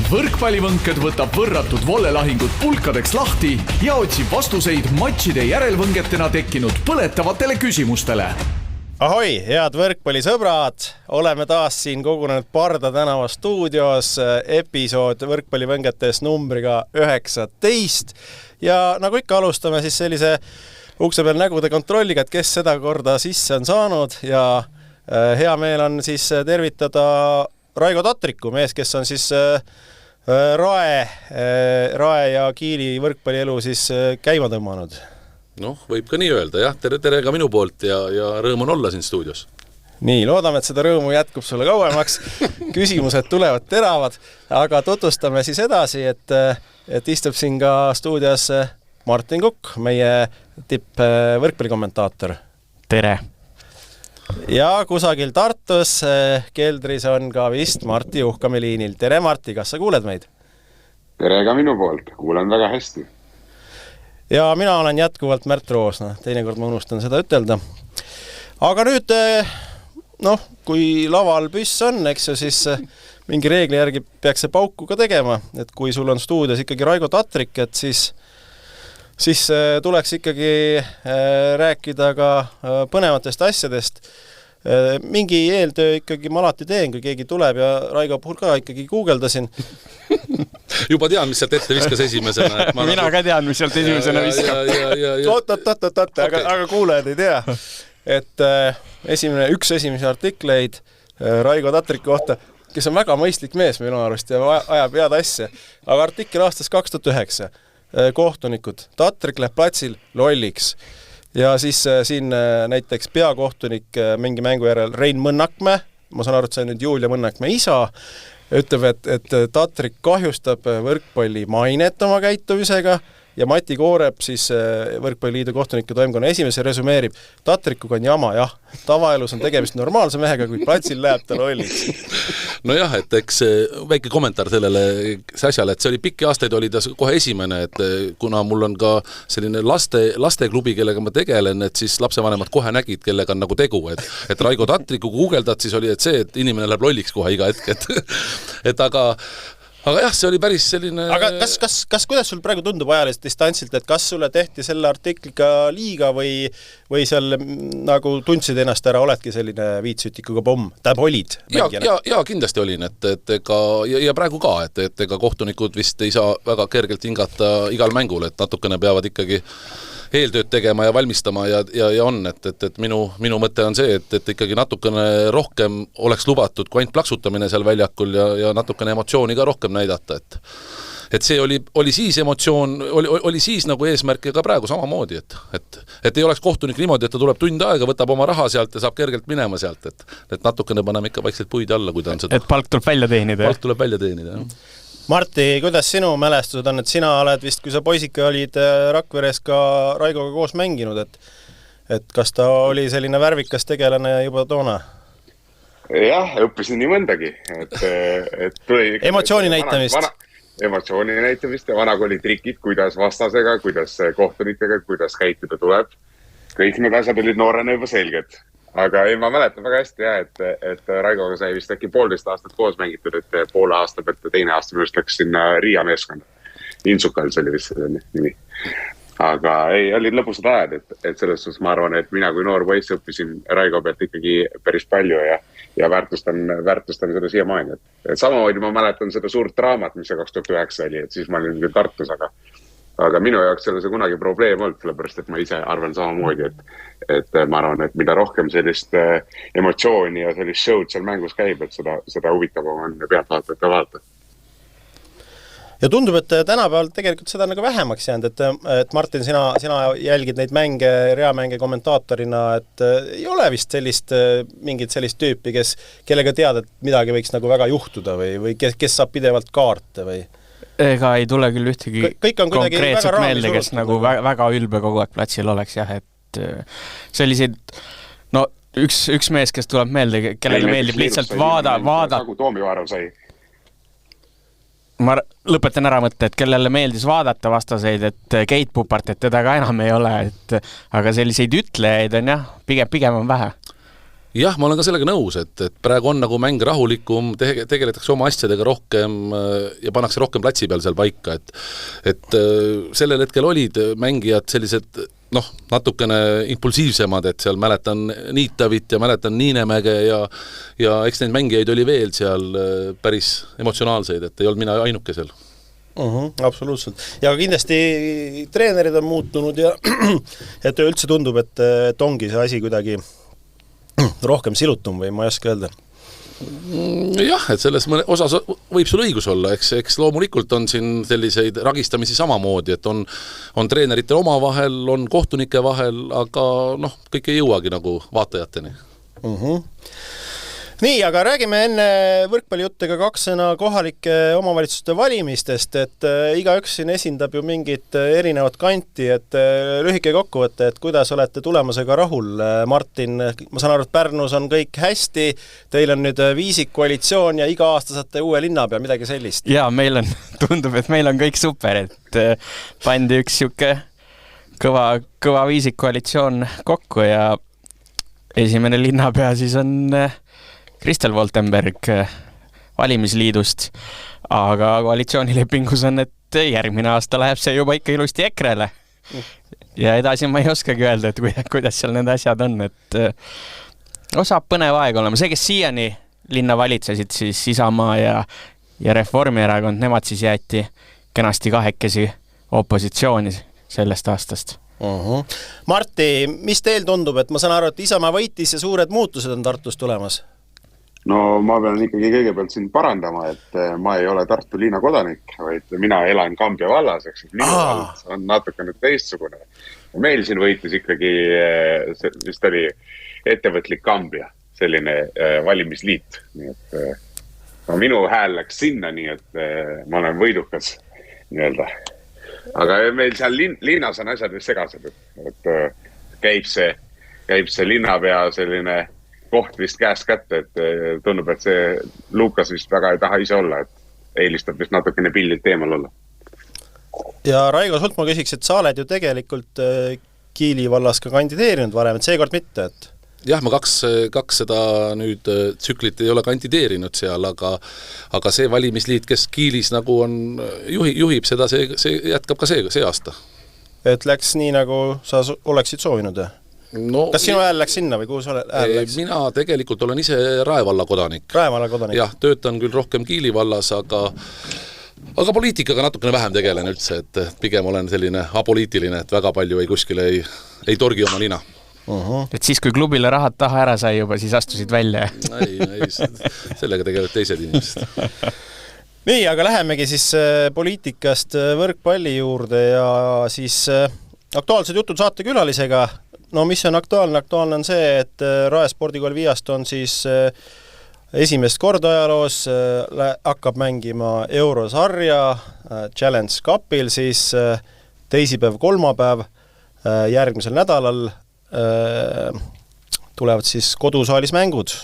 Võrkpallivõnked võtab võrratud vollelahingud pulkadeks lahti ja otsib vastuseid matšide järelvõngetena tekkinud põletavatele küsimustele. Ahoi, head võrkpallisõbrad! Oleme taas siin kogunenud Parda tänava stuudios, episood võrkpallivõngetes numbriga 19. Ja nagu ikka alustame siis sellise ukse peal nägude kontrolliga, et kes seda korda sisse on saanud ja hea meel on siis tervitada Raigo Tatriku, mees, kes on siis Rae ja Kiili võrkpallielu siis käima tõmmanud. Noh, võib ka nii öelda, jah. Tere ka minu poolt ja rõõm on olla siin stuudios. Nii, loodame, et seda rõõmu jätkub sulle kauemaks. Küsimused tulevad teravad, aga tutvustame siis edasi, et istub siin ka stuudios Martin Kukk, meie tipp võrkpallikommentaator. Tere! Ja kusagil Tartus keldris on ka vist Marti Uhkame liinil. Tere Marti, kas sa kuuled meid? Tere ka minu poolt, kuulen väga hästi. Ja mina olen jätkuvalt Märt Roosna, teinekord ma unustan seda ütelda. Aga nüüd, kui laval püss on, eks ju, siis mingi reegli järgi peaks see pauku ka tegema, et kui sul on stuudios ikkagi Raigo Tatrik, et siis tuleks ikkagi rääkida ka põnevatest asjadest. Mingi eeltöö ikkagi ma alati teen, kui keegi tuleb ja Raigo puhul ka ikkagi guugeldasin. Juba tean, mis sealt ette viskas esimesena. Mina ka tean, mis sealt esimesena viskab. Aga kuulajad ei tea. Et üks esimesi artikleid Raigo Tatriku kohta, kes on väga mõistlik mees minu arust ja ajab head asja. Aga artikkel aastast 2009. Kohtunikud. Tatrik läheb platsil lolliks. Ja siis siin näiteks peakohtunik mingi mängu järel Rein Mõnnakmäe, ma saan aru, et see on nüüd Julia Mõnnakmäe isa, ütleb, et Tatrik kahjustab võrkpalli mainet oma käitumisega ja Mati Koorep siis Võrkpalliliidu kohtunike toimkonna esimees resümeerib, Tatrikuga on jama, jah, tavaelus on tegemist normaalse mehega, kui platsil läheb ta lolliks. Nojah, et eks väike kommentaar sellele asjale, et see oli pikki aastaid, oli ta kohe esimene, et kuna mul on ka selline lasteklubi, kellega ma tegelen, et siis lapsevanemad kohe nägid, kellega on nagu tegu, et Raigo Tatriku guugeldad, siis oli see, et inimene läheb lolliks kohe iga hetk, et aga jah, see oli päris selline... Aga kuidas sul praegu tundub ajalist distantsilt, et kas sulle tehti selle artikliga liiga või seal nagu tundsid ennast ära, oledki selline viitsütikuga pomm? Tähendab, olid? Ja kindlasti olin, ja praegu ka, et ega kohtunikud vist ei saa väga kergelt hingata igal mängul, et natukene peavad ikkagi eeltööd tegema ja valmistama ja on, et minu mõte on see, et ikkagi natukene rohkem oleks lubatud kui ainult plaksutamine seal väljakul ja natukene emotsiooni ka rohkem näidata, et see oli siis emotsioon, oli siis nagu eesmärk ja ka praegu samamoodi, et ei oleks kohtunik niimoodi, et ta tuleb tund aega, võtab oma raha sealt ja saab kergelt minema sealt, et natukene paneme ikka vaikselt puid alla, kui ta on seda. Et palk tuleb välja teenida. Palk tuleb välja teenida, jah. Marti, kuidas sinu mälestused on, et sina oled vist, kui sa poisike olid Rakveres ka Raigoga koos mänginud, et kas ta oli selline värvikas tegelane juba toona? Jah, õppisin nii mõndagi. Emotsiooni näitamist. Emotsiooni näitamist ja vanakooli trikid, kuidas vastasega, kuidas kohtunikega, kuidas käituda tuleb. Kõik need asjad olid noorena juba selged. Aga ma mäletan väga hästi, et Raigoga sai vist äkki 1,5 aastat koos mängitud, et poole aasta pealt ja teine aasta minust läks sinna Riia meeskonda. Insukal see oli vist selle nimi. Aga ei, olid lõbusad ajad, et selles suhtes ma arvan, et mina kui noor poiss õppisin Raigo pealt ikkagi päris palju ja väärtustan seda siiamaani. Et samamoodi ma mäletan seda suurt draamat, mis see 2009 oli, et siis ma olin küll Tartus, aga minu jaoks ei ole see kunagi probleem olnud, sellepärast, et ma ise arvan samamoodi, et ma arvan, et mida rohkem sellist emotsiooni ja sellist show'd seal mängus käib, et seda huvitavam on pealtvaatajate vaadata. Ja tundub, et tänapäeval tegelikult seda nagu vähemaks jäänud, et Martin, sina jälgid neid mänge, reamänge kommentaatorina, et ei ole vist mingit sellist tüüpi, kellega tead, et midagi võiks nagu väga juhtuda või kes saab pidevalt kaarte või... Ega ei tule küll ühtegi konkreetset meelde, kes nagu väga ülbe kogu aeg platsil oleks, jah, et selliseid, üks mees, kes tuleb meelde, kellele meeldib lihtsalt vaadata. Nagu Toomivaarav sai. Ma lõpetan ära mõtte, et kellele meeldis vaadata vastaseid, et Keit Pupart, et teda ka enam ei ole, aga selliseid ütlejaid on jah, pigem on vähe. Jah, ma olen ka sellega nõus, et praegu on nagu mäng rahulikum, tegeletakse oma asjadega rohkem ja pannakse rohkem platsi peal seal paika, et sellel hetkel olid mängijad sellised natukene impulsiivsemad, et seal mäletan Niitavit ja mäletan Niinemäge ja eks neid mängijaid oli veel seal päris emotsionaalseid, et ei olnud mina ainuke seal. Absoluutselt. Ja kindlasti treenerid on muutunud ja et üldse tundub, et ongi see asi kuidagi rohkem silutum või ma ei oska öelda. Jah, et selles osas võib sul õigus olla, eks loomulikult on siin selliseid ragistamisi samamoodi, et on treenerite oma vahel, on kohtunike vahel, aga kõik ei jõuagi nagu vaatajateni. Nii, aga räägime enne võrkpallijuttega 2 sõna kohalike omavalitsuste valimistest, et igaüks siin esindab ju mingit erinevat kanti, et lühike kokkuvõte, et kuidas olete tulemusega rahul, Martin? Ma saan aru, et Pärnus on kõik hästi, teil on nüüd viisikkoalitsioon ja iga aasta saate uue linnapea, midagi sellist. Jaa, tundub, et meil on kõik super, et pandi üks siuke kõva viisikkoalitsioon kokku ja esimene linnapea siis on Kristel Woltenberg valimisliidust, aga koalitsioonilepingus on, et järgmine aasta läheb see juba ikka ilusti EKRE-le. Ja edasi ma ei oskagi öelda, et kuidas seal need asjad on, et saab põnev aeg olema. See, kes siiani linna valitsesid, siis Isamaa ja Reformierakond, nemad siis jäeti kenasti kahekesi opositsiooni sellest aastast. Marti, mis teil tundub, et ma saan aru, et Isamaa võitis ja suured muutused on Tartus tulemas? No ma pean ikkagi kõigepealt siin parandama, et ma ei ole Tartu linna kodanik, vaid mina elan Kambja vallas, eks minu vald on natukene teistsugune. Meil siin võitis ikkagi, vist oli ettevõtlik Kambja, selline valimisliit. Nii et minu hääl läks sinna, nii et ma olen võidukas nii-öelda. Aga meil seal linnas on asjad vist segased, et käib see linnapea selline koht vist käest kätte, et tundub, et see Lukas vist väga ei taha ise olla, et eelistab vist natukene pildilt eemal olla. Ja Raigo, sult ma küsiks, et sa oled ju tegelikult Kiili vallas ka kandideerinud varem, et seekord mitte, et Jah, ma kaks seda nüüd tsüklit ei ole kandideerinud seal, aga see valimisliit, kes Kiilis nagu on, juhib seda, see jätkab ka see aasta. Et läks nii, nagu sa oleksid soovinud? No, kas sinu hääl läks sinna või kuhu sa hääl läks? Mina tegelikult olen ise Raevalla kodanik. Raevalla kodanik? Jah, töötan küll rohkem Kiili vallas, aga poliitikaga natukene vähem tegelen üldse, et pigem olen selline apoliitiline, et väga palju kuskile ei torgi oma nina. Et siis, kui klubile rahad taha ära sai juba, siis astusid välja? Ei, sellega tegelevad teised inimesed. Nii, aga lähemegi siis poliitikast võrkpalli juurde ja siis aktuaalsed jutud saatekülalisega. No mis on aktuaalne? Aktuaalne on see, et Rae spordikool Viast on siis esimest korda ajaloos hakkab mängima eurosarja Challenge Cupil siis teisipäev, kolmapäev järgmisel nädalal tulevad siis kodusaalis mängud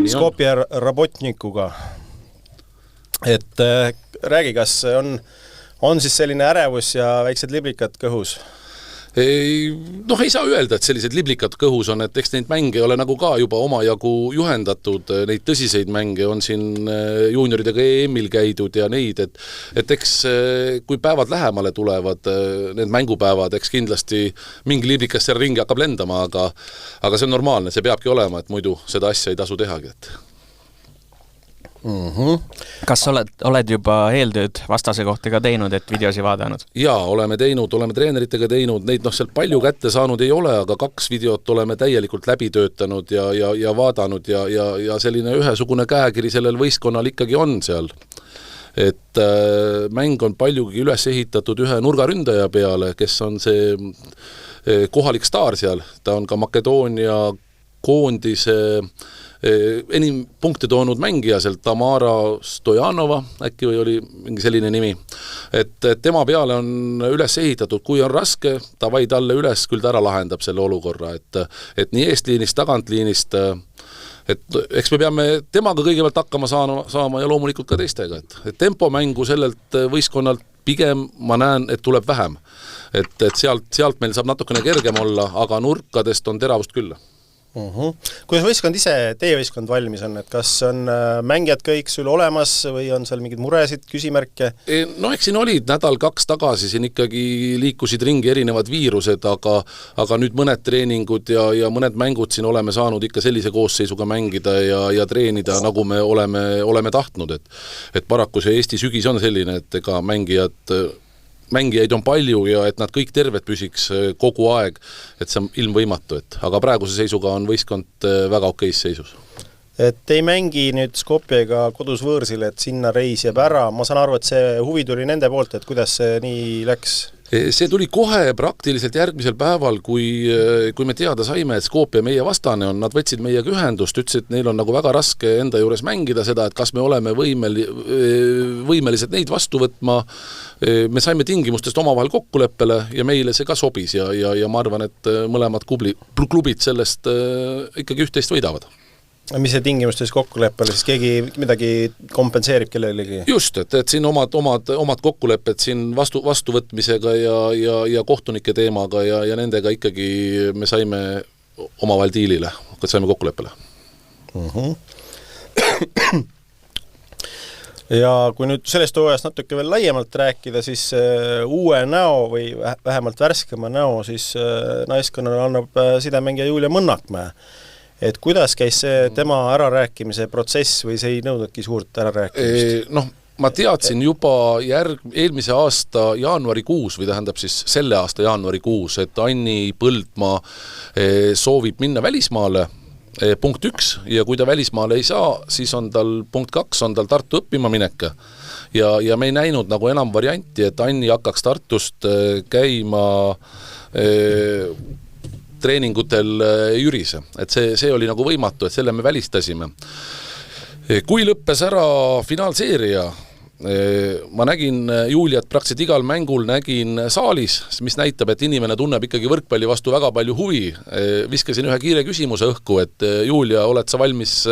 Skopje Rabotnikuga. Et räägi, kas on siis selline ärevus ja väiksed liblikad kõhus? Ei saa öelda, et sellised liblikad kõhus on, et eks neid mänge ole nagu ka juba omajagu juhendatud, neid tõsiseid mänge on siin juunioridega EM-il käidud ja neid, et eks kui päevad lähemale tulevad, need mängupäevad, eks kindlasti mingi liblikas seal ringi hakkab lendama, aga see on normaalne, see peabki olema, et muidu seda asja ei tasu tehagi, et Kas oled juba eeltööd vastase kohta ka teinud, et videosi vaadanud? Jaa, oleme teinud, oleme treeneritega teinud, neid seal palju kätte saanud ei ole, aga 2 videot oleme täielikult läbi töötanud ja vaadanud ja selline ühesugune käekiri sellel võistkonnal ikkagi on seal. Et mäng on paljugi üles ehitatud ühe nurgaründaja peale, kes on see kohalik staar seal, ta on ka Makedoonia koondise enim punkte toonud mängija sealt Tamara Stojanova, äkki või oli mingi selline nimi, et tema peale on üles ehitatud, kui on raske, ta vaid talle üles küll ära lahendab selle olukorra, et nii eestliinist, tagantliinist, et eks me peame temaga kõigepealt hakkama saama ja loomulikult ka teistega, et tempomängu sellelt võistkonnalt pigem ma näen, et tuleb vähem, et sealt meil saab natukene kergem olla, aga nurkadest on teravust küll. Kuidas võistkond ise, teie võistkond valmis on, et kas on mängijad kõik sul olemas või on seal mingid muresid, küsimärke? No eks siin olid nädal-kaks tagasi, siin ikkagi liikusid ringi erinevad viirused, aga nüüd mõned treeningud ja mõned mängud siin oleme saanud ikka sellise koosseisuga mängida ja treenida, nagu me oleme tahtnud, et paraku see Eesti sügis on selline, et ega mängijaid on palju ja et nad kõik terved püsiks kogu aeg, et see on ilmvõimatu, aga praeguse seisuga on võistkond väga okeis seisus. Et ei mängi nüüd Skopjega kodus võõrsil, et sinna reis jääb ära, ma saan aru, et see huvi tuli nende poolt, et kuidas see nii läks? See tuli kohe praktiliselt järgmisel päeval, kui me teada saime, et Skopje meie vastane on, nad võtsid meiega ühendust, ütlesid, et neil on nagu väga raske enda juures mängida seda, et kas me oleme võimelised neid vastu võtma. Me saime tingimustest omavahel kokkuleppele ja meile see ka sobis ja ma arvan, et mõlemad klubid sellest ikkagi üht-teist võidavad. Mis see tingimustes kokkuleppele, siis keegi midagi kompenseerib kellelegi? Just, et siin omad kokkulepped siin vastuvõtmisega ja kohtunike teemaga ja nendega ikkagi me saime omavahel diilile, saime kokkuleppele. Ja kui nüüd sellest hooajast natuke veel laiemalt rääkida, siis uue näo või vähemalt värskema näo, siis naiskonnale annab sidemängija Julia Mõnnakmäe. Et kuidas käis see tema ärarääkimise protsess või see ei nõudnudki suurt ärarääkimist? Ma teadsin juba eelmise aasta jaanuarikuus või tähendab siis selle aasta jaanuarikuus, et Anni Põldmaa soovib minna välismaale, punkt 1, ja kui ta välismaale ei saa, siis on tal punkt 2, on tal Tartu õppima mineka. Ja me ei näinud nagu enam varianti, et Anni hakkaks Tartust käima treeningutel Jürise, et see oli nagu võimatu, et selle me välistasime. Kui lõppes ära finaalseeria, ma nägin Juliat praktiliselt igal mängul nägin saalis, mis näitab, et inimene tunneb ikkagi võrkpalli vastu väga palju huvi. Viskasin ühe kiire küsimuse õhku, et Julia, oled sa valmis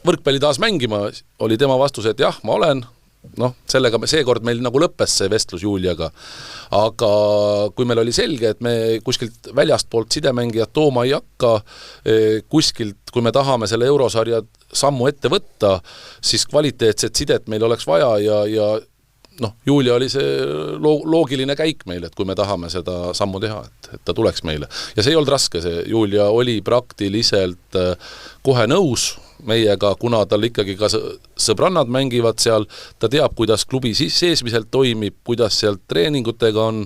võrkpalli taas mängima? Oli tema vastus, et jah, ma olen. Sellega seekord meil nagu lõppes see vestlus Juliaga, aga kui meil oli selge, et me kuskilt väljast poolt sidemängijat tooma ei hakka, kuskilt, kui me tahame selle eurosarja sammu ette võtta, siis kvaliteetset sidet meil oleks vaja ja Julia oli see loogiline käik meil, et kui me tahame seda sammu teha, et ta tuleks meile. Ja see ei olnud raske, see Julia oli praktiliselt kohe nõus meiega, kuna tal ikkagi ka sõbrannad mängivad seal, ta teab, kuidas klubi seesmiselt toimib, kuidas sealt treeningutega on,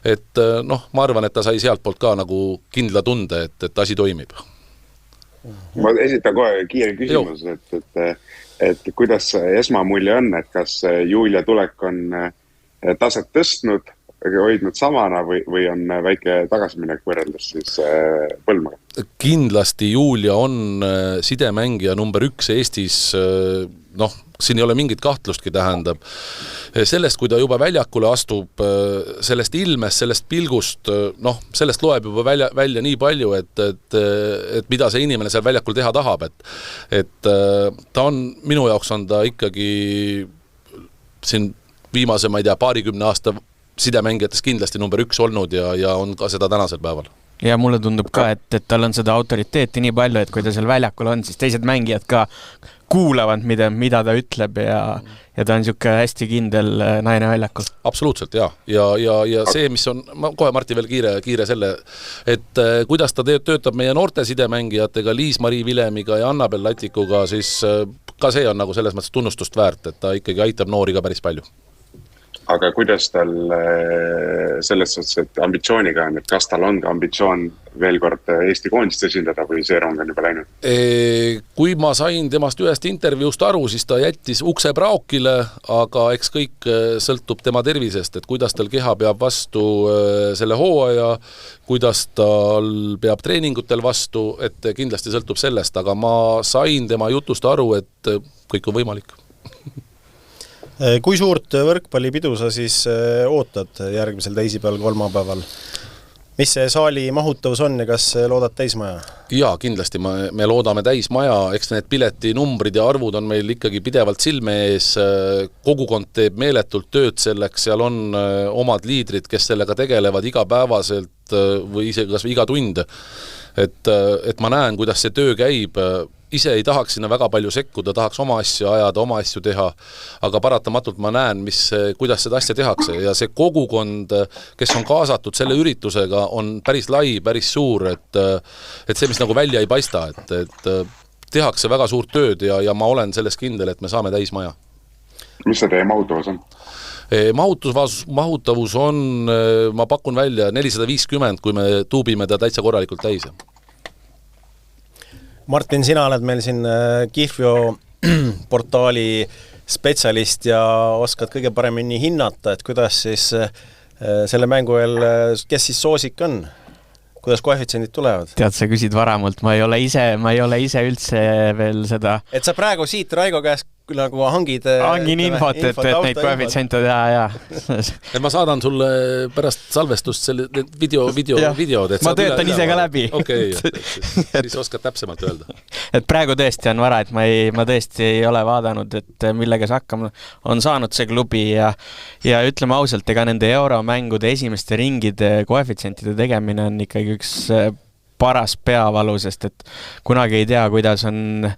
et ma arvan, et ta sai sealt poolt ka nagu kindla tunde, et asi toimib. Ma esitan kohe kiire küsimus, et kuidas esmamulje on, et kas Julia tulek on taset tõstnud, hoidnud samana või on väike tagasiminek võrreldes siis Põlmaga? Kindlasti Julia on sidemängija number 1 Eestis, siin ei ole mingit kahtlustki tähendab. Sellest, kui ta juba väljakule astub, sellest ilmest, sellest pilgust, sellest loeb juba välja nii palju, et mida see inimene seal väljakul teha tahab, et ta on, minu jaoks on ta ikkagi siin viimase, ma ei tea, paarikümne aasta sidemängijates kindlasti number 1 olnud ja on ka seda tänasel päeval. Ja mulle tundub ka, et tal on seda autoriteeti nii palju, et kui ta seal väljakul on, siis teised mängijad ka kuulavad, mida ta ütleb ja ta on niisugune hästi kindel naine väljakul. Absoluutselt, ja see, mis on, ma kohe Marti veel kiire selle, et kuidas ta töötab meie noorte sidemängijatega, Liis-Mari Vilemiga ja Annabel Latikuga, siis ka see on nagu selles mõttes tunnustust väärt, et ta ikkagi aitab noori ka päris palju. Aga kuidas tal selles suhtes, et ambitsiooniga on, et kas tal on ka ambitsioon veel kord Eesti koondist esindada või see rong on juba läinud? Kui ma sain temast ühest intervjuust aru, siis ta jättis ukse praokile, aga eks kõik sõltub tema tervisest, et kuidas tal keha peab vastu selle hooaja, kuidas tal peab treeningutel vastu, et kindlasti sõltub sellest, aga ma sain tema jutust aru, et kõik on võimalik. Kui suurt võrkpallipidu sa siis ootad järgmisel teisipäeval, kolmapäeval? Mis see saali mahutavus on ja kas loodad täismaja? Jaa, kindlasti me loodame täismaja, eks need piletinumbrid ja arvud on meil ikkagi pidevalt silme ees, kogukond teeb meeletult tööd selleks, seal on omad liidrid, kes sellega tegelevad igapäevaselt või isegi kas või iga tund. et ma näen, kuidas see töö käib, ise ei tahaks sinna väga palju sekkuda, tahaks oma asju ajada, oma asju teha, aga paratamatult ma näen, kuidas seda asja tehakse ja see kogukond, kes on kaasatud selle üritusega, on päris lai, päris suur, et see, mis nagu välja ei paista, et tehakse väga suurt tööd ja ma olen selles kindel, et me saame täismaja. Mis see teie mahutavus on? Mahutavus on, ma pakun välja 450, kui me tuubime ta täitsa korralikult täis. Martin, sina oled meil siin Kihlveo portaali spetsialist ja oskad kõige paremini hinnata, et kuidas siis selle mängu veel, kes siis soosik on? Kuidas koefitsiendid tulevad? Tead, sa küsid varamult, ma ei ole ise üldse veel seda... Et sa praegu siit Raigo käest nagu hangin infot, et neid koefitsiente teha, ja. Et ma saadan sulle pärast salvestust selle videod. Ma töötan ise ka läbi. Okei, siis oskad täpsemalt öelda. Et praegu tõesti on vara, et ma tõesti ei ole vaadanud, et millega see hakkama on saanud see klubi ja ütleme ausalt, ega nende euromängude esimeste ringide koefitsientide tegemine on ikkagi üks paras peavalu, sest et kunagi ei tea, kuidas on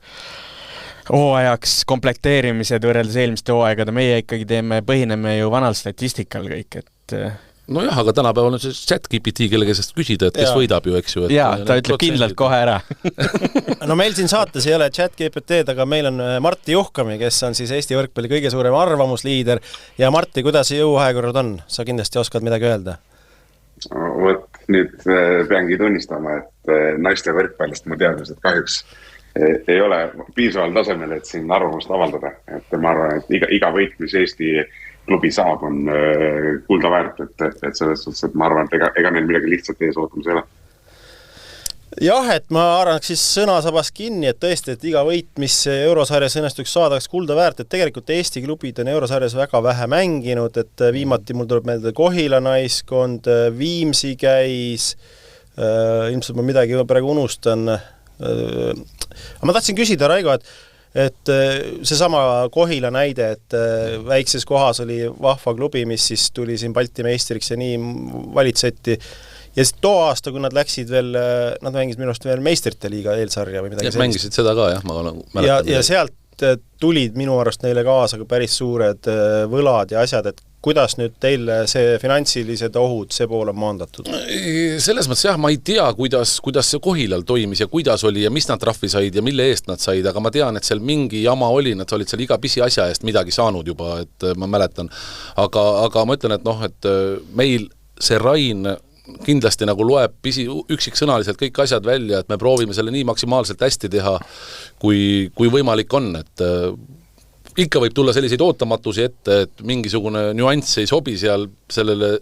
hooajaks komplekteerimised võrreldes eelmiste hooaegade, meie ikkagi põhineme ju vanal statistikal kõik, et... No jah, aga tänapäeval on see ChatGPT, kellega sest küsida, et kes võidab ju, eks ju. Jaa, ta ütleb kindlalt kohe ära. No meil siin saates ei ole ChatGPT-d, aga meil on Martti Juhkami, kes on siis Eesti võrkpalli kõige suurem arvamusliider. Ja Martti, kuidas see jõuhääkorrad on? Sa kindlasti oskad midagi öelda? Võt, nüüd peangi tunnistama, et naiste võrkpallist mu teadmised kahjuks ei ole piisaval tasemel, et siin arvamust avaldada. Et ma arvan, et iga võit, mis Eesti klubi saab, on kulda väärt, et selles suhtes, et ma arvan, et ega meil midagi lihtsalt ees ootamas ei ole. Jah, et ma arvan siis sõnasabas kinni, et tõesti, et iga võit, mis eurosarjas õnnestuks saadaks kulda väärt, et tegelikult Eesti klubid on eurosarjas väga vähe mänginud, et viimati mul tuleb meelde Kohila naiskond, Viimsi käis, ilmselt ma midagi praegu unustan. Ma tahtsin küsida, Raigo, et seesama Kohila näide, et väikses kohas oli vahva klubi, mis siis tuli siin Balti meistriks ja nii valitseti. Ja siis too aasta, kui nad läksid veel, nad mängisid minu arust veel meistrite liiga eelsarja või midagi sellist. Mängisid seda ka, jah, ma olen mäletan. Ja sealt tulid minu arust neile kaasa päris suured võlad ja asjad, et kuidas nüüd teil see finantsilised ohud, see pool on maandatud? Selles mõttes jah, ma ei tea, kuidas see Kohilal toimis ja kuidas oli ja mis nad trahvi said ja mille eest nad said, aga ma tean, et seal mingi jama oli, nad olid seal iga pisi asja eest midagi saanud juba, et ma mäletan. Aga ma ütlen, et meil see Rain kindlasti nagu loeb üksiksõnaliselt kõik asjad välja, et me proovime selle nii maksimaalselt hästi teha, kui võimalik on, et ikka võib tulla selliseid ootamatusi ette, et mingisugune nüanss ei sobi seal sellele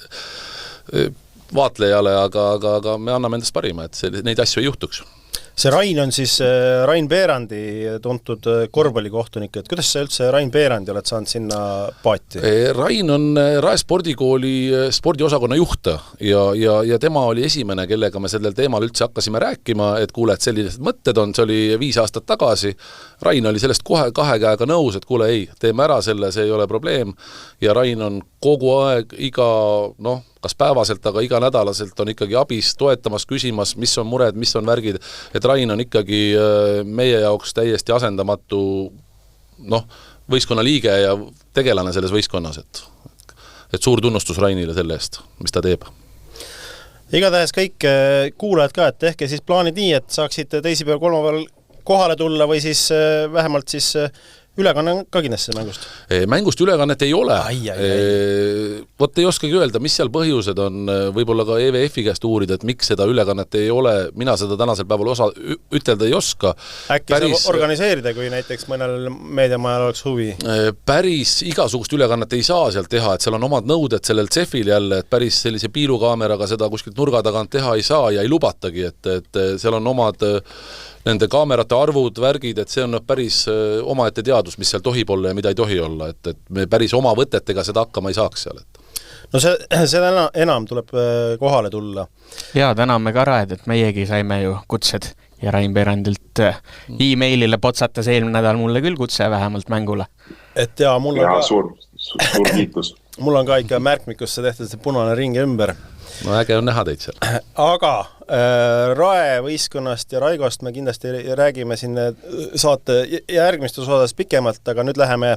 vaatlejale, aga me anname endast parima, et neid asju ei juhtuks. See Rain on siis Rain Peerandi tuntud korvpallikohtunik, et kuidas sa üldse Rain Peerandi oled saanud sinna paati? Rain on Rae spordikooli spordiosakonna juht ja tema oli esimene, kellega me sellel teemal üldse hakkasime rääkima, et kuule, et sellised mõtted on, see oli 5 aastat tagasi. Rain oli sellest kohe 2 käega nõus, et kuule, ei, teeme ära selle, see ei ole probleem ja Rain on kogu aeg kas päevaselt, aga iga nädalaselt on ikkagi abis, toetamas, küsimas, mis on mured, mis on värgid, et Rain on ikkagi meie jaoks täiesti asendamatu võistkonna liige ja tegelane selles võistkonnas, et suur tunnustus Rainile selle eest, mis ta teeb. Igatahes kõik kuulajad ka, et tehke siis plaanid nii, et saaksite teisipäeval, kolmapäeval kohale tulla või siis vähemalt siis ülekanne ka kindlasti mängust? Mängust ülekannet ei ole. Vot ei oskagi öelda, mis seal põhjused on, võib-olla ka EVF-i käest uurida, et miks seda ülekannet ei ole, mina seda tänasel päeval ütelda ei oska. Äkki sa organiseerida, kui näiteks mõnel meediamajal oleks huvi? Päris igasugust ülekannet ei saa sealt teha, et seal on omad nõuded sellel CEF-il jälle, et päris sellise piilukaameraga seda kuskilt nurga tagant teha ei saa ja ei lubatagi, et seal on omad nende kaamerate arvud, värgid, et see on päris omaette teadus, mis seal tohib olla ja mida ei tohi olla, et me päris oma võtetega seda hakkama ei saaks seal. No see enam tuleb kohale tulla. Jaa, täname ka Raed, et meiegi saime ju kutsed ja Rain Peerandilt e-mailile potsatas eelmine nädal mulle küll kutse vähemalt mängule. Et jaa, mul on suur kiitus. Mul on ka ikka märkmikusse tehtud see punane ring ümber. No äge on näha teid seal. Aga Rae võistkonnast ja Raigost me kindlasti räägime siin saate järgmistes osades pikemalt, aga nüüd läheme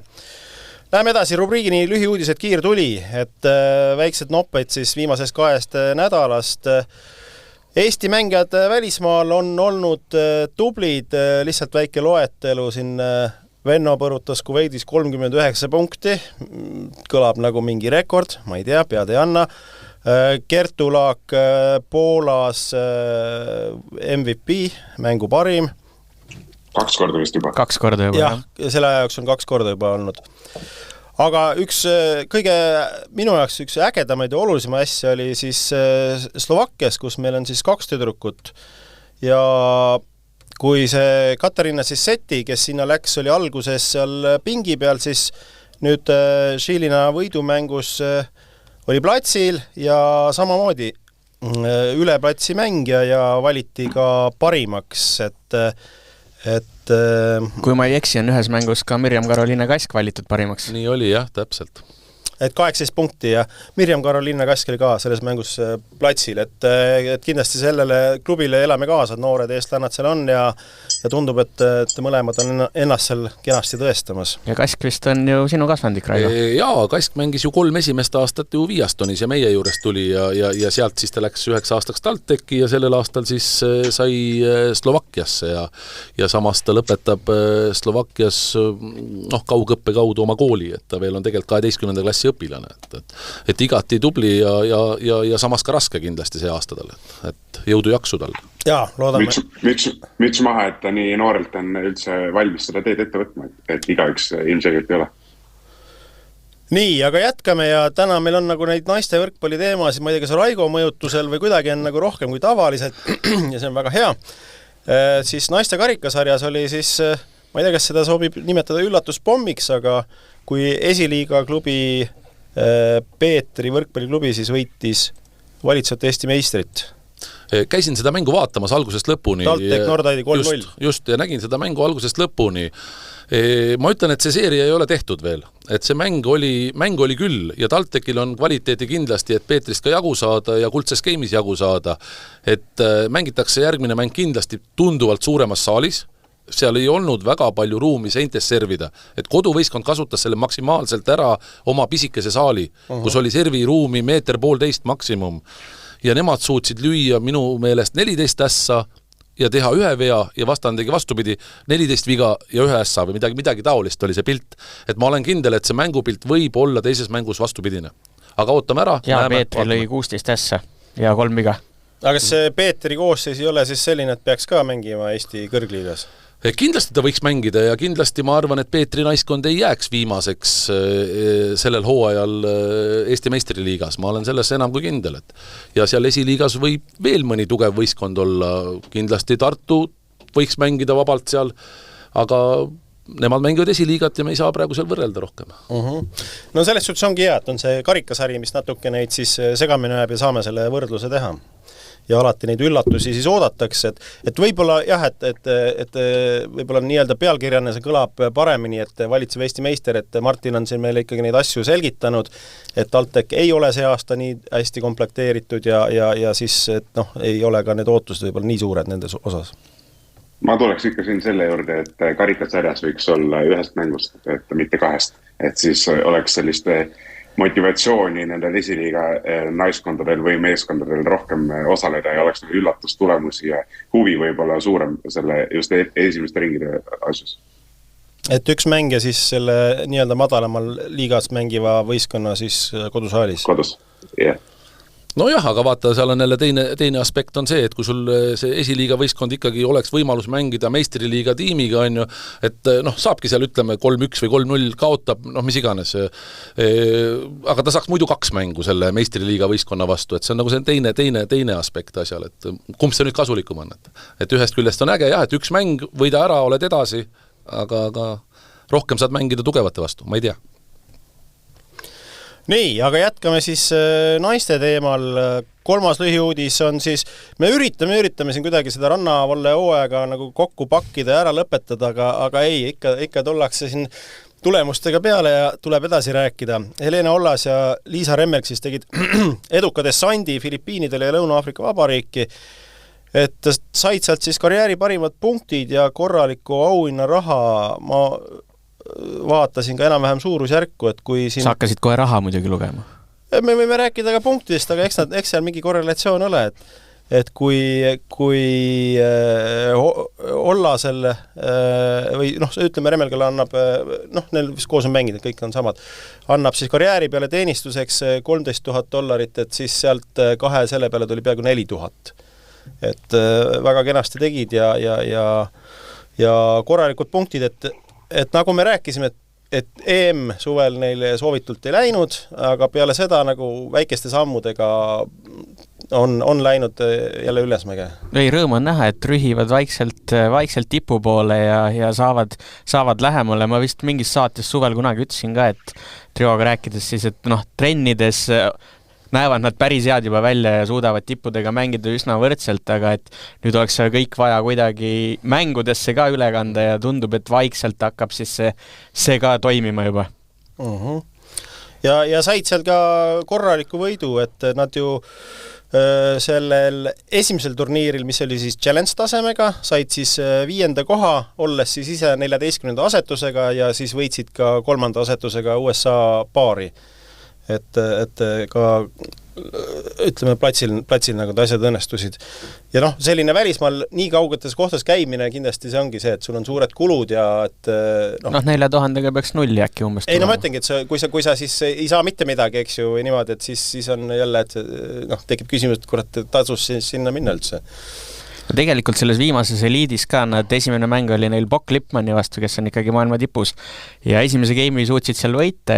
edasi rubriigini lühiuudised kiirtuli, et väiksed noppeid siis viimasest 2 nädalast. Eesti mängijad välismaal on olnud tublid, lihtsalt väike loetelu siin. Venno põrutas Kuveidis 39 punkti, kõlab nagu mingi rekord, ma ei tea, pead ei anna. Kertu Laak Poolas MVP, mängu parim. 2 korda vist juba. 2 korda juba, jah. Selle aja jaoks on 2 korda juba olnud. Aga minu jaoks üks ägedamaid ja olulisema asja oli siis Slovakkias, kus meil on siis 2 tüdrukut. Ja kui see Katariina Sissetti, kes sinna läks, oli alguses seal pingi peal, siis nüüd Žilina võidumängus oli platsil ja samamoodi üle platsi mängija ja valiti ka parimaks, et kui ma ei eksi, on ühes mängus ka Mirjam-Karoliina Kask valitud parimaks. Nii oli jah, täpselt. Et 18 punkti ja Mirjam-Karoliina Kask oli ka selles mängus platsil, et kindlasti sellele klubile elame kaasa, et noored eestlannad seal on ja tundub, et mõlemad on ennast seal kenasti tõestamas. Ja Kask vist on ju sinu kasvandik, Raigo? Jaa, Kask mängis ju 3 esimest aastat ju Viastonis ja meie juures tuli ja sealt siis ta läks 9 aastaks TalTechi ja sellel aastal siis sai Slovakkiasse ja samas ta lõpetab Slovakkias kaugõppe kaudu oma kooli, et ta veel on tegelikult 12. klassi õpilane, et igati tubli ja samas ka raske kindlasti see aasta talle, et jõudu jaksu talle. Jaa, loodame. Müts maha, et ta nii noorelt on üldse valmis seda teed ette võtma, et igaüks ilmselgelt ei ole. Nii, aga jätkame ja täna meil on nagu neid naiste võrkpalli teemasid, ma ei tea, kas Raigo mõjutusel või kuidagi on nagu rohkem kui tavaliselt ja see on väga hea. Siis naiste karikasarjas oli siis, ma ei tea, kas seda sobib nimetada üllatuspommiks, aga kui esiliiga klubi Peetri võrkpalliklubi siis võitis valitsevat Eesti meistrit. Käisin seda mängu vaatamas algusest lõpuni. TalTech Nordaidi 3-0. Just, ja nägin seda mängu algusest lõpuni. Ma ütlen, et see seeria ei ole tehtud veel. Et see mäng oli küll ja TalTechil on kvaliteeti kindlasti, et Peetrist ka jagu saada ja kuldses game'is jagu saada. Et mängitakse järgmine mäng kindlasti tunduvalt suuremas saalis. Seal ei olnud väga palju ruumi seintes servida, et koduvõistkond kasutas selle maksimaalselt ära oma pisikese saali, kus oli serviruumi 1,5 meetri maksimum ja nemad suutsid lüüa minu meelest 14 ässa ja teha 1 vea ja vastane tegi vastupidi 14 viga ja 1 ässa või midagi taolist oli see pilt, et ma olen kindel, et see mängupilt võib olla teises mängus vastupidine, aga ootame ära. Ja Peetri lõi 16 ässa ja 3 viga. Aga kas see Peetri koosseis ei ole siis selline, et peaks ka mängima Eesti kõrgliigas? Kindlasti ta võiks mängida ja kindlasti ma arvan, et Peetri naiskond ei jääks viimaseks sellel hooajal Eesti meistriliigas. Ma olen selles enam kui kindel, ja seal esiliigas võib veel mõni tugev võistkond olla. Kindlasti Tartu võiks mängida vabalt seal, aga nemad mängivad esiliigat ja me ei saa praegu seal võrrelda rohkem. No selles suhtes ongi hea, et on see karikasari, mis natuke neid siis segamine näeb ja saame selle võrdluse teha. Ja alati neid üllatusi siis oodatakse, et võib-olla jah, et võib-olla nii-öelda pealkirjana see kõlab paremini, et valitsev Eesti meister, et Martin on siin meile ikkagi neid asju selgitanud, et TalTech ei ole see aasta nii hästi komplekteeritud ja siis et ei ole ka need ootused võib-olla nii suured nendes osas. Ma tuleks ikka siin selle juurde, et karikasarjas võiks olla 1 mängust, et mitte 2, et siis oleks selliste motivatsiooni nendel esiliiga naiskondadel või meeskondadel rohkem osaleda ja oleks üllatustulemusi ja huvi võib-olla suurem selle just esimeste ringide asjus. Et 1 mängija siis selle nii-öelda madalamal liigas mängiva võistkonna siis kodusaalis? Kodus, jah. Nojah, aga vaata, seal on jälle teine aspekt on see, et kui sul see esiliiga võistkond ikkagi oleks võimalus mängida meistriliiga tiimiga, on ju, et saabki seal ütleme 3-1 või 3-0 kaotab, mis iganes. Aga ta saaks muidu 2 mängu selle meistriliiga võistkonna vastu, et see on nagu see teine aspekt asjal, et kumb see nüüd kasulikum on, et ühest küljest on äge jah, et 1 mäng, võida ära, oled edasi, aga rohkem saad mängida tugevate vastu, ma ei tea. Nii, aga jätkame siis naiste teemal. 3. lühiuudis on siis, me üritame siin kuidagi seda rannavalle hooaega nagu kokku pakkida ja ära lõpetada, aga ei, ikka tullakse siin tulemustega peale ja tuleb edasi rääkida. Helena Ollas ja Liisa Remmelg siis tegid eduka dessandi Filipiinidele ja Lõuna-Aafrika Vabariiki, et said sealt siis karjääri parimad punktid ja korraliku auhinna raha. Ma vaatasin ka enam-vähem suurusjärku, et kui siin... Sa hakkasid kohe raha muidugi lugema? Me võime rääkida ka punktidest, aga eks seal mingi korrelatsioon ole, et kui Ollasel või ütleme Remmelgale annab, neil vist koos on mängid, kõik on samad, annab siis karjääri peale teenistuseks $13,000, et siis sealt kahe selle peale tuli peaaegu 4,000. Et väga kenasti tegid ja korralikud punktid, et nagu me rääkisime, et EM suvel neile soovitult ei läinud, aga peale seda nagu väikeste sammudega on läinud jälle ülesmäge. Ei, rõõm on näha, et rühivad vaikselt tipu poole ja saavad lähemale. Ma vist mingis saates suvel kunagi ütlesin ka, et Trioga rääkides siis, et trennides näevad nad päris head juba välja ja suudavad tippudega mängida üsna võrdselt, aga et nüüd oleks kõik vaja kuidagi mängudesse ka üle kanda ja tundub, et vaikselt hakkab siis see ka toimima juba. Ja said seal ka korraliku võidu, et nad ju sellel esimesel turniiril, mis oli siis challenge tasemega, said siis 5. koha, olles siis ise 14. asetusega ja siis võitsid ka 3. asetusega USA paari. Et ka ütleme platsil nagu asjad õnnestusid. Ja selline välismaal nii kaugetes kohtades käimine kindlasti see ongi see, et sul on suured kulud ja et 4,000 peaks nulli äkki umbes. Ei, ma ütlengi, et kui sa siis ei saa mitte midagi, eks ju, või niimoodi, et siis on jälle, et tekib küsimus, et kurat tasus sinna minna üldse. Tegelikult selles viimases eliidis ka esimene mäng oli neil Bock Lippmanni vastu, kes on ikkagi maailma tipus ja esimese game'i suutsid seal võita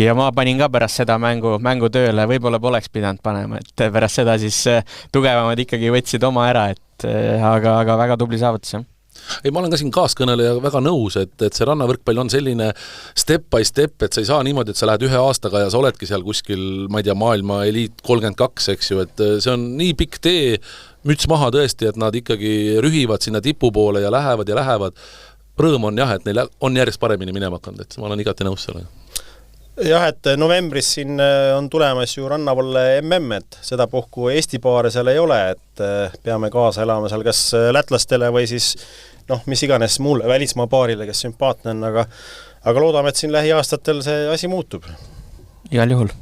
ja ma panin ka pärast seda mängu tööle, võib-olla poleks pidanud panema, et pärast seda siis tugevamad ikkagi võtsid oma ära, aga väga tubli saavutus. Ei, ma olen ka siin kaaskõneleja väga nõus, et see rannavõrkpall on selline step by step, et sa ei saa niimoodi, et sa lähed 1 aastaga ja sa oledki seal kuskil, ma ei tea, maailma eliit 32, eks ju, et see on nii pikk tee, müts maha tõesti, et nad ikkagi rühivad sinna tipu poole ja lähevad. Rõõm on jah, et neil on järjest paremini minema hakanud, et ma olen igati nõus sellega. Jah, et novembris siin on tulemas ju rannavalle MM, et seda puhku Eesti paare seal ei ole, et peame kaasa elama seal kas lätlastele või siis mis iganes muule välismaa paarile, kes sümpaatne on, aga loodame, et siin lähiaastatel see asi muutub. Igal juhul.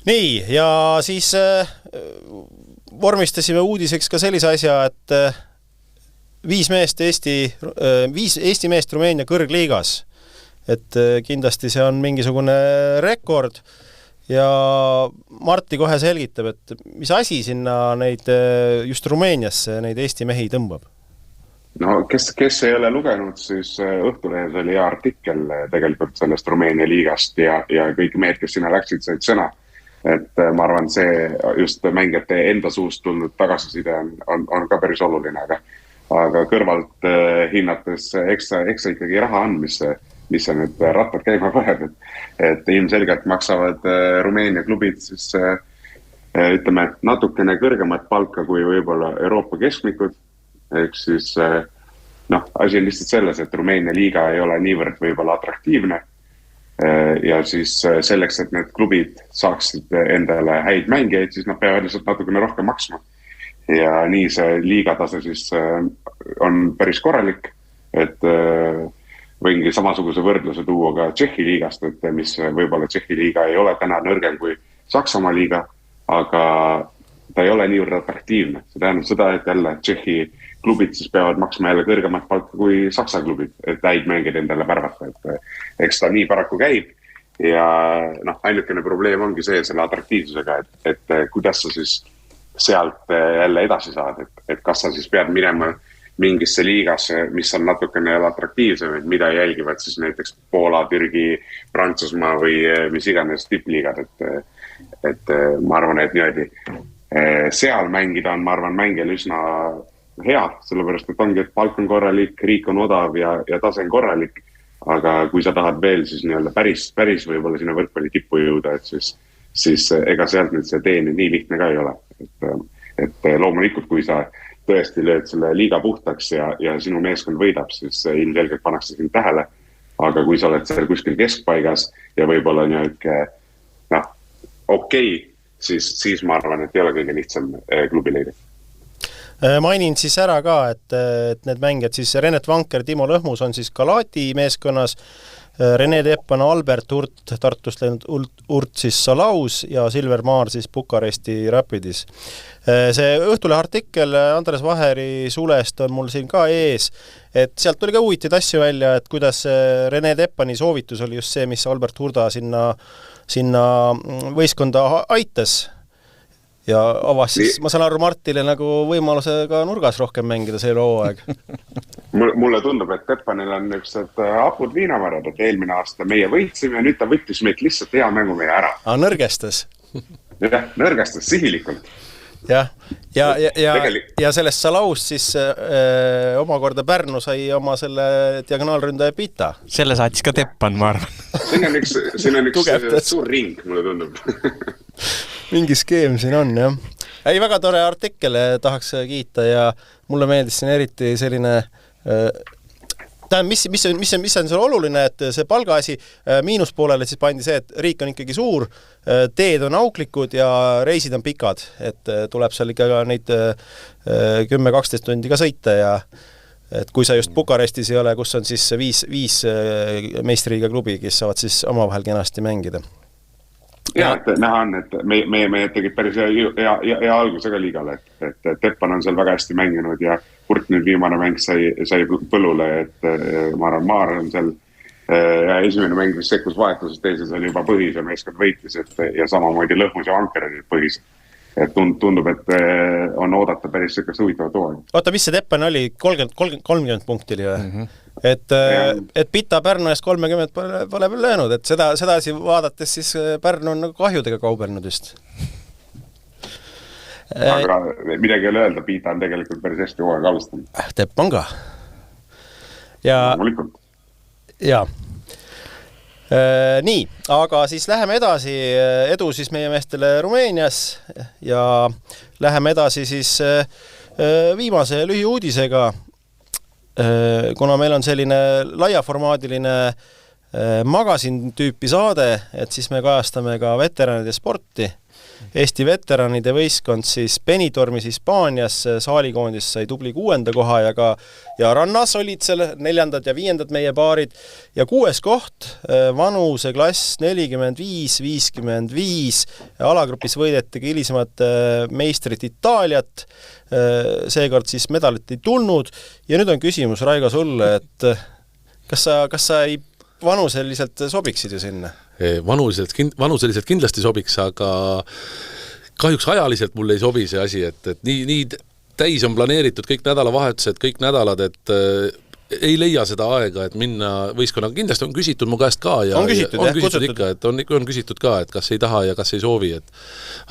Nii, ja siis vormistasime uudiseks ka sellise asja, et 5 Eesti meest Rumeenia kõrgliigas. Et kindlasti see on mingisugune rekord ja Martti kohe selgitab, et mis asi sinna neid just Rumeeniasse neid Eesti mehi tõmbab? No, kes ei ole lugenud, siis Õhtulehes oli hea artikkel tegelikult sellest Rumeenia liigast ja kõik mehed, kes sinna läksid, said sõna. Et ma arvan, see just mängijate enda suust tulnud tagasiside on ka päris oluline, aga kõrvalt hinnates eksa ikkagi raha on, mis on nüüd rattad käima paneb, et ilmselgelt maksavad Rumeenia klubid siis ütleme, natukene kõrgemat palka kui võib-olla Euroopa keskmikud, ehk siis asi on lihtsalt selles, et Rumeenia liiga ei ole niivõrd võib-olla atraktiivne ja siis selleks, et need klubid saaksid endale häid mängijaid, siis nad peavad lihtsalt natukene rohkem maksma ja nii see liigatase siis on päris korralik, et võingi samasuguse võrdluse tuua ka Tšehhi liigast, et mis võib-olla Tšehhi liiga ei ole täna nõrgem kui Saksamaa liiga, aga ta ei ole niivõrd atraktiivne. See tähendab seda, et jälle Tšehhi klubid siis peavad maksma jälle kõrgemat palka kui Saksa klubid, et häid mängida endale pärvata. Eks ta nii paraku käib ja ainukene probleem ongi see selle atraktiivsusega, et kuidas sa siis sealt jälle edasi saad, et kas sa siis pead minema mingisse liigasse, mis on natukene atraktiivsem, et mida jälgivad siis näiteks Poola, Türgi, Prantsusmaa või mis iganes tippliigad, et ma arvan, et niimoodi seal mängida on, ma arvan, mängijal üsna hea, sellepärast, et ongi, et palk on korralik, riik on odav ja tase on korralik, aga kui sa tahad veel siis nii-öelda päris võib-olla sinna võrkpalli tippu jõuda, et siis ega sealt nüüd see tee nii lihtne ka ei ole, et loomulikult, kui sa tõesti lööd selle liiga puhtaks ja sinu meeskond võidab, siis ilmselgelt pannakse sind tähele. Aga kui sa oled seal kuskil keskpaigas ja võib-olla okei, siis ma arvan, et ei ole kõige lihtsam klubi leida. Mainin siis ära ka, et need mängijad siis Renet Vanker, Timo Lõhmus on siis Galati meeskonnas, Rene Teppan, Albert Urt, Tartust läinud Urt siis Salaus ja Silver Maar siis Bukaresti Rapidis. See Õhtulehe artikkel Andres Vaheri sulest on mul siin ka ees, et sealt tuli ka huvitaid asju välja, et kuidas Rene Teppani soovitus oli just see, mis Albert Hurda sinna võistkonda aitas. Ja avas siis, ma saan aru, Martile nagu võimaluse ka nurgas rohkem mängida see hooaeg. Mulle tundub, et Teppanil on niisugused apud viinamarjad, et eelmine aasta meie võitsime ja nüüd ta võttis meilt lihtsalt hea mängu meie ära. Nõrgestas. Jah, nõrgestas sihilikult. Ja sellest Salaust siis omakorda Pärnu sai oma selle diagonaalründaja Pita. Selle saatis ka Teppan, ma arvan. Siin on üks suur ring, mulle tundub. Mingi skeem siin on, jah. Ei, väga tore artikkel, tahaks kiita ja mulle meeldis siin eriti selline mis on seal oluline, et see palgaasi miinuspoolele siis pandi see, et riik on ikkagi suur, teed on auklikud ja reisid on pikad, et tuleb seal ikka neid 10-12 tundi ka sõita ja et kui sa just Bukarestis ei ole, kus on siis viis meistriliiga klubi, kes saavad siis omavahel kenasti mängida. Ja, et näha on, et me tegid päris hea algusega liigale, et Teppan on seal väga hästi mänginud ja Kurt nüüd viimane mäng sai põllule, et ma arvan, Maar on seal esimene mäng, mis sekkus vahetuses, teises oli juba põhis ja meeskond võitis, ja samamoodi Lõhmus ja Vanker olid põhis. Et tundub, et on oodata päris sellist huvitavat hooaega. Oota, mis see Teppan oli? 30 punkti oli või? Et Pita Pärnu eest 30 pole veel löönud, et seda vaadates siis Pärnu on nagu kahjudega kaubelnud just. Aga midagi ei ole öelda, Pita on tegelikult päris hästi hooaega alustanud. Teppan ka. Ja nii, aga siis läheme edasi, edu siis meie meestele Rumeenias ja läheme edasi siis viimase lühiuudisega, kuna meil on selline laiaformaadiline magasin tüüpi saade, et siis me kajastame ka veteranide sporti. Eesti veteranide võistkond siis Benidormis Hispaanias saalikoondis sai tubli 6. koha ja rannas olid seal 4. ja 5. meie paarid ja 6. koht vanuse klass 45-55 alagrupis võidetigi hilisemad meistrit Itaaliat, seekord siis medalit ei tulnud ja nüüd on küsimus, Raigo, sulle, et kas sa ei vanuseliselt sobiksid ju sinna? Vanuseliselt kindlasti sobiks, aga kahjuks ajaliselt mulle ei sobi see asi, et nii täis on planeeritud kõik nädalavahetused, kõik nädalad, et ei leia seda aega, et minna võistkonnaga. Kindlasti on küsitud mu käest ka ja on küsitud ikka, et on küsitud ka, et kas ei taha ja kas ei soovi,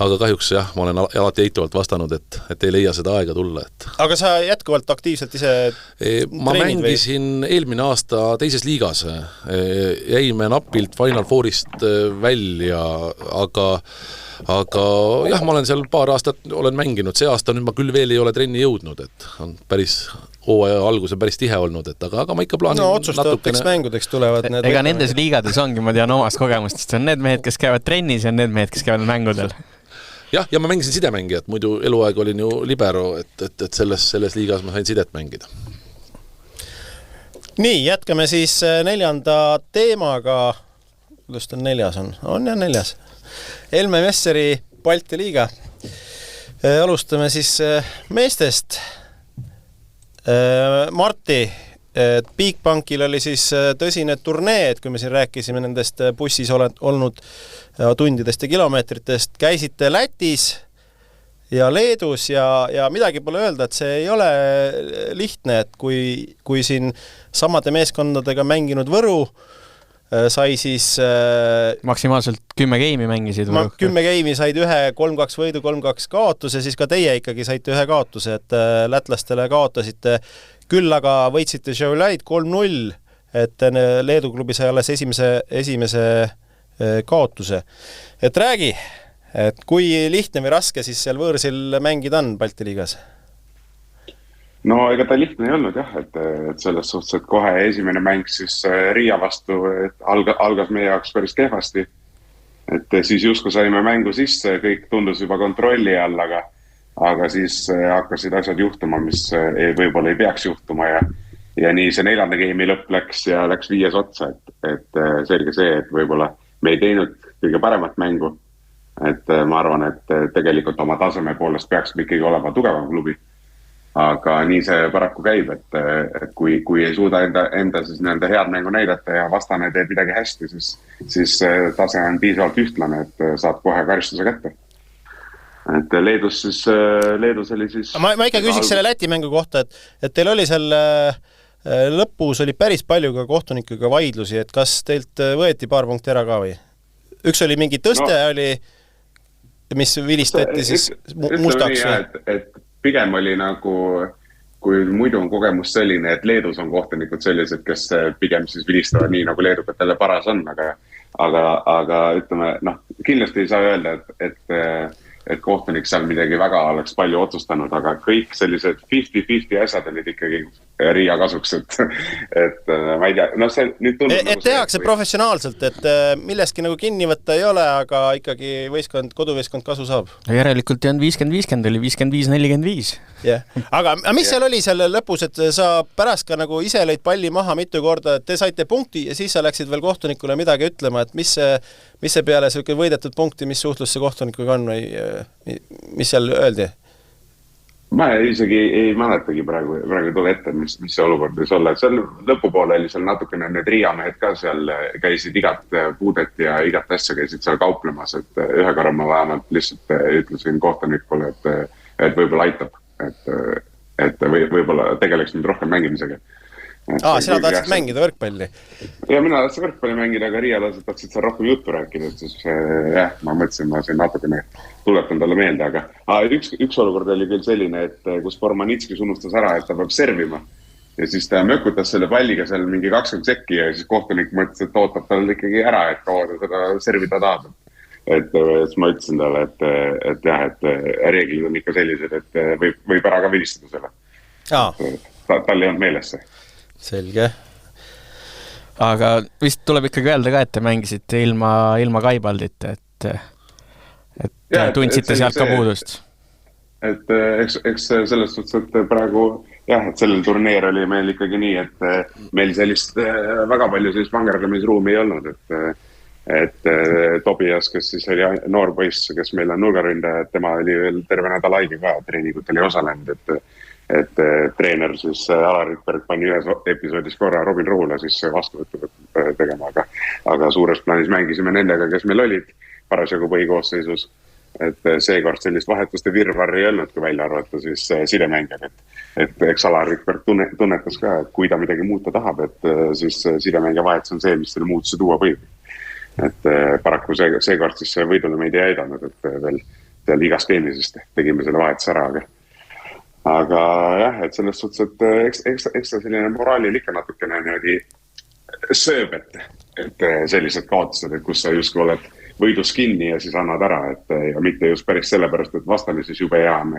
aga kahjuks jah, ma olen alati eituvalt vastanud, et ei leia seda aega tulla. Aga sa jätkuvalt aktiivselt ise ma mängisin eelmine aasta teises liigas, jäime napilt Final Fourist välja, aga jah, ma olen seal paar aastat olen mänginud, see aasta nüüd ma küll veel ei ole trenni jõudnud, et on päris hooaja algus on päris tihe olnud, aga ma ikka plaanin otsustavateks mängudeks tulevad need. Ega nendes liigades ongi, ma tean omast kogemustest, on need mehed, kes käivad trennis ja need mehed, kes käivad mängudel. Jah, ja ma mängisin sidemängijat, muidu eluaeg olin ju libero, et selles liigas ma sain sidet mängida. Nii, jätkame siis 4. teemaga. Kuidas ta 4 on? On ja 4. Elme Messeri Balti liiga. Alustame siis meestest. Marti, Bigbankil oli siis tõsine turnee, et kui me siin rääkisime nendest bussis olnud tundidest ja kilomeetritest, käisite Lätis ja Leedus ja midagi pole öelda, et see ei ole lihtne, et kui siin samade meeskondadega mänginud Võru sai siis maksimaalselt 10 geimi mängisid. 10 geimi said ühe 3-2 võidu, 3-2 kaotuse, siis ka teie ikkagi saite ühe kaotuse, et lätlastele kaotasite, küll aga võitsite Žeulaid 3-0, et Leedu klubi sai alles esimese kaotuse. Et räägi, et kui lihtne või raske siis seal võõrsil mängida on Balti liigas? no ega ta lihtne ei olnud jah, et selles suhtes, et kohe esimene mäng siis Riia vastu algas meie jaoks päris kehvasti. Et siis justkui saime mängu sisse, kõik tundus juba kontrolli all, aga siis hakkasid asjad juhtuma, mis võib-olla ei peaks juhtuma ja nii see 4. game'i lõpp läks ja läks 5 otsa, et selge see, et võib-olla me ei teinud kõige paremat mängu. Et ma arvan, et tegelikult oma taseme poolest peaks ikkagi olema tugevam klubi. Aga nii see paraku käib, et kui ei suuda enda siis nende head mängu näidata ja vastane teeb midagi hästi, siis tase on piisavalt ühtlane, et saad kohe karistuse kätte. Et Leedus oli siis... Ma ikka küsiks selle Läti mängu kohta, et teil oli seal lõpus oli päris palju ka kohtunikuga vaidlusi, et kas teilt võeti paar punkti ära ka või? Üks oli mingi tõste, oli, mis vilistati siis mustaks või? Et pigem oli nagu, kui muidu on kogemus selline, et Leedus on kohtunikud sellised, kes pigem siis vilistavad nii, nagu leedukatele paras on, aga ütleme, kindlasti ei saa öelda, et kohtunik seal midagi väga oleks palju otsustanud, aga kõik sellised 50-50 asjad olid ikkagi Riia kasuks, et ma ei tea, see nüüd tundub... Et tehakse professionaalselt, et millestki nagu kinni võtta ei ole, aga ikkagi koduvõistkond kasu saab. Järelikult ei on 50-50, oli 55-45. Yeah. Aga mis seal oli selle lõpus, et sa pärast ka nagu ise lõid palli maha mitu korda, et te saite punkti ja siis sa läksid veel kohtunikule midagi ütlema, et mis see peale selline võidetud punkti, mis suhtlus see kohtunikuga on või mis seal öeldi? Ma isegi ei mäletagi praegu tule ette, mis see olukord võis olla. Seal lõpupoole oli seal natukene need Riia-mehed ka seal käisid igat puudet ja igat asja käisid seal kauplemas, et ühe korra ma vähemalt lihtsalt ütlesin kohtunikule, et võib-olla aitab, et võib-olla tegeleks nüüd rohkem mängimisega. Sina tahtsid mängida võrkpalli? Ja mina tahtsin võrkpalli mängida, aga Riia tahtsid seal rohkem juttu rääkida, et siis ma mõtlesin, ma siin natukene tuletan talle meelde, aga üks olukord oli küll selline, et kus Formanitskis unustas ära, et ta peab servima ja siis ta mökutas selle palliga seal mingi 20 sekki ja siis kohtunik mõtles, et ootab tal ikkagi ära, et kaua ta seda servida tahab. Et siis ma ütlesin talle, et jah, et reeglid on ikka sellised, et võib ära ka vilistada selle. Tal ei olnud meeles see. Selge. Aga vist tuleb ikkagi öelda ka, et te mängisite ilma Kaibaldit, et tundsite sealt ka puudust. Et eks selles suhtes, et praegu jah, et sellel turneer oli meil ikkagi nii, et meil sellist väga palju sellist vangerdamisruumi ei olnud, et Tobias, kes siis oli noor poiss, kes meil on nurgaründaja, tema oli veel terve nädal haige ka, treeningut oli osalenud, et treener siis Alarikberg pani ühes episoodis korra Robin Ruhula siis vastuvõttu tegema, aga suures plaanis mängisime nendega, kes meil olid parasjagu põhikoosseisus, et seekord sellist vahetuste virvarri ei olnud, kui välja arvata siis sidemängijad, et eks Alarikberg tunnetas ka, et kui ta midagi muuta tahab, et siis sidemängija vahetus on see, mis selle muutuse tuua võib. Et paraku seekord siis võidule meid ei aidanud, et veel seal igas skeemisest tegime selle vahetus ära, aga jah, et selles suhtes, et eks selline moraalil ikka natukene niimoodi sööb, et sellised kaotused, et kus sa justkui oled võidus kinni ja siis annad ära, ja mitte just päris sellepärast, et vastane siis jube hea on,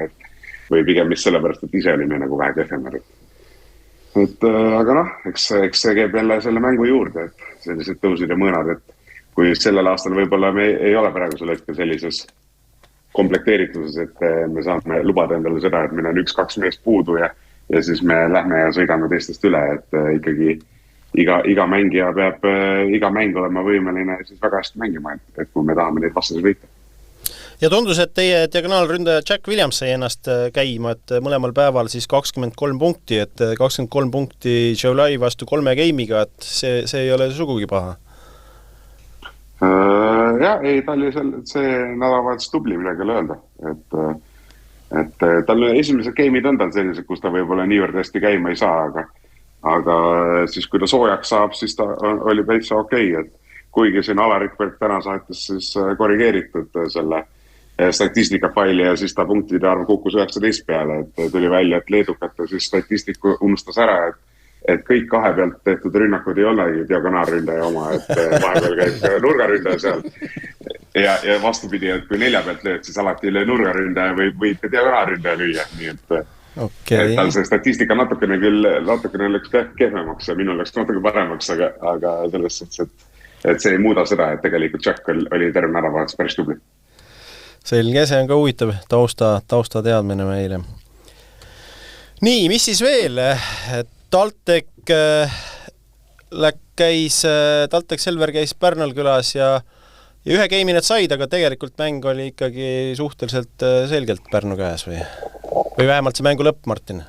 või pigem mis sellepärast, et ise olime nagu vähe kehvemad. Aga eks see käib jälle selle mängu juurde, et sellised tõusid ja mõõnad, et kui sellel aastal võib-olla me ei ole praegusel hetkel sellises komplekteerituses, et me saame lubada endale seda, et meil on 1-2 meest puudu ja siis me lähme ja sõidame teistest üle, et ikkagi iga mängija peab iga mäng olema võimeline siis väga hästi mängima, et kui me tahame neid vastaseid võita. Ja tundus, et teie diagonaalründaja Jack Williams sai ennast käima, et mõlemal päeval siis 23 punkti, et 23 punkti Joulai vastu 3 game'iga, et see ei ole sugugi paha. Ja, ei, ta oli see nädalavahetus tubli midagi öelda, et tal esimesed game'id on tal sellised, kus ta võib-olla niivõrd hästi käima ei saa, aga siis kui ta soojaks saab, siis ta oli täitsa okei, et kuigi siin Alarikberg täna saatis siis korrigeeritud selle statistikafaili ja siis ta punktide arv kukkus 19 peale, et tuli välja, et leedukate siis statistiku unustas ära, et kõik 2 pealt tehtud rünnakud ei olegi diagonaalründaja oma, et vahepeal käib nurgaründaja seal. Ja vastupidi, et kui 4 pealt lööd, siis alati ei löö nurgaründaja või diagonaalründaja lüüa. Nii Okay. Tal see statistika natukene läks kehvemaks ja minul läks natuke paremaks, aga selles suhtes, et see ei muuda seda, et tegelikult Jack oli terve nädalavahetus päris tubli. Selge, see on ka huvitav tausta teadmine meile. Nii, mis siis veel? TalTech Selver käis Pärnul külas ja ühe game'i nad said, aga tegelikult mäng oli ikkagi suhteliselt selgelt Pärnu käes või vähemalt see mängu lõpp, Martin?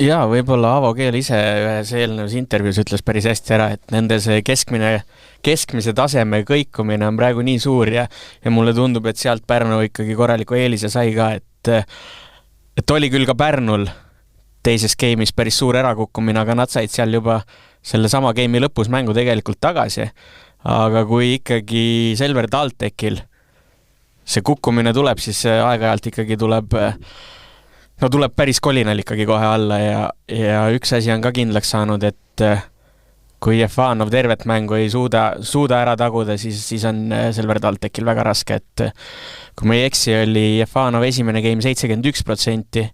Jaa, võib-olla Aavo Keel ise ühes eelnevas intervjuus ütles päris hästi ära, et nende see keskmise taseme kõikumine on praegu nii suur ja mulle tundub, et sealt Pärnu ikkagi korraliku eelise sai ka, et oli küll ka Pärnul teises game'is päris suur ärakukkumine, aga nad said seal juba selle sama game'i lõpus mängu tegelikult tagasi. Aga kui ikkagi Selver TalTechil see kukkumine tuleb, siis aeg-ajalt ikkagi tuleb päris kolinal ikkagi kohe alla ja üks asi on ka kindlaks saanud, et kui Jefanov tervet mängu ei suuda ära taguda, siis on Selver TalTechil väga raske, et kui ma ei eksi, oli Jefanov esimene game 71%,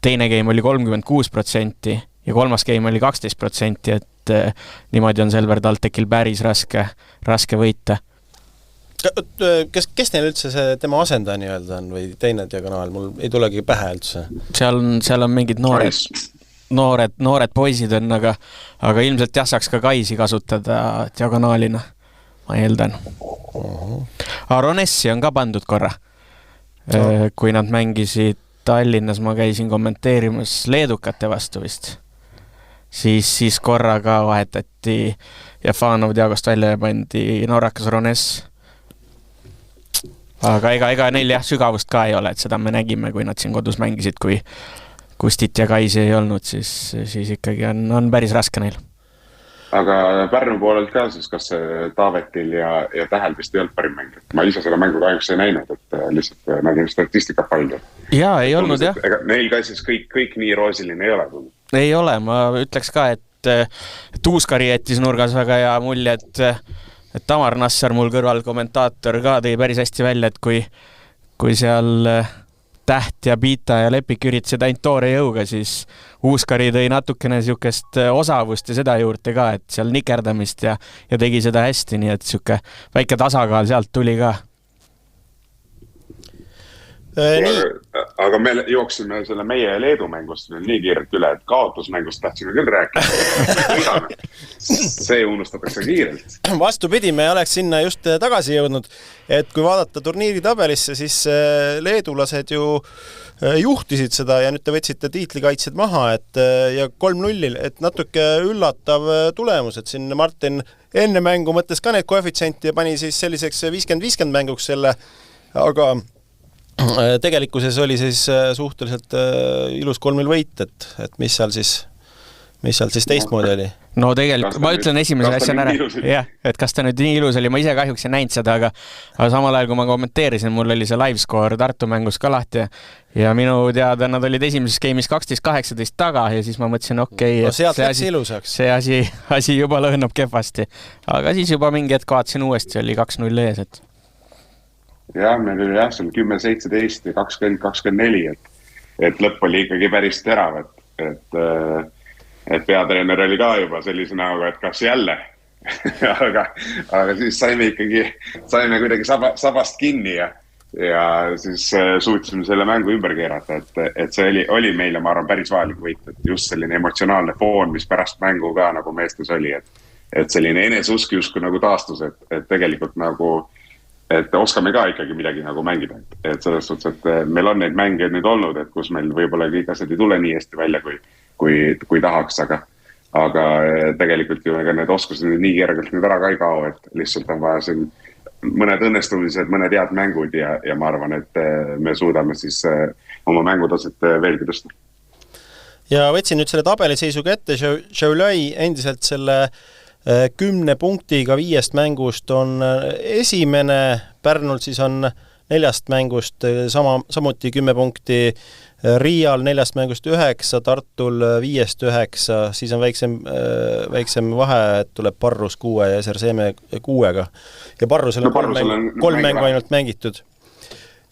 teine game oli 36% ja kolmas game oli 12%, et niimoodi on Selver TalTechil päris raske võita. Kes neil üldse see tema asendaja nii-öelda on või teine diagonaal? Mul ei tulegi pähe üldse. Seal on mingid noored poisid on, aga ilmselt saaks ka Kaisi kasutada diagonaalina, ma eeldan. Ronessi on ka pandud korra. Kui nad mängisid Tallinnas, ma käisin kommenteerimas leedukate vastu vist. Siis korraga vahetati Jefanov Diagost välja ja pandi norrakas Roness. Aga ega neil sügavust ka ei ole, et seda me nägime, kui nad siin kodus mängisid, kui Kustit ja Kaisi ei olnud, siis ikkagi on päris raske neil. Aga Pärnu poolelt ka siis, kas Taavetil ja Tähel vist ei olnud parim mäng? Ma ise seda mängu kahjuks ei näinud, et lihtsalt nägin statistika palju. Jaa, ei olnud jah. Ega neil ka siis kõik nii roosiline ei ole tulnud? Ei ole, ma ütleks ka, et Uuskari jättis nurgas väga hea mulje, et Tamar Nassar, mul kõrval kommentaator ka tõi päris hästi välja, et kui seal Täht ja Piita ja Lepik üritasid ainult toore jõuga, siis Uuskari tõi natukene niisugust osavust ja seda juurde ka, et seal nikerdamist ja tegi seda hästi, nii et niisugune väike tasakaal sealt tuli ka. Aga me jooksime selle meie Leedu mängust nii kiirelt üle, et kaotusmängust tahtsime küll rääkida. See unustatakse kiirelt. Vastupidi, me oleks sinna just tagasi jõudnud, et kui vaadata turniiri tabelisse, siis leedulased ju juhtisid seda ja nüüd te võtsite tiitlikaitsed maha ja 3-0, et natuke üllatav tulemus, et siin Martin enne mängu mõttes ka need koefitsienti ja pani siis selliseks 50-50 mänguks selle, aga tegelikkuses oli siis suhteliselt ilus 3-0 võit, et mis seal siis teistmoodi oli? No tegelikult, ma ütlen esimese asjana ära, jah, et kas ta nüüd nii ilus oli, ma ise kahjuks ei näinud seda, aga samal ajal, kui ma kommenteerisin, mul oli see livescore Tartu mängus ka lahti ja minu teada nad olid esimeses game'is 12-18 taga ja siis ma mõtlesin, see asi juba lõhnab kehvasti, aga siis juba mingi hetk vaatasin uuesti, oli 2-0 ees, et jah, meil oli seal 10-17 ja 20-24, et lõpp oli ikkagi päris terav, et peatreener oli ka juba sellise näoga, et kas jälle. aga siis saime kuidagi sabast kinni ja siis suutsime selle mängu ümber keerata, et see oli meile, ma arvan, päris vajalik võit, et just selline emotsionaalne foon, mis pärast mängu ka nagu meestes oli, et selline eneseusk justkui nagu taastus, et tegelikult nagu et oskame ka ikkagi midagi nagu mängida, et selles suhtes, et meil on neid mänge nüüd olnud, et kus meil võib-olla kõik asjad ei tule nii hästi välja, kui tahaks, aga tegelikult ju need oskused nii kergelt nüüd ära ka ei kao, et lihtsalt on vaja siin mõned õnnestumised, mõned head mängud ja ma arvan, et me suudame siis oma mängutaset veelgi tõsta. Ja võtsin nüüd selle tabeliseisu ette, Šiauliai endiselt selle 10 punktiga 5 mängust on esimene, Pärnul siis on 4 mängust samuti 10 punkti, Riial 4 mängust 9, Tartul 5-9, siis on väiksem vahe, et tuleb Parrus 6 ja SRCM 6-ga. Ja Parrusel on 3 mängu ainult mängitud.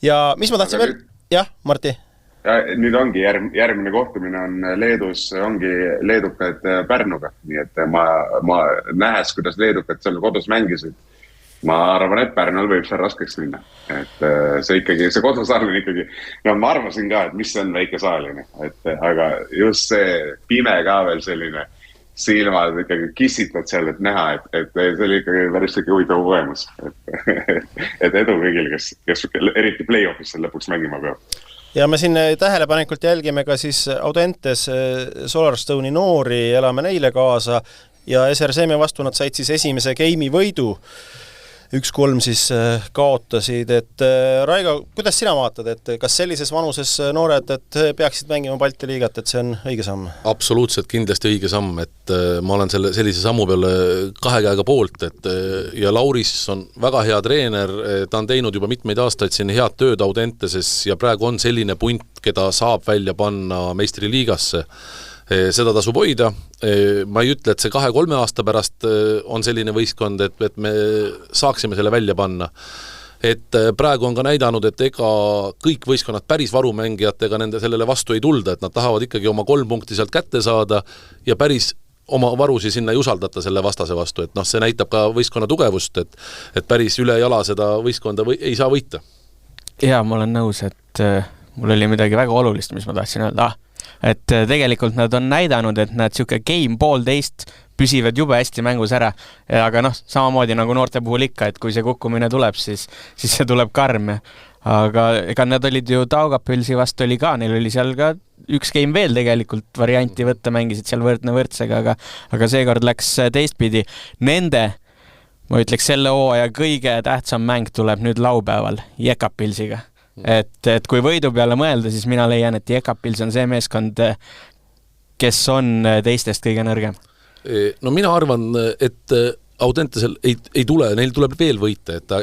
Ja mis ma tahtsin veel? Jah, Marti? nüüd ongi järgmine kohtumine on Leedus, ongi leedukad Pärnuga, nii et ma nähes, kuidas leedukad seal kodus mängisid. Ma arvan, et Pärnul võib seal raskeks minna. Et see kodusaal on ikkagi, no ma arvasin ka, et mis see on väike saaline, aga just see pime ka veel selline silmad ikkagi kissitad seal, et näha, et see oli ikkagi päris huvitav kogemus. Et edu kõigil, kes eriti play-offis seal lõpuks mängima peab. Ja me siin tähelepanelikult jälgime ka siis Audentes Solarstone'i noori, elame neile kaasa ja SRCM vastu nad said siis esimese game'i võidu. 1-3 siis kaotasid, et Raigo, kuidas sina vaatad, et kas sellises vanuses noored, et peaksid mängima Balti liigat, et see on õige samm? Absoluutselt kindlasti õige samm, et ma olen sellise sammu peale kahe käega poolt, et ja Lauris on väga hea treener, ta on teinud juba mitmeid aastaid siin head tööd Audenteses ja praegu on selline punt, keda saab välja panna meistriliigasse. Seda tasub hoida, ma ei ütle, et see 2-3 aasta pärast on selline võistkond, et me saaksime selle välja panna. Et praegu on ka näidanud, et ega kõik võistkonnad päris varumängijatega nende sellele vastu ei tulda, et nad tahavad ikkagi oma 3 punkti sealt kätte saada ja päris oma varusi sinna ei usaldata selle vastase vastu, et see näitab ka võistkonna tugevust, et päris üle jala seda võistkonda ei saa võita. Jaa, ma olen nõus, et mul oli midagi väga olulist, mis ma tahtsin öelda. Et tegelikult nad on näidanud, et nad siuke game 1,5 püsivad jube hästi mängus ära, aga samamoodi nagu noorte puhul ikka, et kui see kukkumine tuleb, siis see tuleb karm. Aga ega nad olid ju Taugapilsi vastu oli ka, neil oli seal ka üks game veel tegelikult varianti võtta, mängisid seal võrdne võrdsega, aga seekord läks teistpidi. Nende, ma ütleks, selle hooaja kõige tähtsam mäng tuleb nüüd laupäeval Jekapilsiga. Et kui võidu peale mõelda, siis mina leian, et Jekapils on see meeskond, kes on teistest kõige nõrgem. No mina arvan, et Audentesel ei tule, neil tuleb veel võita, et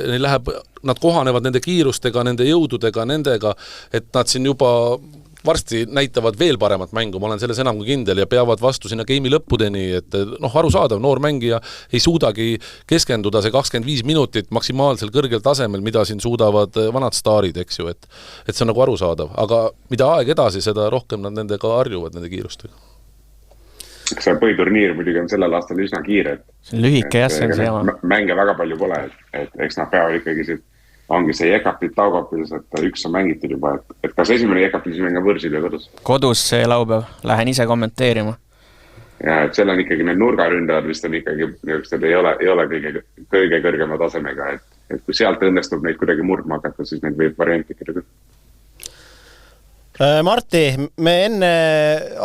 nad kohanevad nende kiirustega, nende jõududega, nendega, et nad siin juba varsti näitavad veel paremat mängu, ma olen selles enam kui kindel ja peavad vastu sinna game'i lõppudeni, et arusaadav, noor mängija ei suudagi keskenduda see 25 minutit maksimaalsel kõrgel tasemel, mida siin suudavad vanad staarid, eks ju, et see on nagu arusaadav, aga mida aeg edasi, seda rohkem nad nendega harjuvad, nende kiirustega. Eks see põhiturniir muidugi on sellel aastal üsna kiire. See on lühike jah, see on see jama. Mänge väga palju pole, et eks nad peavad ikkagi siit ongi see Jekapil, Taugapils, et üks on mängitud juba, et kas esimene Jekapil mängib võrsil ja kodus? Kodus see laupäev, lähen ise kommenteerima. Ja, et seal on ikkagi need nurgaründajad vist on ikkagi, ei ole kõige kõrgema tasemega, et kui sealt õnnestub neid kuidagi murdma hakata, siis neid võib varianti kirjuda. Marti, me enne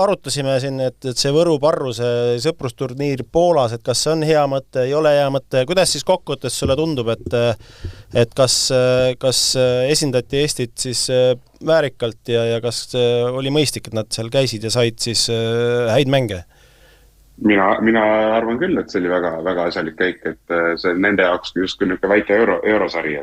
arutasime siin, et see Võru Parruse sõprusturniir Poolas, et kas see on hea mõte, ei ole hea mõte, kuidas siis kokkuvõttes sulle tundub, et kas esindati Eestit siis väärikalt ja kas oli mõistlik, et nad seal käisid ja said siis häid mänge? Mina arvan küll, et see oli väga, väga asjalik käik, et see nende jaoks justkui niisugune väike eurosari,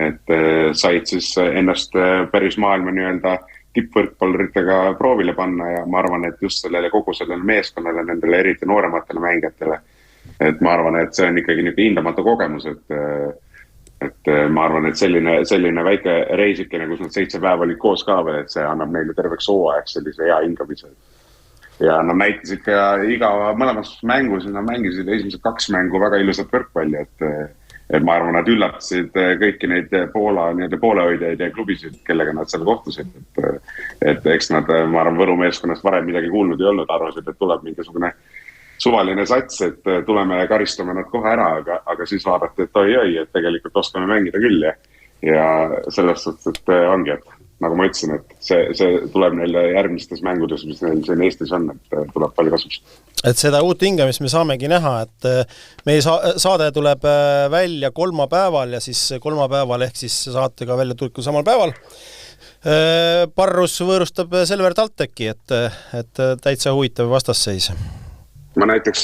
et said siis ennast päris maailma nii-öelda tippvõrkpalluritega proovile panna ja ma arvan, et just kogu sellele meeskonnale, nendele eriti noorematele mängijatele, et ma arvan, et see on ikkagi niisugune hindamatu kogemus, et ma arvan, et selline väike reisikene, kus nad 7 päeva olid koos ka veel, et see annab neile terveks hooajaks sellise hea hingamise. Ja nad näitasid ka mõlemas mängus, nad mängisid esimesed 2 mängu väga ilusat võrkpalli, et ma arvan, nad üllatasid kõiki neid poolehoidjaid ja klubisid, kellega nad seal kohtusid. Et eks nad, ma arvan, Võru meeskonnast varem midagi kuulnud ei olnud, arvasid, et tuleb mingisugune suvaline sats, et tuleme ja karistame nad kohe ära, aga siis vaadati, et oi, et tegelikult oskame mängida küll ja selles suhtes, et ongi, et nagu ma ütlesin, et see tuleb neile järgmistes mängudes, mis neil siin Eestis on, et tuleb palju kasuks. Et seda uut hingamist me saamegi näha, et meie saade tuleb välja kolmapäeval ja siis kolmapäeval ehk siis saatega välja tulku samal päeval. Parrus võõrustab Selver Talteki, et täitsa huvitav vastasseis. Ma näiteks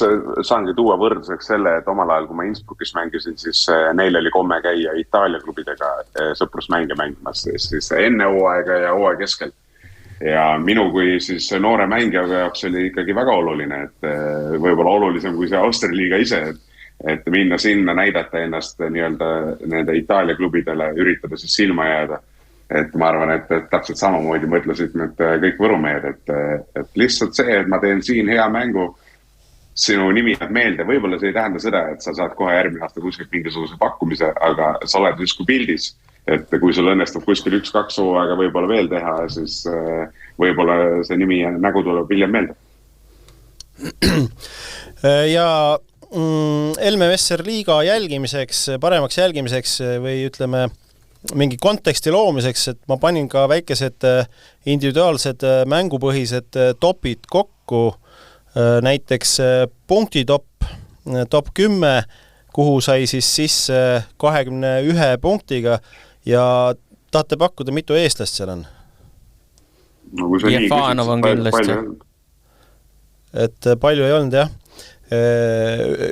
saangi tuua võrdluseks selle, et omal ajal, kui ma Innsbruckis mängisin, siis neil oli komme käia Itaalia klubidega sõprusmänge mängimas siis enne hooaega ja hooaja keskel. Ja minu kui siis noore mängija jaoks oli ikkagi väga oluline, et võib-olla olulisem kui see Australiiga ise, et minna sinna, näidata ennast nii-öelda nende Itaalia klubidele, üritada siis silma jääda. et ma arvan, et täpselt samamoodi mõtlesid nüüd kõik võrumehed, et lihtsalt see, et ma teen siin hea mängu, sinu nimi jääb meelde, võib-olla see ei tähenda seda, et sa saad kohe järgmine aasta kuskilt mingisuguse pakkumise, aga sa oled justkui pildis, et kui sul õnnestub kuskil 1-2 hooaega võib-olla veel teha, siis võib-olla see nimi ja nägu tuleb hiljem meelde. Ja Helme Vesser liiga jälgimiseks, paremaks jälgimiseks või ütleme mingi konteksti loomiseks, et ma panin ka väikesed individuaalsed mängupõhised topid kokku, näiteks punktitop, top 10, kuhu sai siis sisse 21 punktiga ja tahate pakkuda, mitu eestlast seal on? Jefanov on kindlasti. Et palju ei olnud, jah.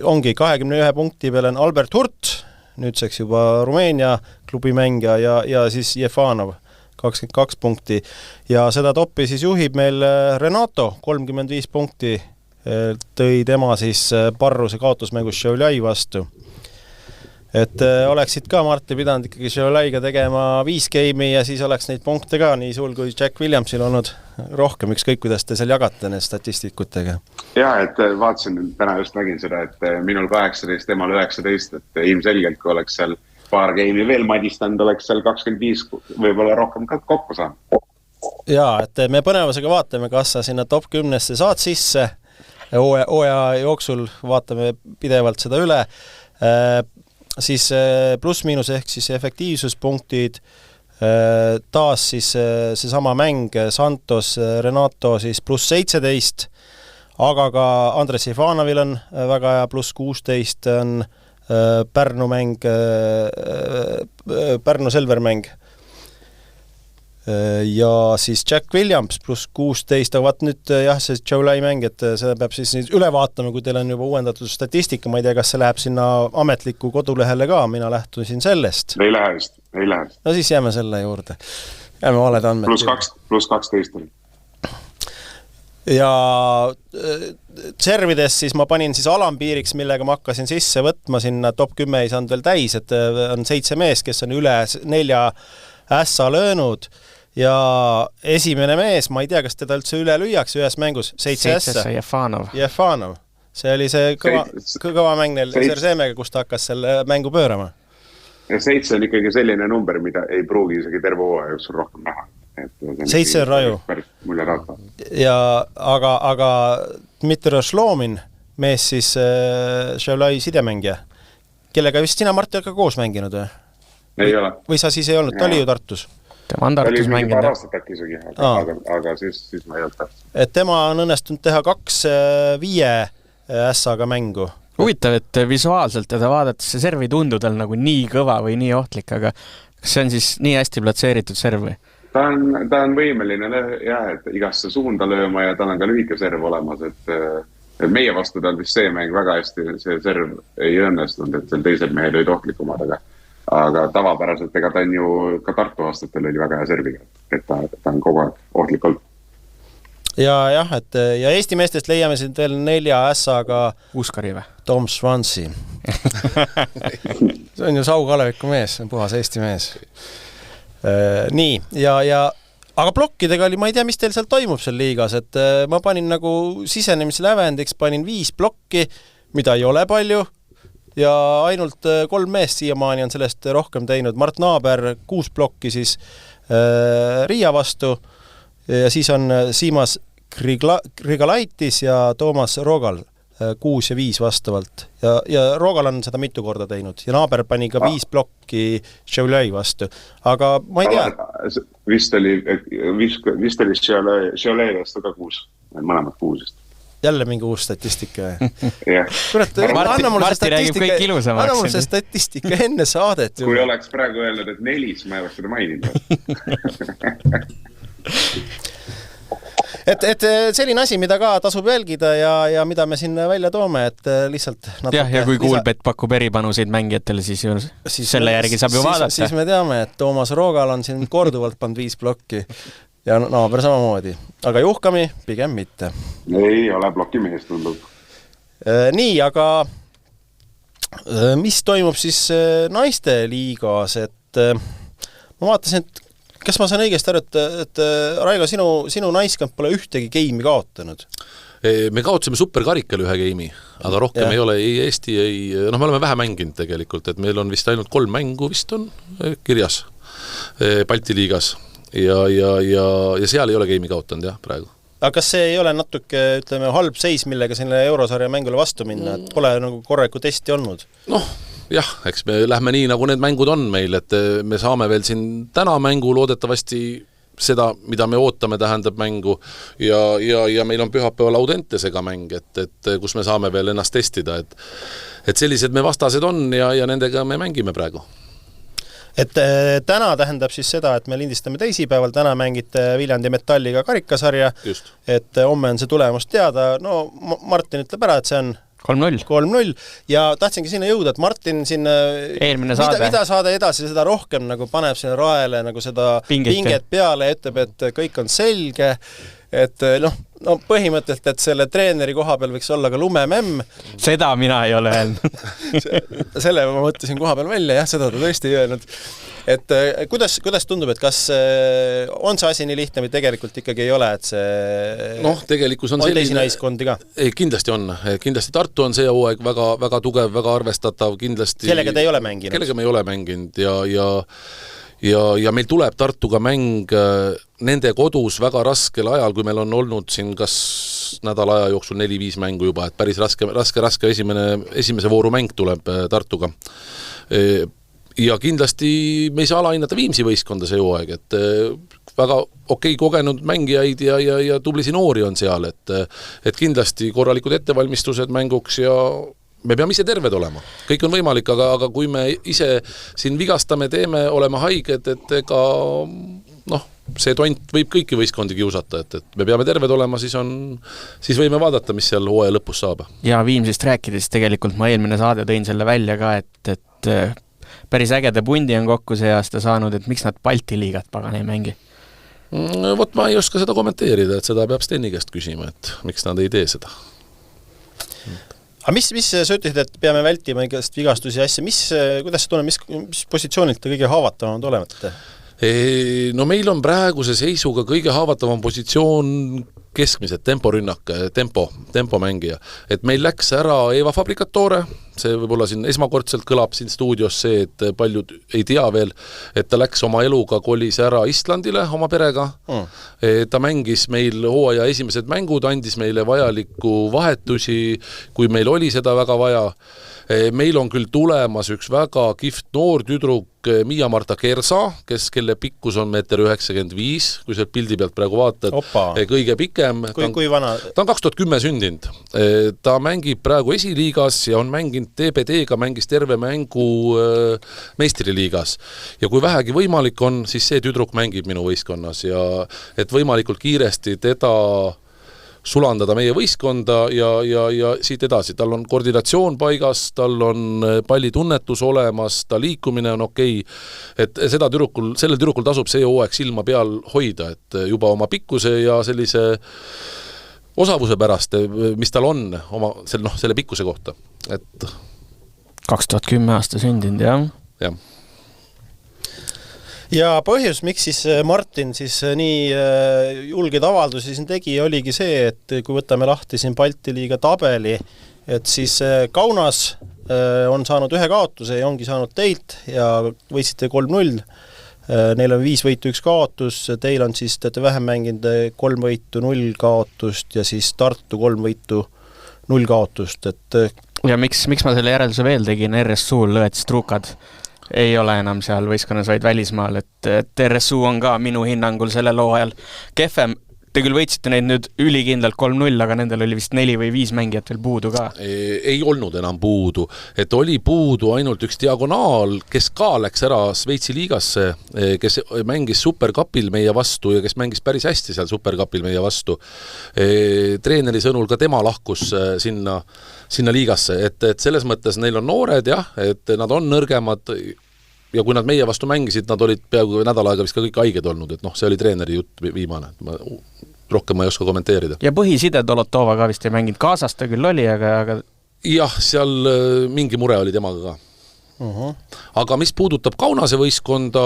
Ongi 21 punkti peal on Albert Hurt, nüüdseks juba Rumeenia klubimängija ja siis Jefanov 22 punkti ja seda toppi siis juhib meil Renato 35 punkti, tõi tema siis Parruse kaotusmängus Šiauliai vastu. Et oleksid ka Martti pidanud ikkagi Šiauliaiga tegema 5 game'i ja siis oleks neid punkte ka nii sul kui Jack Williamsil olnud rohkem, ükskõik kuidas te seal jagate need statistikutega. Ja, et vaatasin, täna just nägin seda, et minul 18, temal 19, et ilmselgelt kui oleks seal paar game'i veel madistanud, oleks seal 25 võib-olla rohkem kokku saanud. Ja, et me põnevusega vaatame, kas sa sinna top 10-sse saad sisse, hooaja jooksul vaatame pidevalt seda üle, siis pluss-miinus ehk siis efektiivsuspunktid, taas siis seesama mäng Santos, Renato siis pluss 17, aga ka Andres Jefanovil on väga hea pluss 16 on Pärnu mäng, Pärnu Selver-mäng. Ja siis Jack Williams pluss 16, aga vaat nüüd jah, see Šiauliai mäng, et seda peab siis üle vaatama, kui teil on juba uuendatud statistika, ma ei tea, kas see läheb sinna ametliku kodulehele ka, mina lähtusin sellest. Ei lähe vist, ei lähe. No siis jääme selle juurde. Jääme valed andmed. Pluss 12 oli. Ja servides siis ma panin siis alampiiriks, millega ma hakkasin sisse võtma, sinna top 10 ei saanud veel täis, et on 7 mees, kes on üle 4 ässa löönud ja esimene mees, ma ei tea, kas teda üldse üle lüüaks ühes mängus, 7 ässa. Jefanov. See oli see kõva mäng neil Serseemega, kus ta hakkas selle mängu pöörama. Ja 7 on ikkagi selline number, mida ei pruugi isegi terve hooaja jooksul rohkem näha. 7 on raju. Ja, aga Dmitri Šlomin, mees siis Šiauliai sidemängija, kellega vist sina, Martti, ka koos mänginud või? Ei ole. Või sa siis ei olnud, ta oli ju Tartus? Tema on Tartus mänginud. Paar aastat äkki isegi, aga siis ma ei olnud Tartus. Et tema on õnnestunud teha 2-5 ässaga mängu. Huvitav, et visuaalselt teda vaadates see serv ei tundu tal nagu nii kõva või nii ohtlik, aga kas see on siis nii hästi platseeritud serv või? Ta on võimeline jah, et igasse suunda lööma ja tal on ka lühike serv olemas, et meie vastu tal vist see mäng väga hästi, see serv ei õnnestunud, et seal teised mehed olid ohtlikumad, aga tavapäraselt ega ta on ju ka Tartu aastatel oli väga hea serviga, et ta on kogu aeg ohtlik olnud. Ja jah, et ja Eesti meestest leiame siin veel 4 ässaga Uskari või? Tom Swansi. See on ju Sau Kaleviku mees, see on puhas Eesti mees. Nii, aga plokkidega oli, ma ei tea, mis teil seal toimub seal liigas, et ma panin nagu sisenemislävendiks, panin 5 plokki, mida ei ole palju, ja ainult 3 meest siiamaani on sellest rohkem teinud. Mart Naaber 6 plokki siis Riia vastu ja siis on Siimas Grigalaitis ja Toomas Rogal 6 ja 5 vastavalt. Ja Rogal on seda mitu korda teinud ja Naaber pani ka 5 plokki Šiauliai vastu. Aga ma ei tea. Vist oli Šiauliai vastu ka 6, mõlemad 6. Jälle mingi uus statistika. Kurat, Martti räägib kõik ilusamaks. Anna mul see statistika enne saadet. Kui oleks praegu öelnud, et 4, siis ma ei oleks seda maininud. Et selline asi, mida ka tasub jälgida ja mida me siin välja toome, et lihtsalt natuke... Ja kui Kuulbet pakub eripanuseid mängijatele, siis selle järgi saab ju vaadata. Siis me teame, et Toomas Rogal on siin korduvalt pannud 5 plokki ja Naaber samamoodi. Aga Juhkami pigem mitte. Ei ole ploki mees tundub. Nii, aga mis toimub siis naiste liigas, et ma vaatasin, et Kas ma saan õigesti aru, et Raigo, sinu naiskond pole ühtegi geimi kaotanud? Me kaotasime superkarikal ühe geimi, aga rohkem ei ole ei Eesti, me oleme vähe mänginud tegelikult, et meil on vist ainult 3 mängu vist on kirjas Balti liigas ja seal ei ole geimi kaotanud praegu. Aga kas see ei ole natuke, ütleme, halb seis, millega selle eurosarja mängule vastu minna, et pole nagu korralikku testi olnud? Jah, eks me lähme nii, nagu need mängud on meil, et me saame veel siin täna mängu loodetavasti seda, mida me ootame, tähendab mängu ja meil on pühapäeval Audentesega mäng, et kus me saame veel ennast testida, et sellised me vastased on ja nendega me mängime praegu. Et täna tähendab siis seda, et me lindistame teisipäeval, täna mängite Viljandi Metalliga karikasarja, et homme on see tulemus teada, Martin ütleb ära, et see on 3-0 ja tahtsingi sinna jõuda, et Martin siin mida saade edasi, seda rohkem nagu paneb sinna raele nagu seda pinget peale ja ütleb, et kõik on selge, et põhimõtteliselt, et selle treeneri koha peal võiks olla ka lumememm. Seda mina ei ole öelnud. Selle ma mõtlesin koha peal välja, jah, seda ta tõesti ei öelnud. Et kuidas tundub, et kas on see asi nii lihtne või tegelikult ikkagi ei ole, et see tegelikkus on teisi naiskondi ka? Ei, kindlasti on. Kindlasti Tartu on see hooaeg väga, väga tugev, väga arvestatav. Kindlasti... Kellega te ei ole mänginud? Kellega me ei ole mänginud ja meil tuleb Tartuga mäng nende kodus väga raskel ajal, kui meil on olnud siin kas nädala aja jooksul 4-5 mängu juba, et päris raske esimese vooru mäng tuleb Tartuga. Ja kindlasti me ei saa alahinnata Viimsi võistkonda see hooaeg, et väga okei kogenud mängijaid ja tublisi noori on seal, et kindlasti korralikud ettevalmistused mänguks ja me peame ise terved olema. Kõik on võimalik, aga kui me ise siin vigastame, teeme, oleme haiged, et ega see tont võib kõiki võistkondi kiusata, et me peame terved olema, siis võime vaadata, mis seal hooaja lõpus saab. Ja Viimsist rääkides tegelikult ma eelmine saade tõin selle välja ka, et päris ägede pundi on kokku see aasta saanud, et miks nad Balti liigat pagan ei mängi? Vot ma ei oska seda kommenteerida, et seda peab Steni käest küsima, et miks nad ei tee seda. Aga mis sa ütlesid, et peame vältima igast vigastusi ja asja, kuidas sa tunned, mis positsioonilt te kõige haavatavamad olevate? Meil on praeguse seisuga kõige haavatavam positsioon keskmised temporünnak, tempomängija. Et meil läks ära Eva Fabricatore, see võib-olla siin esmakordselt kõlab siin stuudios see, et paljud ei tea veel, et ta läks oma eluga, kolis ära Islandile oma perega. Ta mängis meil hooaja esimesed mängud, andis meile vajalikku vahetusi, kui meil oli seda väga vaja. Meil on küll tulemas üks väga kihvt noor tüdruk Miia-Marta Kersa, kelle pikkus on 1,95 m, kui sealt pildi pealt praegu vaatad, kõige pikem. Kui vana? Ta on 2010 sündinud. Ta mängib praegu esiliigas ja on mänginud TBD-ga, mängis terve mängu meistriliigas. Ja kui vähegi võimalik on, siis see tüdruk mängib minu võistkonnas ja et võimalikult kiiresti teda sulandada meie võistkonda ja siit edasi. Tal on koordinatsioon paigas, tal on pallitunnetus olemas, ta liikumine on okei. Et sellel tüdrukul tasub see hooaeg silma peal hoida, et juba oma pikkuse ja sellise osavuse pärast, mis tal on selle pikkuse kohta. Et 2010 aasta sündinud, jah? Jah. Ja põhjus, miks siis Martin siis nii julgeid avaldusi siin tegi, oligi see, et kui võtame lahti siin Balti liiga tabeli, et siis Kaunas on saanud ühe kaotuse ja ongi saanud teilt ja võitsite 3-0. Neil on 5 võitu, 1 kaotus, teil on siis, teete vähem mänginud 3 võitu, 0 kaotust ja siis Tartu 3 võitu, 0 kaotust. Ja miks ma selle järelduse veel tegin, RSU-l lõed Strukad ei ole enam seal võistkonnas, vaid välismaal, et RSU on ka minu hinnangul sellel hooajal kehvem. Te küll võitsite neid nüüd ülikindlalt 3-0, aga nendel oli vist 4 või 5 mängijat veel puudu ka. Ei olnud enam puudu, et oli puudu ainult üks diagonaal, kes ka läks ära Sveitsi liigasse, kes mängis Supercupil meie vastu ja kes mängis päris hästi seal Supercupil meie vastu. Treeneri sõnul ka tema lahkus sinna liigasse, et selles mõttes neil on noored, jah, et nad on nõrgemad ja kui nad meie vastu mängisid, nad olid peaaegu nädal aega vist ka kõik haiged olnud, et see oli treeneri jutt viimane. Rohkem ma ei oska kommenteerida. Ja põhiside Dolotova ka vist ei mänginud, kaasas ta küll oli, aga... Jah, seal mingi mure oli temaga ka. Aga mis puudutab Kaunase võistkonda,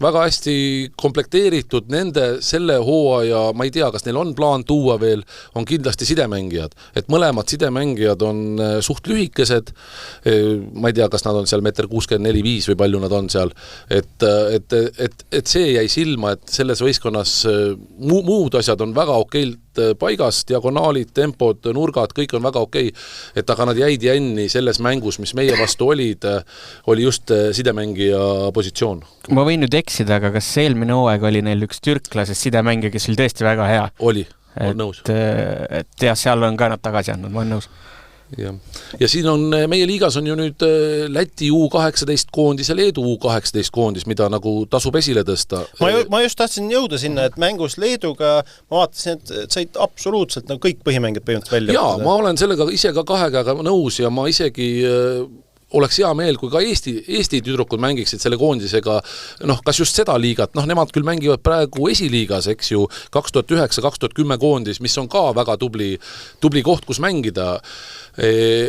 väga hästi komplekteeritud nende selle hooaja, ma ei tea, kas neil on plaan tuua veel, on kindlasti sidemängijad. Et mõlemad sidemängijad on suht lühikesed, ma ei tea, kas nad on seal 1,64-5 või palju nad on seal, et see jäi silma, et selles võistkonnas muud asjad on väga okeilt paigas, diagonaalid, tempod, nurgad, kõik on väga okei, et aga nad jäid jänni selles mängus, mis meie vastu olid, oli just sidemängija positsioon. Ma võin nüüd eksida, aga kas eelmine hooaeg oli neil üks türklasest sidemängija, kes oli tõesti väga hea? Oli, olen nõus. Et jah, seal on ka nad tagasi andnud, ma olen nõus. Ja siin on, meie liigas on ju nüüd Läti U18 koondis ja Leedu U18 koondis, mida nagu tasub esile tõsta. Ma just tahtsin jõuda sinna, et mängus Leeduga ma vaatasin, et said absoluutselt nagu kõik põhimängid põhimõtteliselt välja. Jaa, ma olen sellega ise ka kahega nõus ja ma isegi oleks hea meel, kui ka Eesti tüdrukud mängiksid selle koondisega, kas just seda liigat, nemad küll mängivad praegu esiliigas, eks ju, 2009-2010 koondis, mis on ka väga tubli koht, kus mängida,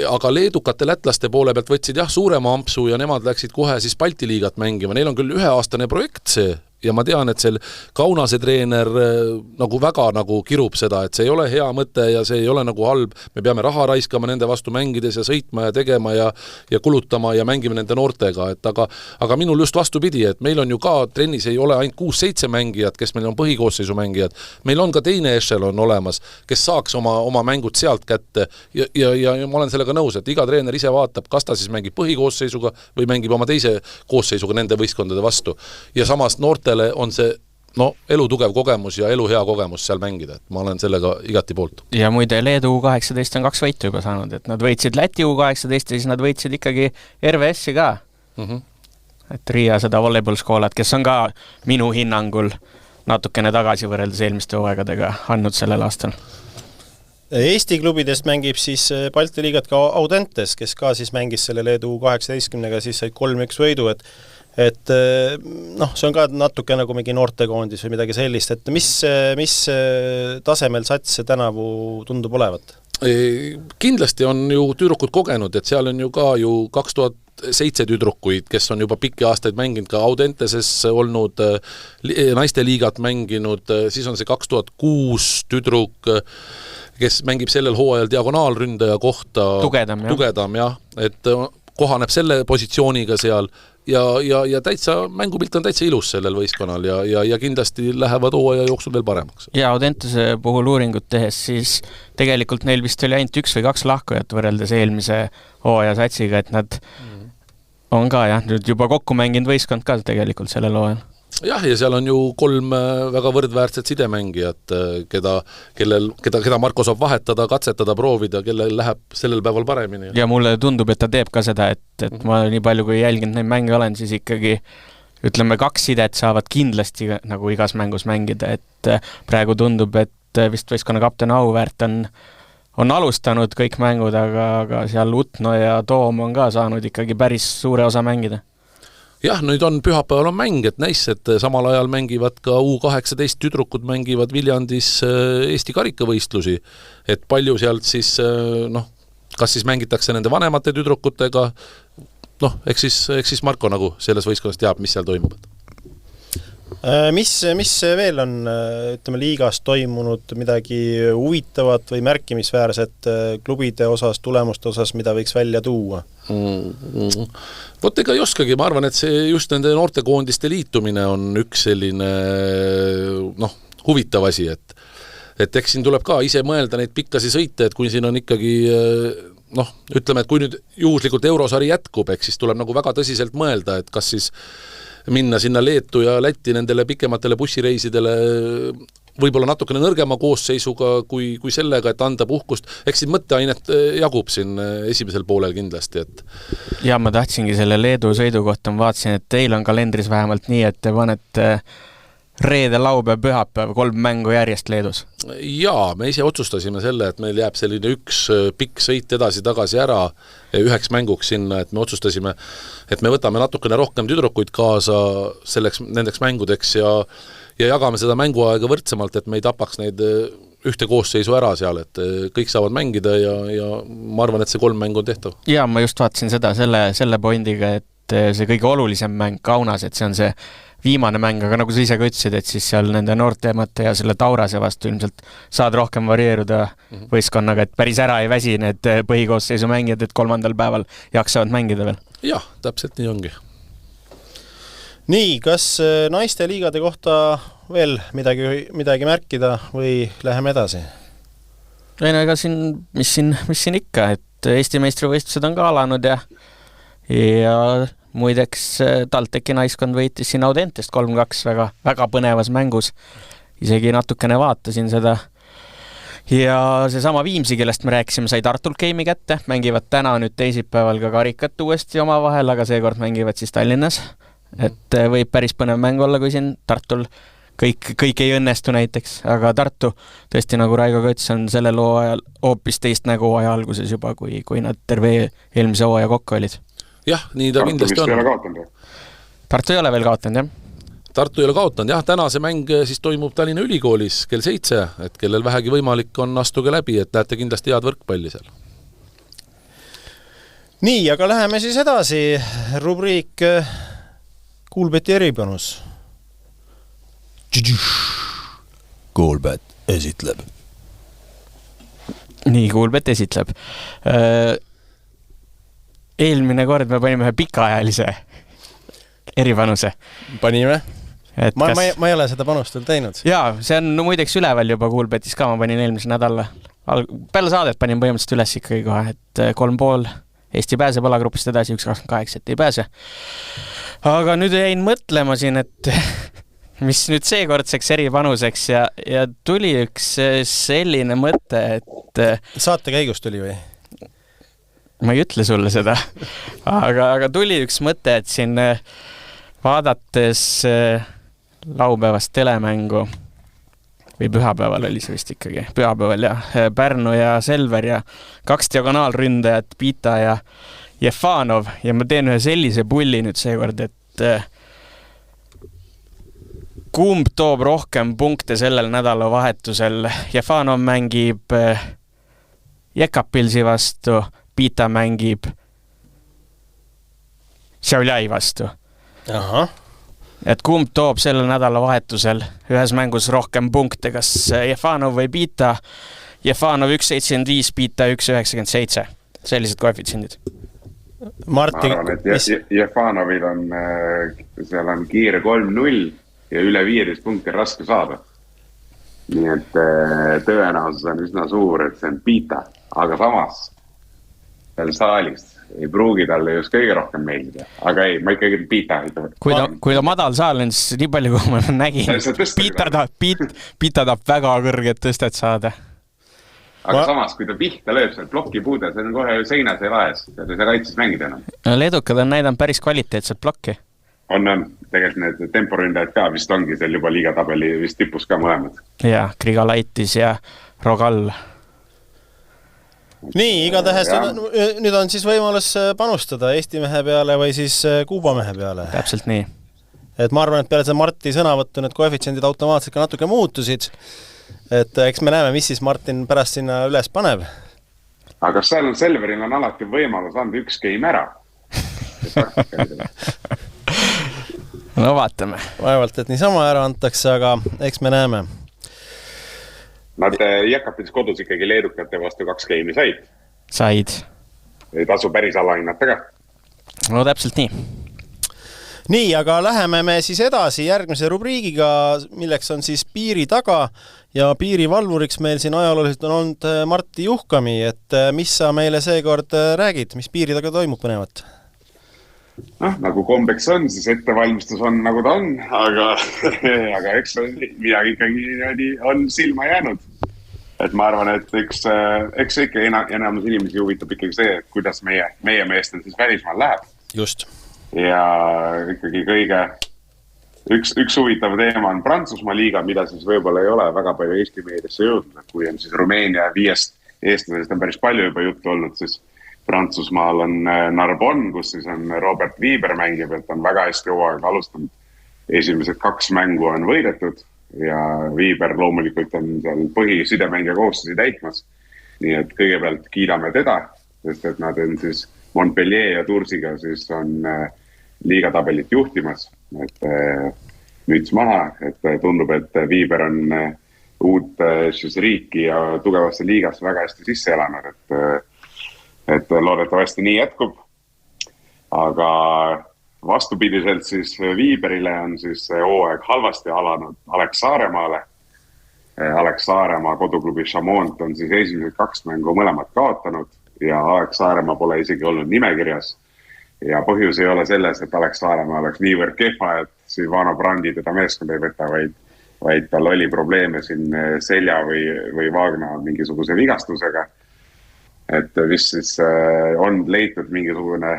aga leedukate lätlaste poole pealt võtsid suurema ampsu ja nemad läksid kohe siis Balti liigat mängima, neil on küll 1-aastane projekt see, ja ma tean, et seal Kaunase treener nagu väga nagu kirub seda, et see ei ole hea mõte ja see ei ole nagu halb, me peame raha raiskama nende vastu mängides ja sõitma ja tegema ja kulutama ja mängime nende noortega, et aga minul just vastupidi, et meil on ju ka trennis ei ole ainult 6-7 mängijad, kes meil on põhikoosseisu mängijad, meil on ka teine ešelon olemas, kes saaks oma mängud sealt kätte ja ma olen sellega nõus, et iga treener ise vaatab, kas ta siis mängib põhikoosseisuga või mängib oma teise koosseisuga nende võistkondade vastu ja samas noorte on see elutugev kogemus ja eluhea kogemus seal mängida, et ma olen sellega igati poolt. Ja muide, Leedu U18 on 2 võitu juba saanud, et nad võitsid Läti U18 ja siis nad võitsid ikkagi RVS-i ka. Et Riia seda volleyballskoolat, kes on ka minu hinnangul natukene tagasi võrreldes eelmiste hooaegadega andnud sellel aastal. Eesti klubidest mängib siis Balti liigat ka Audentes, kes ka siis mängis selle Leedu U18-ga, siis said 3-1 võidu, et see on ka natuke nagu mingi noortekoondis või midagi sellist, et mis tasemel sats see tänavu tundub olevat? Kindlasti on ju tüdrukud kogenud, et seal on ju ka 2007 tüdrukuid, kes on juba pikki aastaid mänginud ka Audenteses olnud, naiste liigat mänginud, siis on see 2006 tüdruk, kes mängib sellel hooajal diagonaalründaja kohta tugedam, et kohaneb selle positsiooniga seal ja täitsa, mängupilt on täitsa ilus sellel võistkonnal ja kindlasti lähevad hooaja jooksul veel paremaks. Ja Audentese puhul uuringut tehes siis tegelikult neil vist oli ainult 1 või 2 lahkujat võrreldes eelmise hooaja satsiga, et nad on ka nüüd juba kokku mänginud võistkond ka tegelikult sellel hooajal. Ja seal on ju 3 väga võrdväärset sidemängijat, keda Marko saab vahetada, katsetada, proovida, kellel läheb sellel päeval paremini. Ja mulle tundub, et ta teeb ka seda, et ma nii palju kui jälginud neid mänge olen, siis ikkagi ütleme 2 sidet saavad kindlasti nagu igas mängus mängida, et praegu tundub, et vist võistkonna kapten Auväärt on alustanud kõik mängud, aga seal Utno ja Toom on ka saanud ikkagi päris suure osa mängida. Jah, nüüd on pühapäeval on mäng, et näis, et samal ajal mängivad ka U18 tüdrukud mängivad Viljandis Eesti karikavõistlusi, et palju sealt siis, kas siis mängitakse nende vanemate tüdrukutega, eks siis Marko nagu selles võistkonnas teab, mis seal toimub. Mis veel on, ütleme, liigas toimunud midagi huvitavat või märkimisväärset klubide osas, tulemuste osas, mida võiks välja tuua? Vot ega ei oskagi, ma arvan, et see just nende noortekoondiste liitumine on üks selline huvitav asi, et eks siin tuleb ka ise mõelda neid pikkasi sõite, et kui siin on ikkagi ütleme, et kui nüüd juhuslikult eurosari jätkub, eks siis tuleb nagu väga tõsiselt mõelda, et kas siis minna sinna Leetu ja Lätti nendele pikematele bussireisidele võib-olla natukene nõrgema koosseisuga kui sellega, et anda puhkust. Eks siin mõtteainet jagub siin esimesel poolel kindlasti. Et... Ja ma tahtsingi selle Leedu sõidu kohta, ma vaatasin, et teil on kalendris vähemalt nii, et te panete reede, laupäev, pühapäev 3 mängu järjest Leedus. Jaa, me ise otsustasime selle, et meil jääb selline üks pikk sõit edasi-tagasi ära 1 mänguks sinna, et me otsustasime, et me võtame natukene rohkem tüdrukuid kaasa nendeks mängudeks ja jagame seda mänguaega võrdsemalt, et me ei tapaks neid ühte koosseisu ära seal, et kõik saavad mängida ja ma arvan, et see 3 mängu on tehtav. Jaa, ma just vaatasin seda selle pointiga, et see kõige olulisem mäng Kaunas, et see on see viimane mäng, aga nagu sa ise ka ütlesid, et siis seal nende noortemate ja selle Taurase vastu ilmselt saad rohkem varieeruda võistkonnaga, et päris ära ei väsi need põhikoosseisu mängijad, et 3. päeval jaksavad mängida veel. Jah, täpselt nii ongi. Nii, kas naiste liigade kohta veel midagi märkida või läheme edasi? Ei no ega siin, mis siin ikka, et Eesti meistrivõistlused on ka alanud ja muideks TalTechi naiskond võitis siin Audentest 3-2 väga, väga põnevas mängus. Isegi natukene vaatasin seda. Ja seesama Viimsi, kellest me rääkisime, sai Tartult game'i kätte. Mängivad täna nüüd teisipäeval ka karikat uuesti oma vahel, aga seekord mängivad siis Tallinnas. Et võib päris põnev mäng olla, kui siin Tartul kõik ei õnnestu näiteks. Aga Tartu, tõesti nagu Raigo ka ütles, on selle loo ajal hoopis teist nägu aja alguses juba, kui nad terve eelmise hooaja kokku olid. Jah, nii ta kindlasti on. Tartu ei ole veel kaotanud, jah? Tartu ei ole kaotanud, jah. Täna see mäng siis toimub Tallinna Ülikoolis kell 7, et kellel vähegi võimalik on astuge läbi, et näete kindlasti head võrkpalli seal. Nii, aga läheme siis edasi. Rubriik Kuulbeti eripanus. Kuulbet esitleb. Nii, Kuulbet esitleb. Eelmine kord me panime ühe pikaajalise eripanuse. Panime? Ma ei ole seda panust veel teinud. Jaa, see on muideks üleval juba Kuulbetis ka, ma panin eelmise nädala. Peale saadet panin põhimõtteliselt üles ikkagi kohe, et 3,5 Eesti pääseb alagrupist edasi, 1,28, et ei pääse. Aga nüüd jäin mõtlema siin, et mis nüüd seekordseks eripanuseks ja tuli üks selline mõte, et saate käigust tuli või? Ma ei ütle sulle seda, aga tuli üks mõte, et siin vaadates laupäevast telemängu või pühapäeval oli see vist ikkagi, pühapäeval ja Pärnu ja Selver ja 2 diagonaalründajat, Pita ja Jefanov ja ma teen ühe sellise pulli nüüd seekord, et kumb toob rohkem punkte sellel nädalavahetusel. Jefanov mängib Jekapilsi vastu, Pita mängib Šiauliai vastu. Aha. Et kumb toob sellel nädalavahetusel ühes mängus rohkem punkte, kas Jefanov või Pita? Jefanov 1,75, Pita 1,97. Sellised koefitsiendid. Martin, ma arvan, et Jefanovil on, seal on kiire 3-0 ja üle 15 punkti raske saada. Nii et tõenäosus on üsna suur, et see on Pita, aga samas seal saalis ei pruugi talle just kõige rohkem meeldida. Aga ei, ma ikkagi Pita. Kui ta madal saal on, siis nii palju, kui ma nägin, Pita tahab väga kõrget tõstet saada. Aga samas, kui ta pihta lööb seal plokipuude, see on kohe seinas ja laes. Ja ta kaitses mängida enam. Leedukad on näidanud päris kvaliteetset plokki. On tegelikult need temporündajad ka vist ongi seal juba liigatabeli vist tipus ka mõlemad. Ja, Grigalaitis ja Rogal. Nii, igatahes nüüd on siis võimalus panustada Eesti mehe peale või siis Kuuba mehe peale. Täpselt nii. Et ma arvan, et peale seda Marti sõnavõttu need koefitsiendid automaatselt ka natuke muutusid. Et eks me näeme, mis siis Martin pärast sinna üles paneb. Aga seal Selveril on alati võimalus anda üks game ära. No vaatame. Vaevalt, et niisama ära antakse, aga eks me näeme. Nad Jekapils kodus ikkagi leedukate vastu 2 game'i said. Ei tasu päris alahinnata ka. No täpselt nii. Nii, aga läheme me siis edasi järgmise rubriigiga, milleks on siis piiri taga ja piirivalvuriks meil siin ajalooliselt on olnud Martti Juhkami, et mis sa meile seekord räägid, mis piiri taga toimub põnevat? Nagu kombeks on, siis ettevalmistus on nagu ta on, aga eks midagi ikkagi on silma jäänud. Et ma arvan, et eks ikka enamus inimesi huvitab ikkagi see, et kuidas meie meestel siis välismaal läheb. Just. Ja ikkagi üks huvitav teema on Prantsusmaa liiga, mida siis võib-olla ei ole väga palju Eesti meediasse jõudnud. Kui on siis Rumeenia 5 eestlasest on päris palju juba juttu olnud, siis Prantsusmaal on Narbonne, kus siis on Robert Viiber mängib, et on väga hästi hooaega alustanud. Esimesed 2 mängu on võidetud ja Viiber loomulikult on seal põhisidemängija kohustusi täitmas. Nii et kõigepealt kiidame teda, sest et nad on siis Montpellier ja Toursiga siis on liigatabelit juhtimas. Et müts maha, et tundub, et Viiber on uut riiki ja tugevasse liigasse väga hästi sisse elanud, et loodetavasti nii jätkub. Aga vastupidiselt siis Viiberile on siis hooaeg halvasti alanud Alex Saaremaale. Alex Saaremaa koduklubi Chamont on siis esimesed 2 mängu mõlemad kaotanud ja Alex Saaremaa pole isegi olnud nimekirjas. Ja põhjus ei ole selles, et Alex Saaremaa oleks niivõrd kehva, et Silvano Brandi teda meeskond ei võta, vaid tal oli probleeme siin selja või vaagna mingisuguse vigastusega. Et vist siis on leitud mingisugune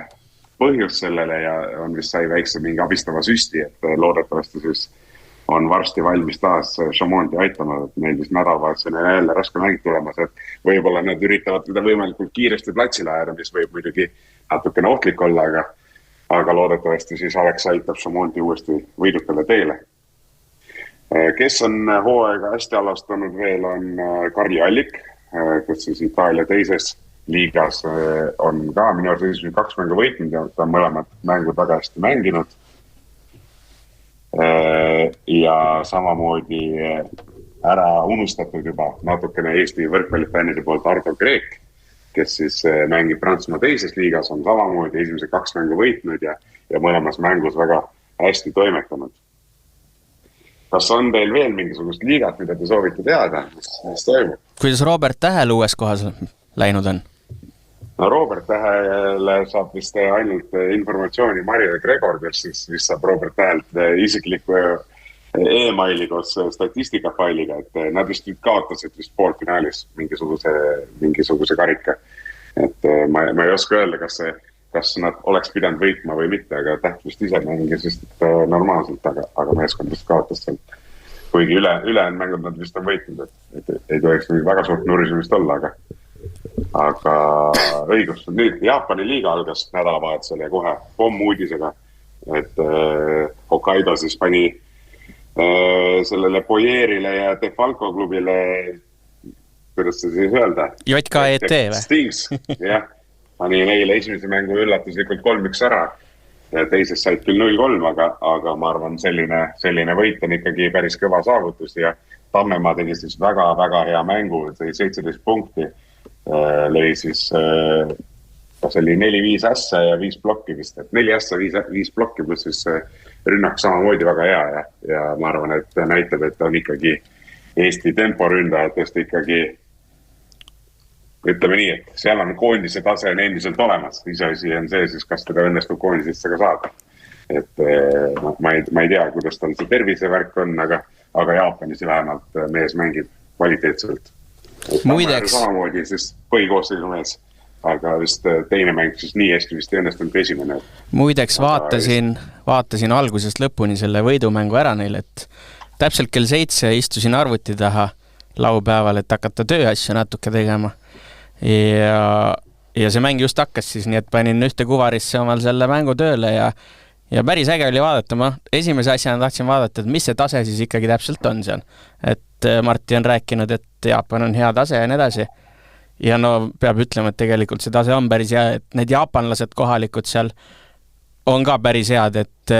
põhjus sellele ja on vist sai väikse mingi abistava süsti, et loodetavasti siis on varsti valmis taas Chamonti aitama, et meil vist nädalavahetusena jälle raske mängid tulemas, et võib-olla nad üritavad teda võimalikult kiiresti platsile ajada, mis võib muidugi natukene ohtlik olla, aga loodetavasti siis Alex aitab Chamonti uuesti võidukale teele. Kes on hooaega hästi alastanud veel on Karli Allik, kes siis Itaalia teises liigas on ka minu arvates 2 mängu võitnud ja ta on mõlemad mängud väga hästi mänginud. Ja samamoodi ära unustatud juba natukene Eesti võrkpallifännide poolt Ardo Kreek, kes siis mängib Prantsusmaa teises liigas, on samamoodi esimese 2 mängu võitnud ja mõlemas mängus väga hästi toimetanud. Kas on teil veel mingisugust liigat, mida te soovite teada, mis toimub? Kuidas Robert Tähel uues kohas läinud on? No Robert Tähele saab vist ainult informatsiooni Mario Gregor, kes siis saab Robert Tähelt isikliku e-maili koos statistikafailiga, et nad vist kaotasid vist poolfinaalis mingisuguse karika. Et ma ei oska öelda, kas nad oleks pidanud võitma või mitte, aga Täht vist ise mängis vist normaalselt, aga meeskond vist kaotas seal. Kuigi ülejäänud mängud nad vist on võitnud, et ei tohiks väga suurt nurisumist olla, aga õigus. Nüüd Jaapani liiga algas nädalavahetusel ja kohe pommuudisega, et Hokkaido siis pani sellele Poyerile ja Defalco klubile, kuidas see siis öelda? JKET või? Stings, jah. Pani neile esimese mängu üllatuslikult 3-1 ära ja teises said küll 0-3, aga ma arvan, selline võit on ikkagi päris kõva saavutus ja Tammemaa tegi siis väga hea mängu, sai 17 punkti. Lõi siis see oli 4-5 ässa ja 5 blokki vist, et 4 ässa, 5 blokki pluss siis rünnak samamoodi väga hea ja ma arvan, et näitab, et on ikkagi Eesti temporündajatest ikkagi ütleme nii, et seal on koondise tase on endiselt olemas, iseasi on see siis, kas teda õnnestub koondisesse ka saada. Et ma ei tea, kuidas tal see tervisevärk on, aga Jaapanis vähemalt mees mängib kvaliteetselt. Muideks. Samamoodi siis põhikoosseisu mees, aga vist teine mäng siis nii hästi vist ei õnnestunud kui esimene. Muideks vaatasin algusest lõpuni selle võidumängu ära neil, et täpselt kell 7 istusin arvuti taha laupäeval, et hakata tööasju natuke tegema. Ja see mäng just hakkas siis, nii et panin ühte kuvarisse omal selle mängu tööle ja päris äge oli vaadata. Ma esimese asjana tahtsin vaadata, et mis see tase siis ikkagi täpselt on seal. Et Martti on rääkinud, et Jaapan on hea tase ja nii edasi. Ja no peab ütlema, et tegelikult see tase on päris hea, et need jaapanlased kohalikud seal on ka päris head, et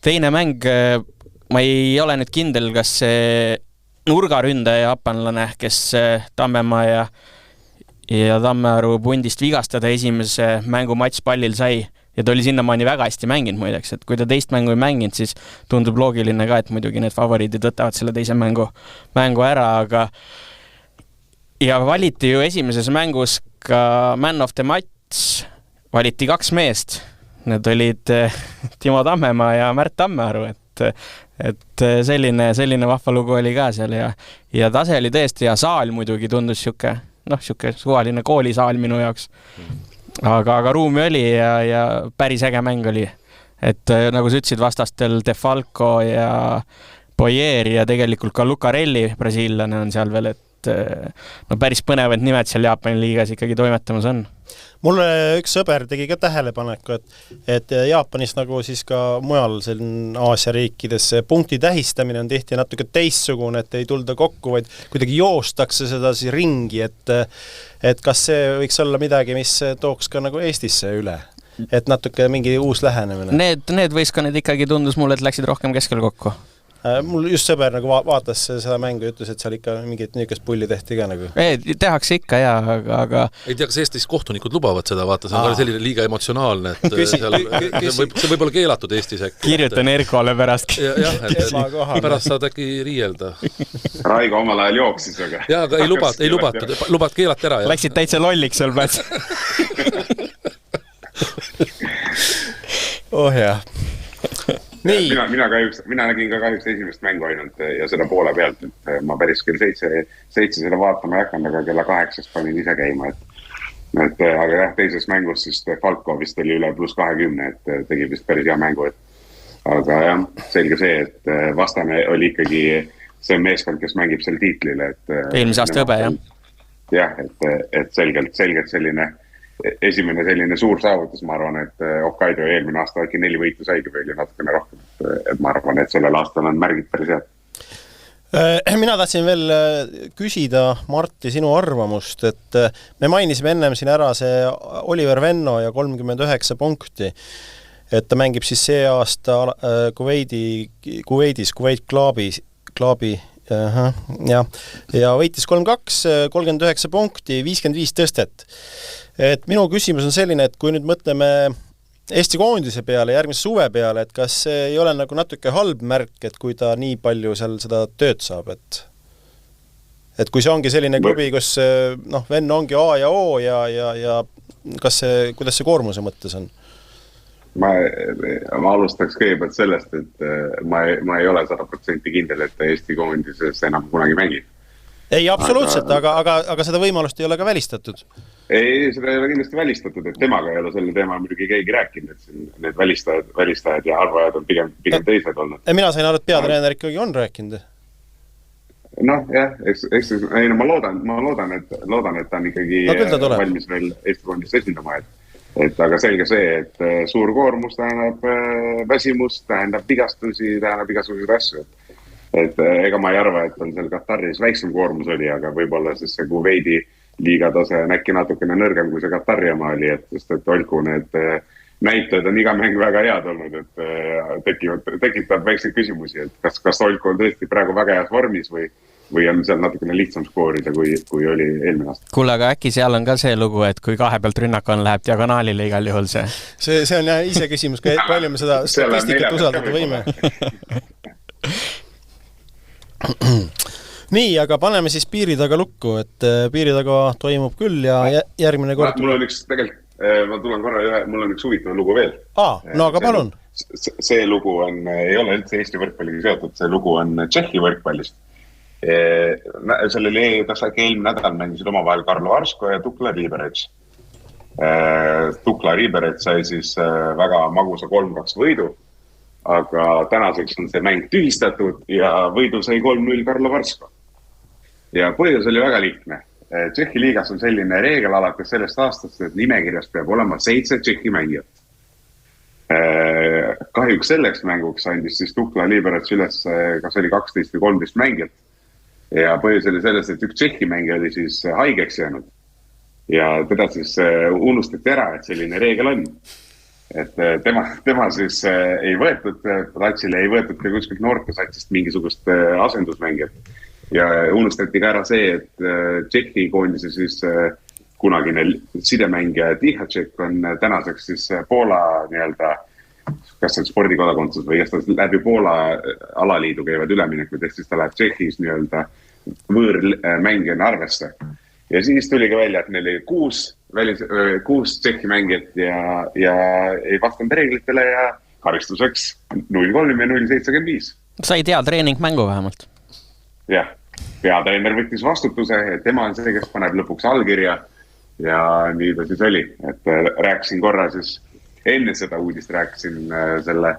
teine mäng, ma ei ole nüüd kindel, kas see nurgaründaja jaapanlane, kes Tammemaa ja Tammearu pundist vigastada esimese mängu matš pallil sai ja ta oli sinnamaani väga hästi mänginud muideks, et kui ta teist mängu ei mänginud, siis tundub loogiline ka, et muidugi need favoriidid võtavad selle teise mängu ära, aga ja valiti ju esimeses mängus ka man of the match, valiti 2 meest, need olid Timo Tammemaa ja Märt Tammearu, et selline vahva lugu oli ka seal ja tase oli tõesti ja saal muidugi tundus siuke suvaline koolisaal minu jaoks. Aga ruumi oli ja päris äge mäng oli. Et nagu sa ütlesid, vastastel Defalco ja Poyer ja tegelikult ka Lucarelli, brasiillane on seal veel, et päris põnevad nimed seal Jaapani liigas ikkagi toimetamas on. Mulle üks sõber tegi ka tähelepaneku, et Jaapanis nagu siis ka mujal Aasia riikides punkti tähistamine on tihti natuke teistsugune, et ei tulda kokku, vaid kuidagi joostakse seda siis ringi, et kas see võiks olla midagi, mis tooks ka nagu Eestisse üle? Et natuke mingi uus lähenemine. Need võistkonnad ikkagi tundus mulle, et läksid rohkem keskel kokku. Mul just sõber nagu vaatas seda mängu ja ütles, et seal ikka mingit niisugust pulli tehti ka nagu. Tehakse ikka aga... Ei tea, kas Eestis kohtunikud lubavad seda, vaata, see on selline liiga emotsionaalne, et see võib olla keelatud Eestis äkki. Kirjutan Erkole pärast. Jah, et pärast saad äkki riielda. Raigo omal ajal jooksis, aga... Jaa, aga ei lubat keelata ära. Läksid täitsa lolliks seal plats. jah. Mina nägin ka kahjuks esimest mängu ainult ja seda poole pealt, et ma päris kell 7 seda vaatama ei hakanud, aga kella 8 panin ise käima, aga jah, teises mängus siis Falko vist oli üle +20, et tegi vist päris hea mängu, aga jah, selge see, et vastane oli ikkagi see meeskond, kes mängib seal tiitlile, et eelmise aasta hõbe, jah. Jah, et selgelt selline esimene selline suur saavutus, ma arvan, et Hokkaido eelmine aasta äkki 4 võitu saigi veel ja natukene rohkem, et ma arvan, et sellel aastal on märgid päris head. Mina tahtsin veel küsida, Martti, sinu arvamust, et me mainisime ennem siin ära see Oliver Venno ja 39 punkti, et ta mängib siis see aasta Kuveidis, Kuveit Klaabi ja võitis 3-2, 39 punkti, 55 tõstet. Et minu küsimus on selline, et kui nüüd mõtleme Eesti koondise peale, järgmise suve peale, et kas see ei ole nagu natuke halb märk, et kui ta nii palju seal seda tööd saab, et kui see ongi selline klubi, kus Venno ongi A ja O ja kuidas see koormuse mõttes on? Ma alustaks kõigepealt sellest, et ma ei ole 100% kindel, et Eesti koondises enam kunagi mängib. Ei, absoluutselt, aga seda võimalust ei ole ka välistatud. Ei, seda ei ole kindlasti välistatud, et temaga ei ole selle teema muidugi keegi rääkinud, et need välistajad ja arvajad on pigem teised olnud. Mina sain aru, et peatreener ikkagi on rääkinud. Jah, ma loodan, et ta on ikkagi valmis veel Eesti koondist esindama, aga selge see, et suur koormus tähendab väsimus, tähendab vigastusi, tähendab igasuguseid asju. Et ega ma ei arva, et on seal Kataris väiksem koormus oli, aga võib-olla siis see Kuveidi liiga tase on äkki natukene nõrgem, kui see Katari oma oli, et olgu need näitajad on iga mäng väga head olnud, et tekitab väikseid küsimusi, et kas olgu on tõesti praegu väga heas vormis või on seal natukene lihtsam skoorida, kui oli eelmine aasta. Kuule, aga äkki seal on ka see lugu, et kui kahe pealt rünnak on, läheb diagonaalile igal juhul see? See on jah ise küsimus, palju me seda statistikat usaldada võime. Nii, aga paneme siis piiri taga lukku, et piiri taga toimub küll ja järgmine kord... Mul on üks huvitav lugu veel. Aga palun. See lugu ei ole üldse Eesti võrkpalliga seotud, see lugu on Tšehhi võrkpallist. Sellele eelmine nädal mängisid omavahel Karlo Arsko ja Tukla Riiberets. Tukla Riiberets sai siis väga magusa 3-2 võidu. Aga tänaseks on see mäng tühistatud ja võidu sai 3-0 Karlo Varsko. Ja põhjus oli väga lihtne. Tšehhi liigas on selline reegel alates sellest aastast, et nimekirjas peab olema 7 Tšehhi mängijat. Kahjuks selleks mänguks andis siis Tukla Liberec üles, kas oli 12 või 13 mängijat. Ja põhjus oli selles, et üks Tšehhi mängija oli siis haigeks jäänud. Ja teda siis unustati ära, et selline reegel on. Et tema siis ei võetud platsile, ei võetud ka kuskilt noortesatsist mingisugust asendusmängijat. Ja unustati ka ära see, et Tšehhi koondise siis kunagine sidemängija Tihaček on tänaseks siis Poola nii-öelda, kas see on spordikodakondsus või kas ta läbi Poola alaliidu käivad üleminekud, ehk siis ta läheb Tšehhis nii-öelda võõrmängijana arvesse. Ja siis tuli ka välja, et neil oli 6 Tšehhi mängijat ja ei vastanud reeglitele ja karistuseks 0-3 ja 0-75. Sai tea treeningmängu vähemalt. Jah, peatreener võttis vastutuse, et tema on see, kes paneb lõpuks allkirja ja nii ta siis oli. Et rääkisin korra siis, enne seda uudist rääkisin selle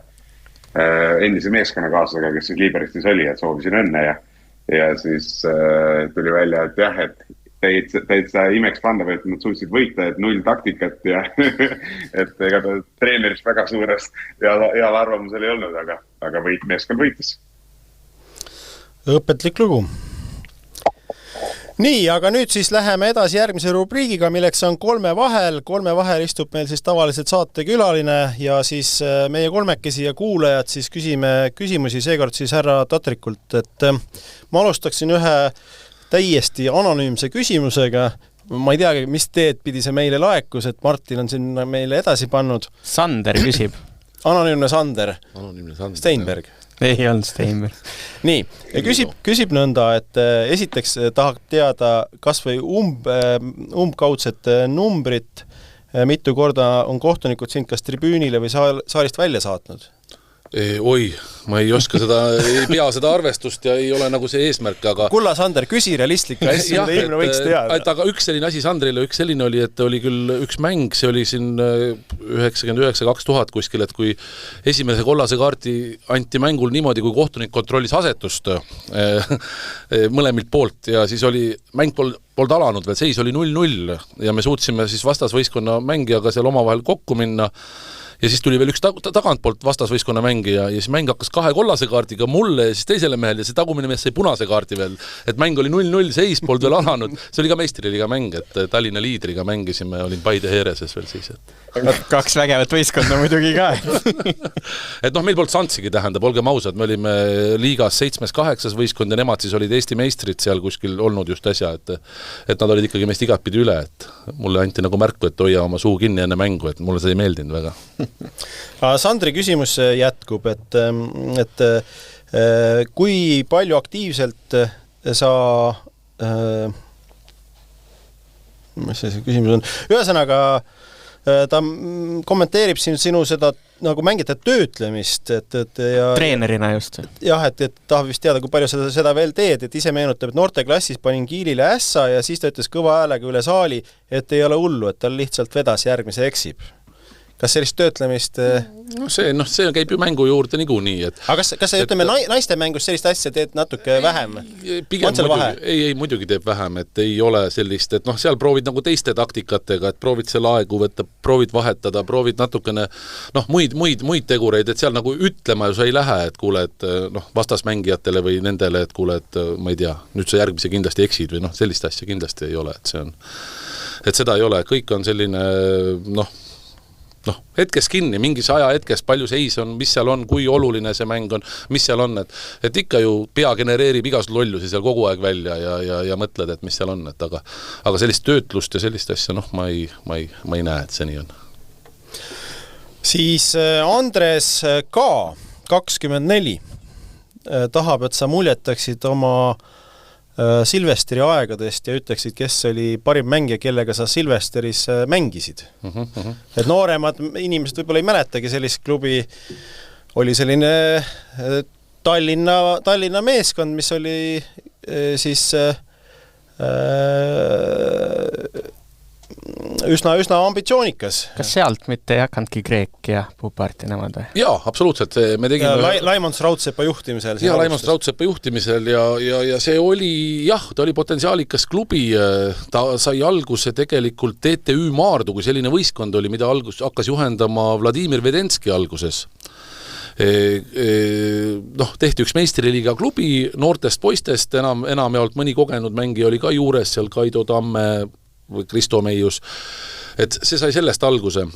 endise meeskonnakaaslasega, kes siis Liberectis oli, et soovisin õnne ja siis tuli välja, et jah, et täitsa imeks pandav, et nad suutsid võita, et 0 taktikat ja et ega ta treenerist väga suurest heal arvamusel ei olnud, aga meeskond võitis. Õpetlik lugu. Nii, aga nüüd siis läheme edasi järgmise rubriigiga, milleks on kolme vahel. Kolme vahel istub meil siis tavaliselt saatekülaline ja siis meie kolmekesi ja kuulajad siis küsime küsimusi seekord siis härra Tatrikult, et ma alustaksin ühe täiesti anonüümse küsimusega. Ma ei teagi, mis teed pidi see meile laekus, et Martin on sinna meile edasi pannud. Sander küsib. Anonüümne Sander. Steinberg. Ei olnud Steinberg. Nii, ja küsib nõnda, et esiteks tahab teada kas või umbkaudset numbrit, mitu korda on kohtunikud sind kas tribüünile või saalist välja saatnud? Oi, ma ei oska seda, ei pea seda arvestust ja ei ole nagu see eesmärk, aga... Kulla, Sander, küsi realistlikku asju, mida inimene võiks teada. Aga üks selline asi Sandrile, üks selline oli, et oli küll üks mäng, see oli siin 99-2000 kuskil, et kui esimese kollase kaarti anti mängul niimoodi, kui kohtunik kontrollis asetust mõlemilt poolt ja siis oli mäng polnud alanud veel, seis oli 0-0 ja me suutsime siis vastasvõistkonna mängijaga seal omavahel kokku minna. Ja siis tuli veel üks tagantpoolt vastasvõistkonna mängija ja siis mäng hakkas 2 kollase kaardiga mulle ja siis teisele mehel ja see tagumine mees sai punase kaardi veel. Et mäng oli 0-0 seis, polnud veel alanud. See oli ka meistriliiga mäng, et Tallinna Liidriga mängisime, olin Paide Heereses veel siis. Kaks vägevat võistkonda muidugi ka. Et noh, meil polnud santsigi tähendab, olgem ausad, me olime liigas 7-8 võistkond ja nemad siis olid Eesti meistrid seal kuskil olnud just äsja, et nad olid ikkagi meist igatpidi üle, et mulle anti nagu märku, et hoia oma suu kinni enne mängu, et mulle see ei meeldinud väga. Sandri küsimus jätkub, et kui palju aktiivselt sa mis see küsimus on? Ühesõnaga ta kommenteerib sinu seda nagu mängijate töötlemist, ja treenerina just. Jah, et tahab vist teada, kui palju seda veel teed, et ise meenutab, et noorteklassis panin Kiilile ässa ja siis ta ütles kõva häälega üle saali, et ei ole hullu, et tal lihtsalt vedas järgmise eksib. Kas sellist töötlemist... No see käib ju mängu juurde niikuinii. Aga kas ütleme naiste mängus sellist asja teed natuke vähem? Pigem muidugi teeb vähem, et ei ole sellist, et seal proovid nagu teiste taktikatega, et proovid selle aegu võtta, proovid vahetada, proovid natukene muid tegureid, et seal nagu ütlema ju sa ei lähe, et kuule, et vastasmängijatele või nendele, et kuule, et ma ei tea, nüüd sa järgmise kindlasti eksid või sellist asja kindlasti ei ole, et seda ei ole, kõik on selline hetkes kinni, mingis aja hetkes, palju seis on, mis seal on, kui oluline see mäng on, mis seal on, et ikka ju pea genereerib igasugust lollusi seal kogu aeg välja ja mõtled, et mis seal on, aga sellist töötlust ja sellist asja, ma ei näe, et see nii on. Siis Andres K. 24 tahab, et sa muljetaksid oma Silvestri aegadest ja ütleksid, kes oli parim mängija, kellega sa Silvesteris mängisid. Et nooremad inimesed võib-olla ei mäletagi sellist klubi, oli selline Tallinna meeskond, mis oli siis üsna ambitsioonikas. Kas sealt mitte ei hakanudki Kreek ja Pupart ja nemad või? Jaa, absoluutselt. Me tegime... Laimons Raudsepa juhtimisel. Jaa, Laimons Raudsepa juhtimisel ja see oli, ta oli potentsiaalikas klubi. Ta sai alguse tegelikult TTÜ Maardu, kui selline võistkond oli, mida hakkas juhendama Vladimir Vedenski alguses. Tehti üks meistriliiga klubi noortest poistest, enamjaolt mõni kogenud mängi oli ka juures, seal Kaido Tamme või Kristo Meius, et see sai sellest alguse.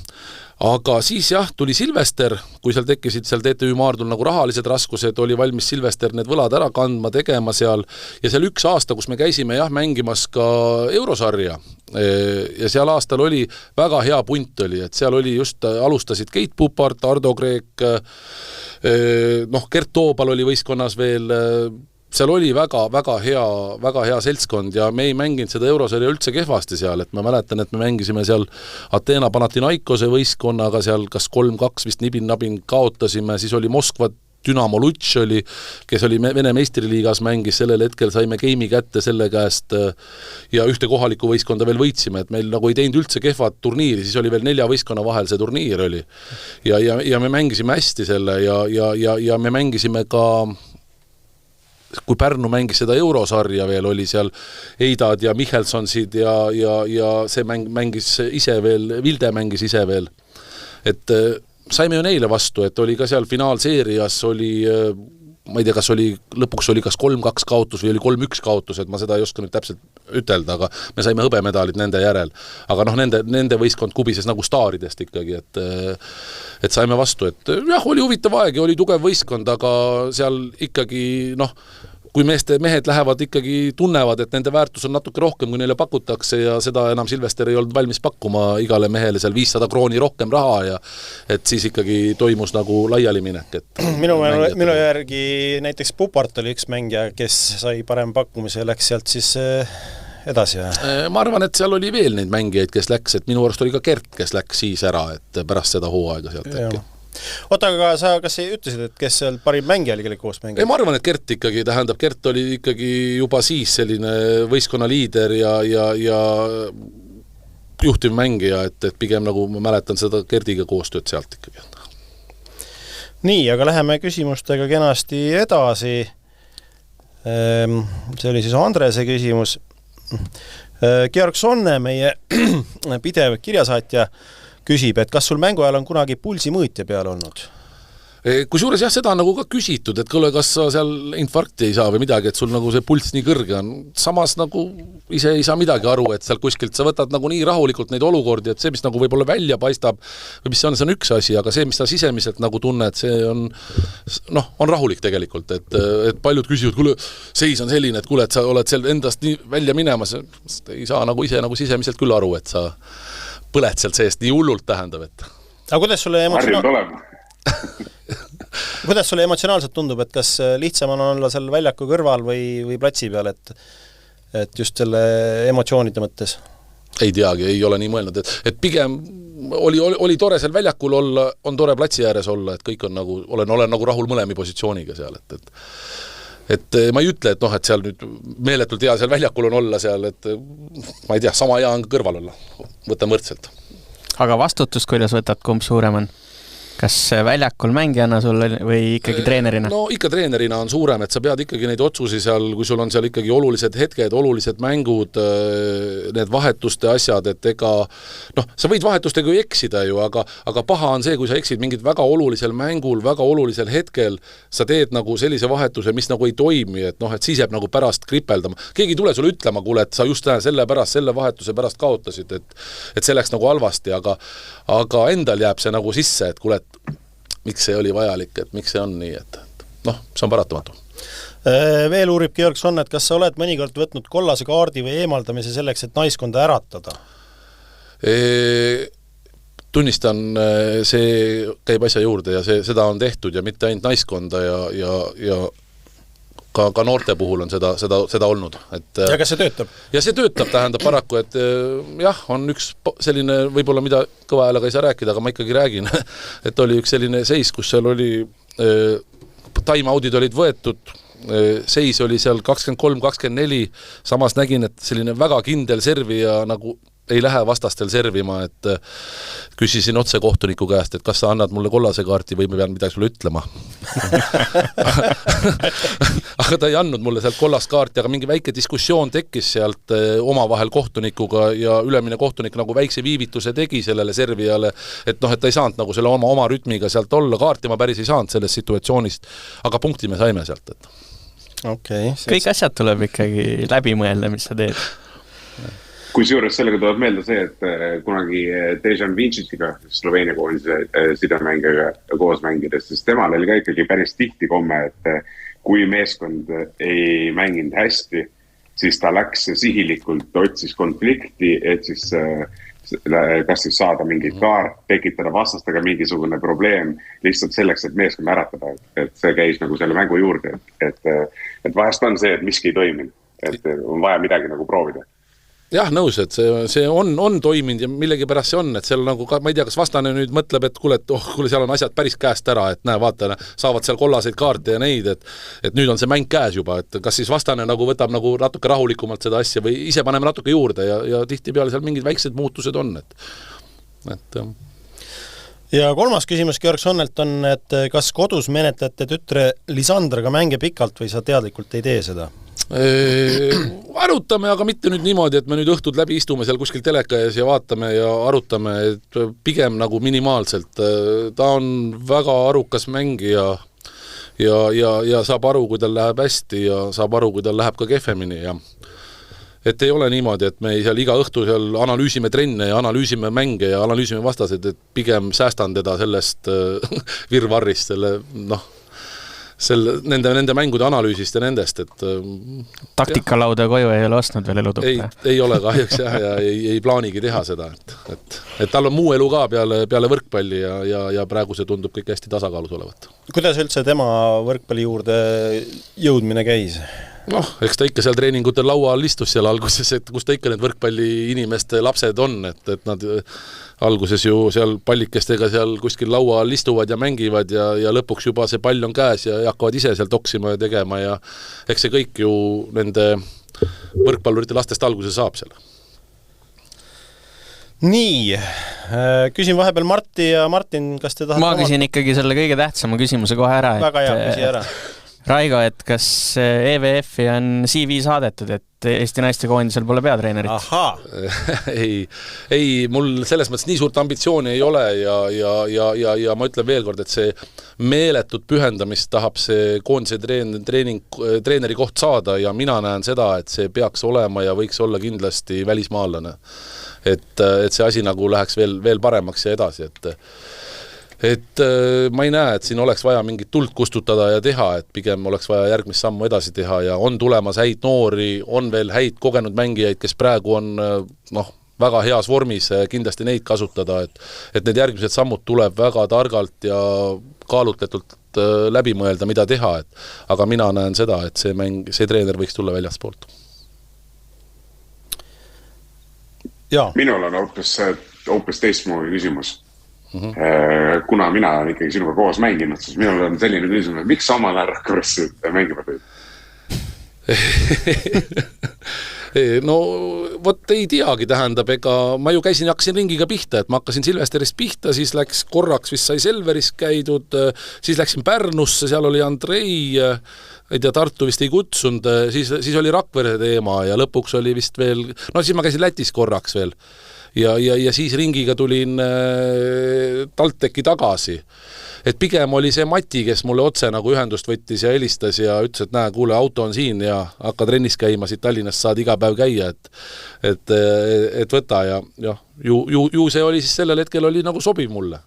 Aga siis tuli Silvester, kui seal tekkisid seal TTÜ Maardul nagu rahalised raskused, oli valmis Silvester need võlad ära kandma, tegema seal ja seal üks aasta, kus me käisime mängimas ka eurosarja ja seal aastal oli väga hea punt oli, et seal oli just, alustasid Keit Pupart, Ardo Kreek, Gert Toobal oli võistkonnas veel, seal oli väga hea seltskond ja me ei mänginud seda eurosarja üldse kehvasti seal, et ma mäletan, et me mängisime seal Ateena Panathinaikose võistkonnaga seal kas 3-2 vist nibin-nabin kaotasime, siis oli Moskva Dünamo Lutš oli, kes oli Vene meistriliigas mängis, sellel hetkel saime geimi kätte selle käest ja ühte kohaliku võistkonda veel võitsime, et meil nagu ei teinud üldse kehvat turniiri, siis oli veel 4 võistkonna vahel see turniir oli ja me mängisime hästi selle ja me mängisime ka kui Pärnu mängis seda eurosarja veel, oli seal Eidad ja Michelsonsid ja see mängis ise veel, Vilde mängis ise veel. Et saime ju neile vastu, et oli ka seal finaalseerias oli ma ei tea, lõpuks oli kas 3-2 kaotus või oli 3-1 kaotus, et ma seda ei oska nüüd täpselt ütelda, aga me saime hõbemedalid nende järel. Aga nende võistkond kubises nagu staaridest ikkagi, et saime vastu, et jah, oli huvitav aeg ja oli tugev võistkond, aga seal ikkagi, kui mehed lähevad ikkagi, tunnevad, et nende väärtus on natuke rohkem, kui neile pakutakse ja seda enam Silvester ei olnud valmis pakkuma igale mehele seal 500 krooni rohkem raha ja et siis ikkagi toimus nagu laialiminek. Minu järgi näiteks Pupart oli üks mängija, kes sai parem pakkumise ja läks sealt siis edasi. Ma arvan, et seal oli veel neid mängijaid, kes läks, et minu arust oli ka Gert, kes läks siis ära, et pärast seda hooaega sealt äkki. Oota, aga sa kas ütlesid, et kes seal parim mängija oli, kelle koos mängija? Ei, ma arvan, et Gert ikkagi, Gert oli ikkagi juba siis selline võistkonna liider ja juhtiv mängija, et pigem nagu ma mäletan seda Gerdiga koostööd sealt ikkagi. Nii, aga läheme küsimustega kenasti edasi. See oli siis Andrese küsimus. Georg Sonne, meie pidev kirjasaatja, küsib, et kas sul mängu ajal on kunagi pulsimõõtja peal olnud? Kusjuures jah, seda on nagu ka küsitud, et kuule, kas sa seal infarkti ei saa või midagi, et sul nagu see pulss nii kõrge on. Samas nagu ise ei saa midagi aru, et seal kuskilt sa võtad nagu nii rahulikult neid olukordi, et see, mis nagu võib-olla välja paistab, või mis see on üks asi, aga see, mis sa sisemiselt nagu tunned, see on rahulik tegelikult, et paljud küsivad, kuule, seis on selline, et kuule, et sa oled seal endast nii välja minemas, ei saa nagu ise nagu sisemiselt küll aru, et sa põled sealt seest nii hullult tähendab, et... Aga kuidas sulle emotsionaalselt tundub, et kas lihtsam on olla seal väljaku kõrval või platsi peal, et just selle emotsioonide mõttes? Ei teagi, ei ole nii mõelnud, et pigem oli tore seal väljakul olla, on tore platsi ääres olla, et kõik on nagu, olen nagu rahul mõlemi positsiooniga seal, et ma ei ütle, et et seal nüüd meeletult hea seal väljakul on olla seal, et ma ei tea, sama hea on kõrval olla, võtan võrdselt. Aga vastutus, kuidas võtad, kumb suurem on? Kas väljakul mängijana sul või ikkagi treenerina? No ikka treenerina on suurem, et sa pead ikkagi neid otsusi seal, kui sul on seal ikkagi olulised hetked, olulised mängud, need vahetuste asjad, et ega sa võid vahetustega ju eksida ju, aga paha on see, kui sa eksid mingit väga olulisel mängul, väga olulisel hetkel, sa teed nagu sellise vahetuse, mis nagu ei toimi, et siis jääb nagu pärast kripeldama. Keegi ei tule sulle ütlema, kuule, et sa just selle vahetuse pärast kaotasid, et see läks nagu halvasti, aga endal jääb see nagu sisse, et kuule, miks see oli vajalik, et miks see on nii, et see on paratamatu. Veel uurib Georg Sonne, et kas sa oled mõnikord võtnud kollase kaardi või eemaldamise selleks, et naiskonda äratada? Tunnistan, see käib asja juurde ja seda on tehtud ja mitte ainult naiskonda ja ka noorte puhul on seda olnud. Ja kas see töötab? Ja see töötab, tähendab paraku, et jah, on üks selline, võib-olla mida kõva häälega ei saa rääkida, aga ma ikkagi räägin, et oli üks selline seis, kus seal oli time-outid olid võetud, seis oli seal 23-24, samas nägin, et selline väga kindel servija nagu ei lähe vastastel servima, et küsisin otse kohtuniku käest, et kas sa annad mulle kollase kaarti või ma pean midagi sulle ütlema. Aga ta ei andnud mulle sealt kollast kaarti, aga mingi väike diskussioon tekkis sealt omavahel kohtunikuga ja ülemine kohtunik nagu väikse viivituse tegi sellele servijale, et ta ei saanud nagu selle oma rütmiga sealt olla, kaarti ma päris ei saanud sellest situatsioonist, aga punkti me saime sealt. Okay, kõik asjad tuleb ikkagi läbi mõelda, mis sa teed. Kusjuures sellega tuleb meelde see, et kunagi Dejan Vincitiga, Sloveenia koolise sidemängiga koos mängides, siis temal oli ka ikkagi päris tihti komme, et kui meeskond ei mänginud hästi, siis ta läks sihilikult, otsis konflikti, et siis kas siis saada mingi kaart, tekitada vastastega mingisugune probleem lihtsalt selleks, et meeskond äratada, et see käis nagu selle mängu juurde, et vahest on see, et miski ei toiminud, et on vaja midagi nagu proovida. Jah, nõus, et see on toiminud ja millegi pärast see on, et seal nagu, ma ei tea, kas vastane nüüd mõtleb, et kuule, seal on asjad päris käest ära, et näe, vaata, saavad seal kollaseid kaarte ja neid, et nüüd on see mäng käes juba, et kas siis vastane nagu võtab nagu natuke rahulikumalt seda asja või ise paneme natuke juurde ja tihtipeale seal mingid väiksed muutused on, et Ja kolmas küsimus Georg Sonnelt on, et kas kodus menetlete tütre Lisandraga mänge pikalt või sa teadlikult ei tee seda? Arutame, aga mitte nüüd niimoodi, et me nüüd õhtud läbi istume seal kuskil teleka ees ja vaatame ja arutame, et pigem nagu minimaalselt. Ta on väga arukas mängija ja saab aru, kui tal läheb hästi ja saab aru, kui tal läheb ka kehvemini ja et ei ole niimoodi, et me seal iga õhtu seal analüüsime trenne ja analüüsime mänge ja analüüsime vastaseid, et pigem säästan teda sellest virvarrist, nende mängude analüüsist ja nendest, et taktikalauda koju ei ole ostnud veel elutuppa. Ei ole kahjuks ja ei plaanigi teha seda, et tal on muu elu ka peale võrkpalli ja praegu see tundub kõik hästi tasakaalus olevat. Kuidas üldse tema võrkpalli juurde jõudmine käis? Eks ta ikka seal treeningutel laua all istus seal alguses, et kus ta ikka need võrkpalli inimeste lapsed on, et nad alguses ju seal pallikestega seal kuskil laua all istuvad ja mängivad ja lõpuks juba see pall on käes ja hakkavad ise seal toksima ja tegema ja eks see kõik ju nende võrkpallurite lastest alguse saab seal. Nii, küsin vahepeal Marti ja Martin, kas te tahate... Ma küsin ikkagi selle kõige tähtsama küsimuse kohe ära. Väga hea, küsi ära. Raigo, et kas EVF-i on CV saadetud, et Eesti naistekoondisel pole peatreenerit? Ahaa! ei, mul selles mõttes nii suurt ambitsiooni ei ole ja ma ütlen veel kord, et see meeletut pühendamist tahab see koondise treeneri koht saada ja mina näen seda, et see peaks olema ja võiks olla kindlasti välismaalane. Et see asi nagu läheks veel paremaks ja edasi, et ma ei näe, et siin oleks vaja mingit tuld kustutada ja teha, et pigem oleks vaja järgmist sammu edasi teha ja on tulemas häid noori, on veel häid kogenud mängijaid, kes praegu on väga heas vormis, kindlasti neid kasutada, et need järgmised sammud tuleb väga targalt ja kaalutletult läbi mõelda, mida teha, aga mina näen seda, et see treener võiks tulla väljaspoolt. Minul on hoopis teistmoodi küsimus. Kuna mina olen ikkagi sinuga koos mänginud, siis minul on selline küsimus, et miks samal ajal Rakveresse mängima teid? No vot ei teagi, tähendab, ega ma ju hakkasin ringiga pihta, et ma hakkasin Silvesterist pihta, siis läks korraks, vist sai Selveris käidud, siis läksin Pärnusse, seal oli Andrei, ei tea, Tartu vist ei kutsunud, siis oli Rakvere teema ja lõpuks oli vist veel, siis ma käisin Lätis korraks veel. Ja siis ringiga tulin TalTechi tagasi. Et pigem oli see Mati, kes mulle otse nagu ühendust võttis ja helistas ja ütles, et näe, kuule, auto on siin ja hakka trennis käima, siit Tallinnast saad iga päev käia, et võta ja ju see oli siis sellel hetkel oli nagu sobiv mulle.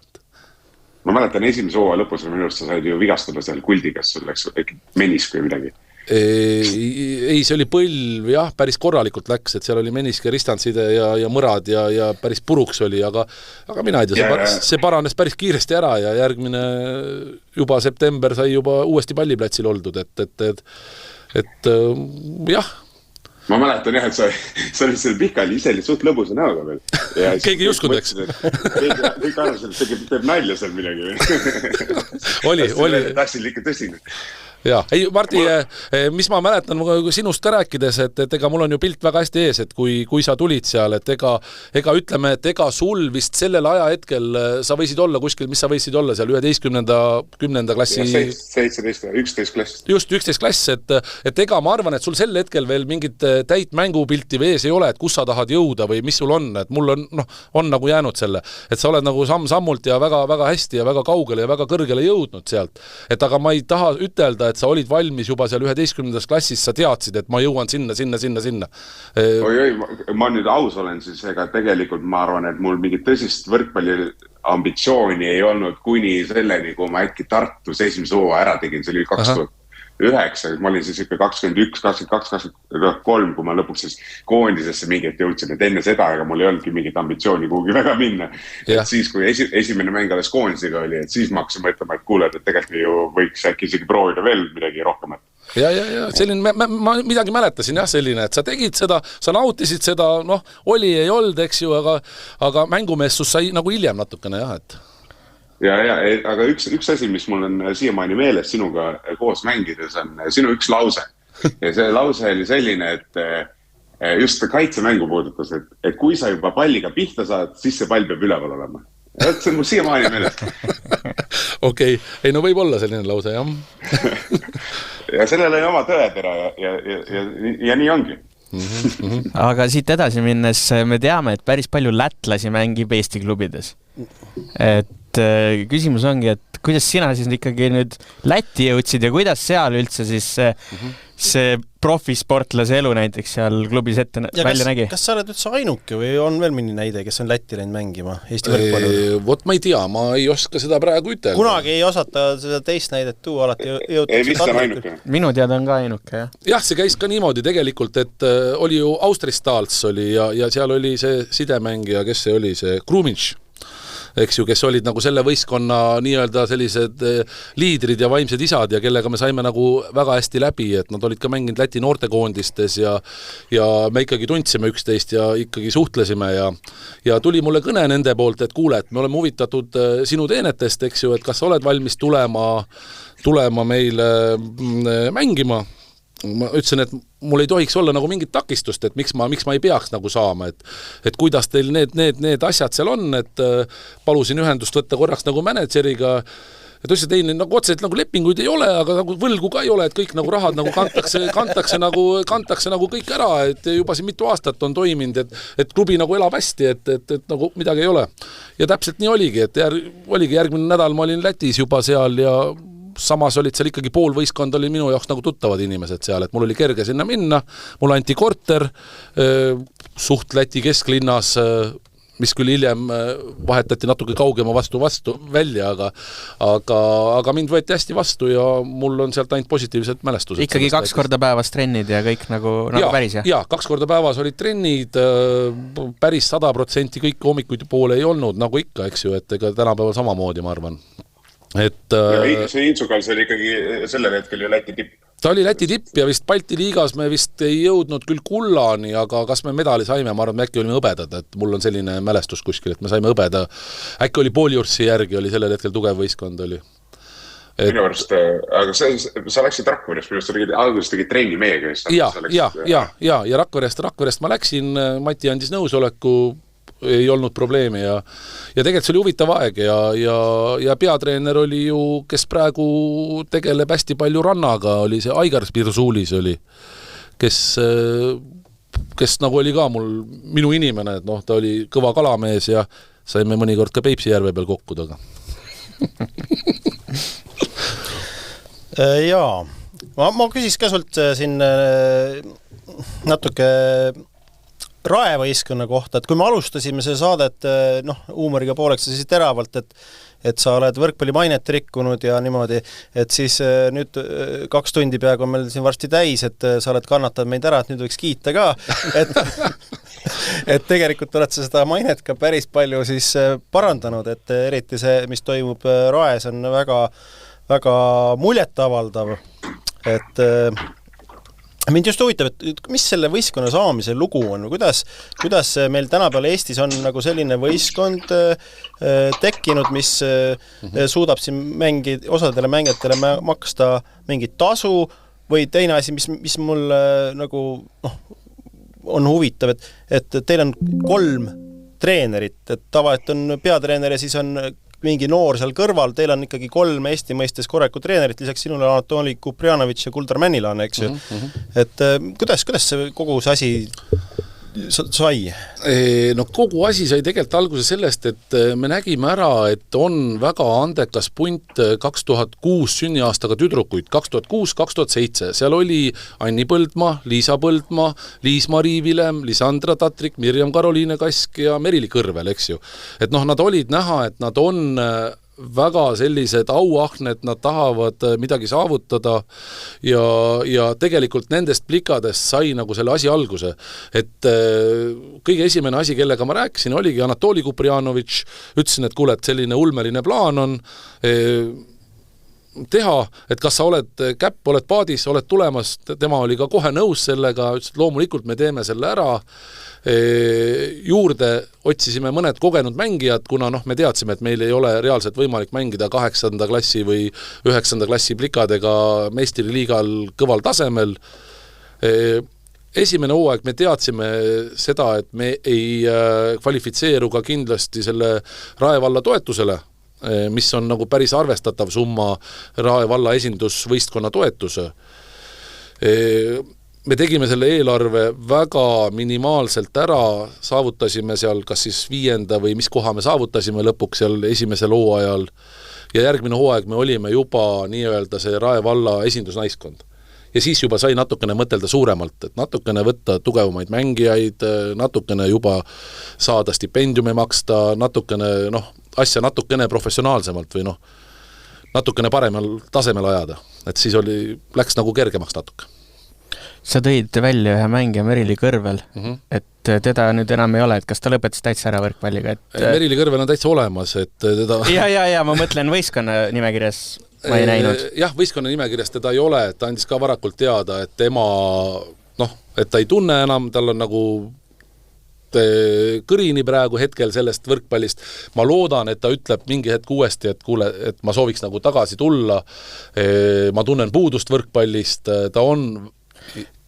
Ma mäletan esimese hooaja lõpus minu arust sa said ju vigastada seal kuldigas, sul läks menisk või midagi. Ei, see oli põlv, jah, päris korralikult läks, et seal oli meniske ristantside ja mõrad ja päris puruks oli, aga mina ei tea, see paranes päris kiiresti ära ja järgmine juba september sai juba uuesti palliplatsil oldud, et jah. Ma mäletan jah, et sa olid seal Pihkali ise oli suht lõbusa näoga veel. Keegi ei uskunud, eks? Kõik arvasid, et teeb nalja seal midagi. Oli. Tahtsin ikka tõsine. Ja, ei, Marti, mis ma mäletan sinust ka rääkides, et ega mul on ju pilt väga hästi ees, et kui sa tulid seal, et ega ütleme, et ega sul vist sellel aja hetkel sa võisid olla kuskil, mis sa võisid olla seal 10. klassi 11 klass. Just 11 klass, et ega ma arvan, et sul sel hetkel veel mingit täit mängupilti vees ei ole, et kus sa tahad jõuda või mis sul on, et mul on nagu jäänud selle, et sa oled nagu samm-sammult ja väga hästi ja väga kaugele ja väga kõrgele jõudnud sealt, et aga ma ei taha ütelda, et sa olid valmis juba seal 11. klassis, sa teadsid, et ma jõuan sinna. Ma nüüd aus olen, siis ega tegelikult ma arvan, et mul mingit tõsist võrkpalli ambitsiooni ei olnud kuni selleni, kui ma äkki Tartus esimese hooaja ära tegin, see oli 2009, ma olin siis ikka 21, 22, 23, kui ma lõpuks siis koondisesse mingit jõudsin, et enne seda, ega mul ei olnudki mingit ambitsiooni kuhugi väga minna. Et siis, kui esimene mäng alles koondisega oli, et siis ma hakkasin mõtlema, et kuule, et tegelikult ju võiks äkki isegi proovida veel midagi rohkemat. Ja, selline, ma midagi mäletasin jah selline, et sa tegid seda, sa nautisid seda, oli ei olnud, eks ju, aga mängumeessus sai nagu hiljem natukene jah, et aga üks asi, mis mul on siiamaani meeles sinuga koos mängides, on sinu üks lause. Ja see lause oli selline, et just kaitsemängu puudutas, et kui sa juba palliga pihta saad, siis see pall peab üleval olema. See on mul siiamaani meeles. Okei, ei no võib olla selline lause, jah. Ja sellel on oma tõetera ja nii ongi. Aga siit edasi minnes me teame, et päris palju lätlasi mängib Eesti klubides. Et et küsimus ongi, et kuidas sina siis ikkagi nüüd Lätti jõudsid ja kuidas seal üldse siis see profisportlase elu näiteks seal klubis ette välja nägi? Kas sa oled üldse ainuke või on veel mõni näide, kes on Lätti läinud mängima Eesti võrkpallil? Vot ma ei tea, ma ei oska seda praegu ütelda. Kunagi ei osata seda teist näidet tuua, alati jõutakse. Vist on ainuke. Minu teada on ka ainuke, jah. Jah, see käis ka niimoodi tegelikult, et oli ju Austristals oli ja seal oli see sidemängija, kes see oli, see Kruminš, eks ju, kes olid nagu selle võistkonna nii-öelda sellised liidrid ja vaimsed isad ja kellega me saime nagu väga hästi läbi, et nad olid ka mänginud Läti noortekoondistes ja me ikkagi tundsime üksteist ja ikkagi suhtlesime ja tuli mulle kõne nende poolt, et kuule, et me oleme huvitatud sinu teenetest, eks ju, et kas sa oled valmis tulema meile mängima. Ma ütlesin, et mul ei tohiks olla nagu mingit takistust, et miks ma ei peaks nagu saama, et kuidas teil need asjad seal on, et palusin ühendust võtta korraks nagu mänedžeriga, et ütles, et ei, nagu otseselt nagu lepinguid ei ole, aga nagu võlgu ka ei ole, et kõik nagu rahad nagu kantakse nagu kõik ära, et juba siin mitu aastat on toiminud, et klubi nagu elab hästi, et nagu midagi ei ole. Ja täpselt nii oligi, et oligi järgmine nädal ma olin Lätis juba seal ja samas olid seal ikkagi pool võistkond oli minu jaoks nagu tuttavad inimesed seal, et mul oli kerge sinna minna, mul anti korter suht Läti kesklinnas, mis küll hiljem vahetati natuke kaugema vastu välja, aga mind võeti hästi vastu ja mul on sealt ainult positiivsed mälestused. Ikkagi 2 korda päevas trennid ja kõik nagu päris, jah? Jaa, 2 korda päevas olid trennid, päris 100% kõik hommikuid poole ei olnud, nagu ikka, eks ju, et ega tänapäeval samamoodi, ma arvan. See Intsukal, see oli ikkagi sellel hetkel ju Läti tipp. Ta oli Läti tipp ja vist Balti liigas me vist ei jõudnud küll kullani, aga kas me medali saime, ma arvan, me äkki olime hõbedad, et mul on selline mälestus kuskil, et me saime hõbeda, äkki oli Poljursi järgi, oli sellel hetkel tugev võistkond oli. Minu arust, aga sa läksid Rakverest, minu arust sa alguses tegid trenni meiega. Ja Rakverest ma läksin, Mati andis nõusoleku, ei olnud probleemi ja tegelikult see oli huvitav aeg ja peatreener oli ju, kes praegu tegeleb hästi palju rannaga, oli see Aigar Spirsuulis oli, kes nagu oli ka minu inimene, et ta oli kõva kalamees ja saime mõnikord ka Peipsi järve peal kokkuda. Jaa, ma küsis ka sult siin natuke raevõistkonna kohta, et kui me alustasime see saadet huumoriga pooleks ja siis teravalt, et sa oled võrkpalli mainet rikkunud ja niimoodi, et siis nüüd 2 tundi peaaegu on meil siin varsti täis, et sa oled kannatanud meid ära, et nüüd võiks kiita ka, et tegelikult oled sa seda mainet ka päris palju siis parandanud, et eriti see, mis toimub Raes, on väga, väga muljetavaldav, et mind just huvitab, et mis selle võistkonna saamise lugu on, kuidas meil tänapäeval Eestis on nagu selline võistkond tekkinud, mis suudab siin osadele mängijatele maksta mingit tasu või teine asi, mis mul nagu on huvitav, et teil on 3 treenerit, et tavaliselt on peatreener ja siis on mingi noor seal kõrval, teil on ikkagi 3 Eesti mõistes korralikku treenerit, lisaks sinule Anatoli Kuprianovitš ja Kuldar Männilane, eks ju. Et kuidas see kogu see asi sai? No kogu asi sai tegelikult alguse sellest, et me nägime ära, et on väga andekas punt 2006 sünniaastaga tüdrukuid, 2006-2007, seal oli Anni Põldmaa, Liisa Põldmaa, Liis-Mari Vilem, Lisandra Tatrik, Mirjam Karoliine Kask ja Merili Kõrvel, eks ju. Et nad olid näha, et nad on väga sellised auahned, nad tahavad midagi saavutada ja tegelikult nendest plikadest sai nagu selle asi alguse. Et kõige esimene asi, kellega ma rääkisin, oligi Anatoli Kuprianovitš, ütlesin, et kuule, et selline ulmeline plaan on teha, et kas sa oled käpp, oled paadis, oled tulemas, tema oli ka kohe nõus sellega, ütles, et loomulikult me teeme selle ära. Juurde otsisime mõned kogenud mängijad, kuna me teadsime, et meil ei ole reaalselt võimalik mängida 8. klassi või 9. klassi plikadega meistriliigal kõval tasemel. Esimene hooaeg me teadsime seda, et me ei kvalifitseeru ka kindlasti selle Rae valla toetusele, mis on nagu päris arvestatav summa Rae valla esindusvõistkonna toetuse. me tegime selle eelarve väga minimaalselt ära, saavutasime seal kas siis 5. või mis koha me saavutasime lõpuks seal esimesel hooajal ja järgmine hooaeg me olime juba nii-öelda see Rae valla esindusnaiskond. Ja siis juba sai natukene mõtelda suuremalt, et natukene võtta tugevamaid mängijaid, natukene juba saada stipendiume maksta, natukene, asja natukene professionaalsemalt või natukene paremal tasemel ajada. Et siis läks nagu kergemaks natuke. Sa tõid välja ühe mängija Merili Kõrvel, et teda nüüd enam ei ole, et kas ta lõpetas täitsa ära võrkpalliga? Merili Kõrvel on täitsa olemas, et teda... Ja, ma mõtlen võistkonna nimekirjas, ma ei näinud. Jah, võistkonna nimekirjas teda ei ole, ta andis ka varakult teada, et tema, et ta ei tunne enam, tal on nagu kõrini praegu hetkel sellest võrkpallist. Ma loodan, et ta ütleb mingi hetk uuesti, et kuule, et ma sooviks nagu tagasi tulla. Ma tunnen puudust võrkpallist, ta on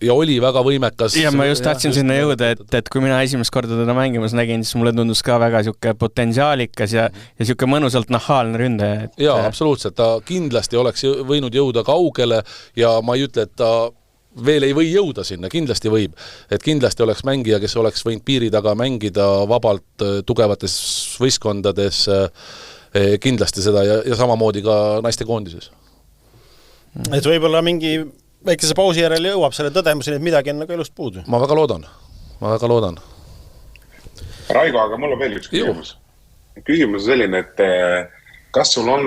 ja oli väga võimekas. Ja ma just tahtsin sinna jõuda, et kui mina esimest korda teda mängimas nägin, siis mulle tundus ka väga siuke potentsiaalikas ja siuke mõnusalt nahaalne ründaja. Jaa, absoluutselt. Ta kindlasti oleks võinud jõuda kaugele ja ma ei ütle, et ta veel ei või jõuda sinna, kindlasti võib. Et kindlasti oleks mängija, kes oleks võinud piiri taga mängida vabalt tugevates võistkondades, kindlasti seda ja samamoodi ka naiste koondises. Et võib-olla mingi väikese pausi järel jõuab selle tõdemuseni, et midagi on nagu elust puudu. Ma väga loodan. Raigo, aga mul on veel üks küsimus. Küsimus on selline, et kas sul on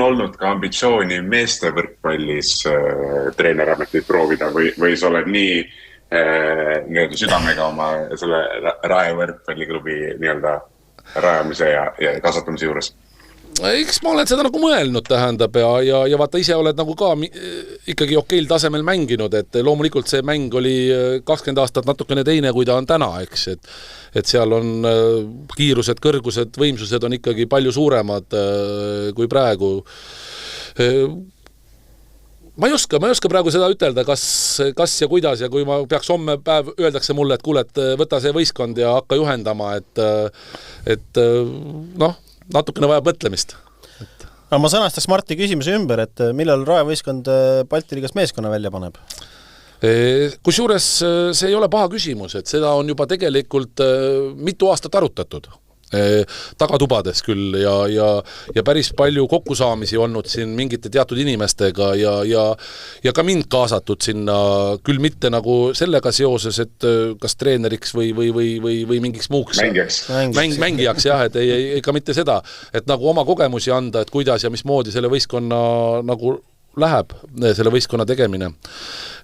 olnud ka ambitsiooni meeste võrkpallis treenerametit proovida või sa oled nii südamega oma selle Rae võrkpalliklubi rajamise ja kasvatamise juures? Eks ma olen seda nagu mõelnud tähendab ja vaata ise oled nagu ka ikkagi okeil tasemel mänginud, et loomulikult see mäng oli 20 aastat natukene teine, kui ta on täna, eks, et seal on kiirused, kõrgused, võimsused on ikkagi palju suuremad kui praegu. Ma ei oska praegu seda ütelda, kas ja kuidas ja kui ma peaks homme päev öeldakse mulle, et kuule, et võta see võistkond ja hakka juhendama, et natukene vajab mõtlemist. No, ma sõnastaks Marti küsimuse ümber, et millal Rae võistkond Balti liigas meeskonna välja paneb? Kusjuures see ei ole paha küsimus, et seda on juba tegelikult mitu aastat arutatud. Tagatubades küll ja päris palju kokkusaamisi olnud siin mingite teatud inimestega ja ka mind kaasatud sinna küll mitte nagu sellega seoses, et kas treeneriks või mingiks muuks mängijaks jah, et ei ka mitte seda, et nagu oma kogemusi anda, et kuidas ja mismoodi selle võistkonna nagu läheb selle võistkonna tegemine.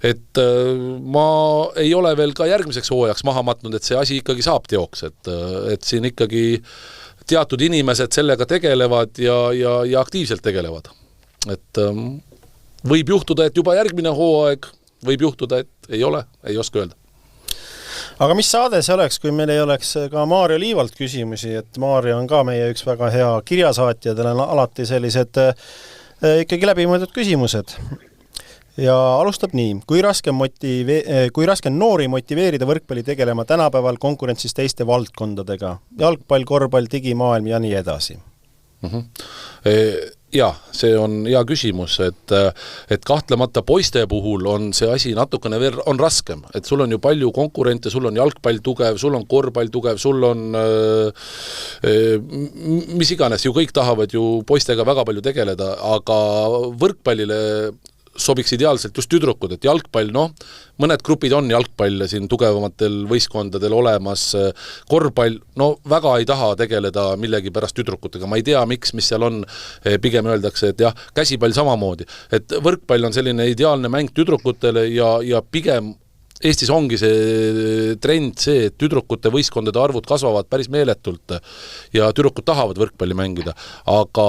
Et ma ei ole veel ka järgmiseks hooajaks maha matnud, et see asi ikkagi saab teoks, et siin ikkagi teatud inimesed sellega tegelevad ja aktiivselt tegelevad. Et võib juhtuda, et juba järgmine hooaeg, võib juhtuda, et ei ole, ei oska öelda. Aga mis saade see oleks, kui meil ei oleks ka Maarjo Liivalt küsimusi, et Maarjo on ka meie üks väga hea kirjasaatja, tal on alati sellised ikkagi läbimõeldud küsimused. Ja alustab nii. Kui raske on noori motiveerida võrkpalli tegelema tänapäeval konkurentsis teiste valdkondadega? Jalgpall, korvpall, digimaailm ja nii edasi. Jah, see on hea küsimus, et kahtlemata poiste puhul on see asi natukene veel on raskem, et sul on ju palju konkurente, sul on jalgpall tugev, sul on korvpall tugev, sul on mis iganes, ju kõik tahavad ju poistega väga palju tegeleda, aga võrkpallile sobiks ideaalselt just tüdrukud, et jalgpall, mõned grupid on jalgpall siin tugevamatel võistkondadel olemas, korvpall, väga ei taha tegeleda millegi pärast tüdrukutega, ma ei tea miks, mis seal on, pigem öeldakse, et jah, käsipall samamoodi, et võrkpall on selline ideaalne mäng tüdrukutele ja pigem Eestis ongi see trend see, et tüdrukute võistkondade arvud kasvavad päris meeletult ja tüdrukud tahavad võrkpalli mängida, aga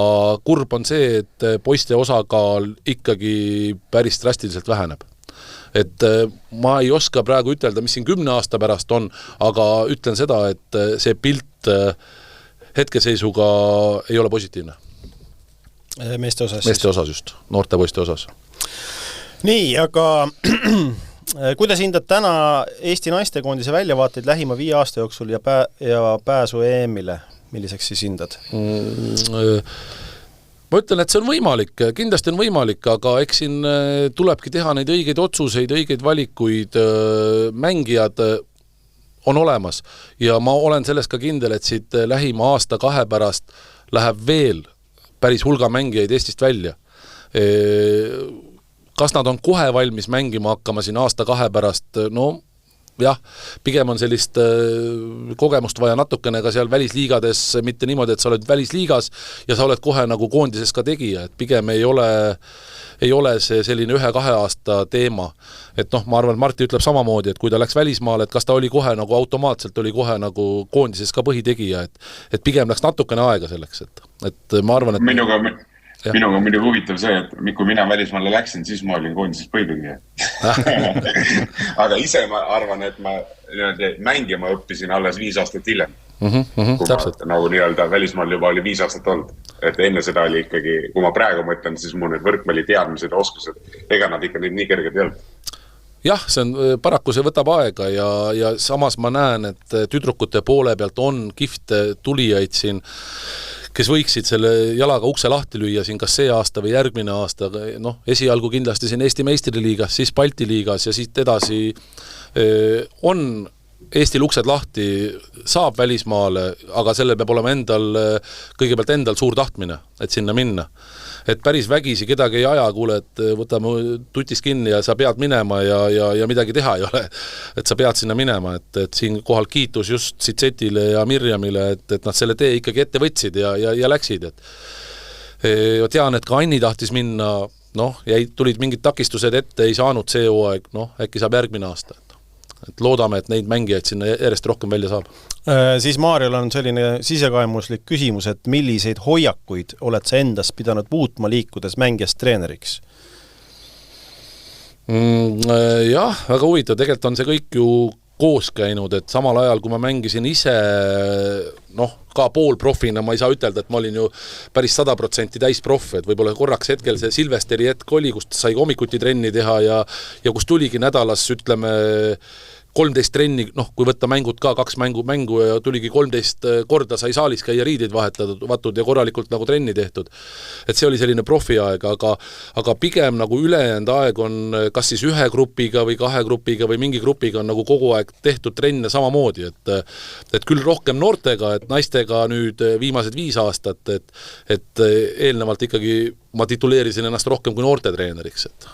kurb on see, et poiste osakaal ikkagi päris drastiliselt väheneb. Et ma ei oska praegu ütelda, mis siin 10 aasta pärast on, aga ütlen seda, et see pilt hetkeseisuga ei ole positiivne. Meeste osas. Meeste osas just, noorte poiste osas. Nii, aga kuidas hindad täna Eesti naistekoondise väljavaateid lähima 5 aasta jooksul ja pääsu EM-ile? Milliseks siis hindad? ma ütlen, et see on võimalik, kindlasti on võimalik, aga eks siin tulebki teha neid õigeid otsuseid, õigeid valikuid, mängijad on olemas ja ma olen selles ka kindel, et siit lähima aasta-2 pärast läheb veel päris hulga mängijaid Eestist välja. Kas nad on kohe valmis mängima hakkama siin aasta-2 pärast, no jah, pigem on sellist kogemust vaja natukene ka seal välisliigades, mitte niimoodi, et sa oled välisliigas ja sa oled kohe nagu koondises ka tegija, et pigem ei ole see selline 1-2 aasta teema. Et noh, ma arvan, et Marti ütleb samamoodi, et kui ta läks välismaale, et kas ta oli kohe nagu automaatselt oli kohe nagu koondises ka põhitegija, et pigem läks natukene aega selleks, et ma arvan, et Minuga on muidugi huvitav see, et kui mina välismaale läksin, siis ma olin koondises põhitegija. Aga ise ma arvan, et ma mängima õppisin alles 5 aastat hiljem. Kui ma nagu nii-öelda välismaal juba oli 5 aastat olnud. Et enne seda oli ikkagi, kui ma praegu mõtlen, siis mul need võrkpalli teadmised ja oskused, ega nad ikka nii kerged ei olnud. Jah, see on, paraku see võtab aega ja samas ma näen, et tüdrukute poole pealt on kihvte tulijaid siin, kes võiksid selle jalaga ukse lahti lüüa siin kas see aasta või järgmine aasta, noh, esialgu kindlasti siin Eesti meistriliigas, siis Balti liigas ja siit edasi on Eestil uksed lahti, saab välismaale, aga sellel peab olema kõigepealt endal suur tahtmine, et sinna minna. Et päris vägisi kedagi ei aja, kuule, et võtame tutist kinni ja sa pead minema ja midagi teha ei ole. Et sa pead sinna minema, et siin kohal kiitus just Sitsetile ja Mirjamile, et nad selle tee ikkagi ette võtsid ja läksid. Tean, et ka Anni tahtis minna, noh, tulid mingid takistused ette, ei saanud see hooaeg, noh, äkki saab järgmine aasta. Et loodame, et neid mängijaid sinna järjest rohkem välja saab. Siis Maarjal on selline sisekaemuslik küsimus, et milliseid hoiakuid oled sa endast pidanud muutma liikudes mängijast treeneriks? Jah, väga huvitav, tegelikult on see kõik ju koos käinud, et samal ajal, kui ma mängisin ise, noh, ka poolprofina, ma ei saa ütelda, et ma olin ju päris 100% täisproff, et võib-olla korraks hetkel see Silvesteri hetk oli, kus sai hommikuti trenni teha ja kus tuligi nädalas, ütleme, 13 trenni, noh, kui võtta mängud ka 2 mängu ja tuligi 13 korda sai saalis käia riideid vahetud ja korralikult nagu trenni tehtud. Et see oli selline profiaeg, aga pigem nagu ülejäänud aeg on kas siis 1 grupiga või 2 grupiga või mingi grupiga on nagu kogu aeg tehtud trenne samamoodi, et küll rohkem noortega, et naistega nüüd viimased 5 aastat, et eelnevalt ikkagi ma tituleerisin ennast rohkem kui noorte treeneriks, et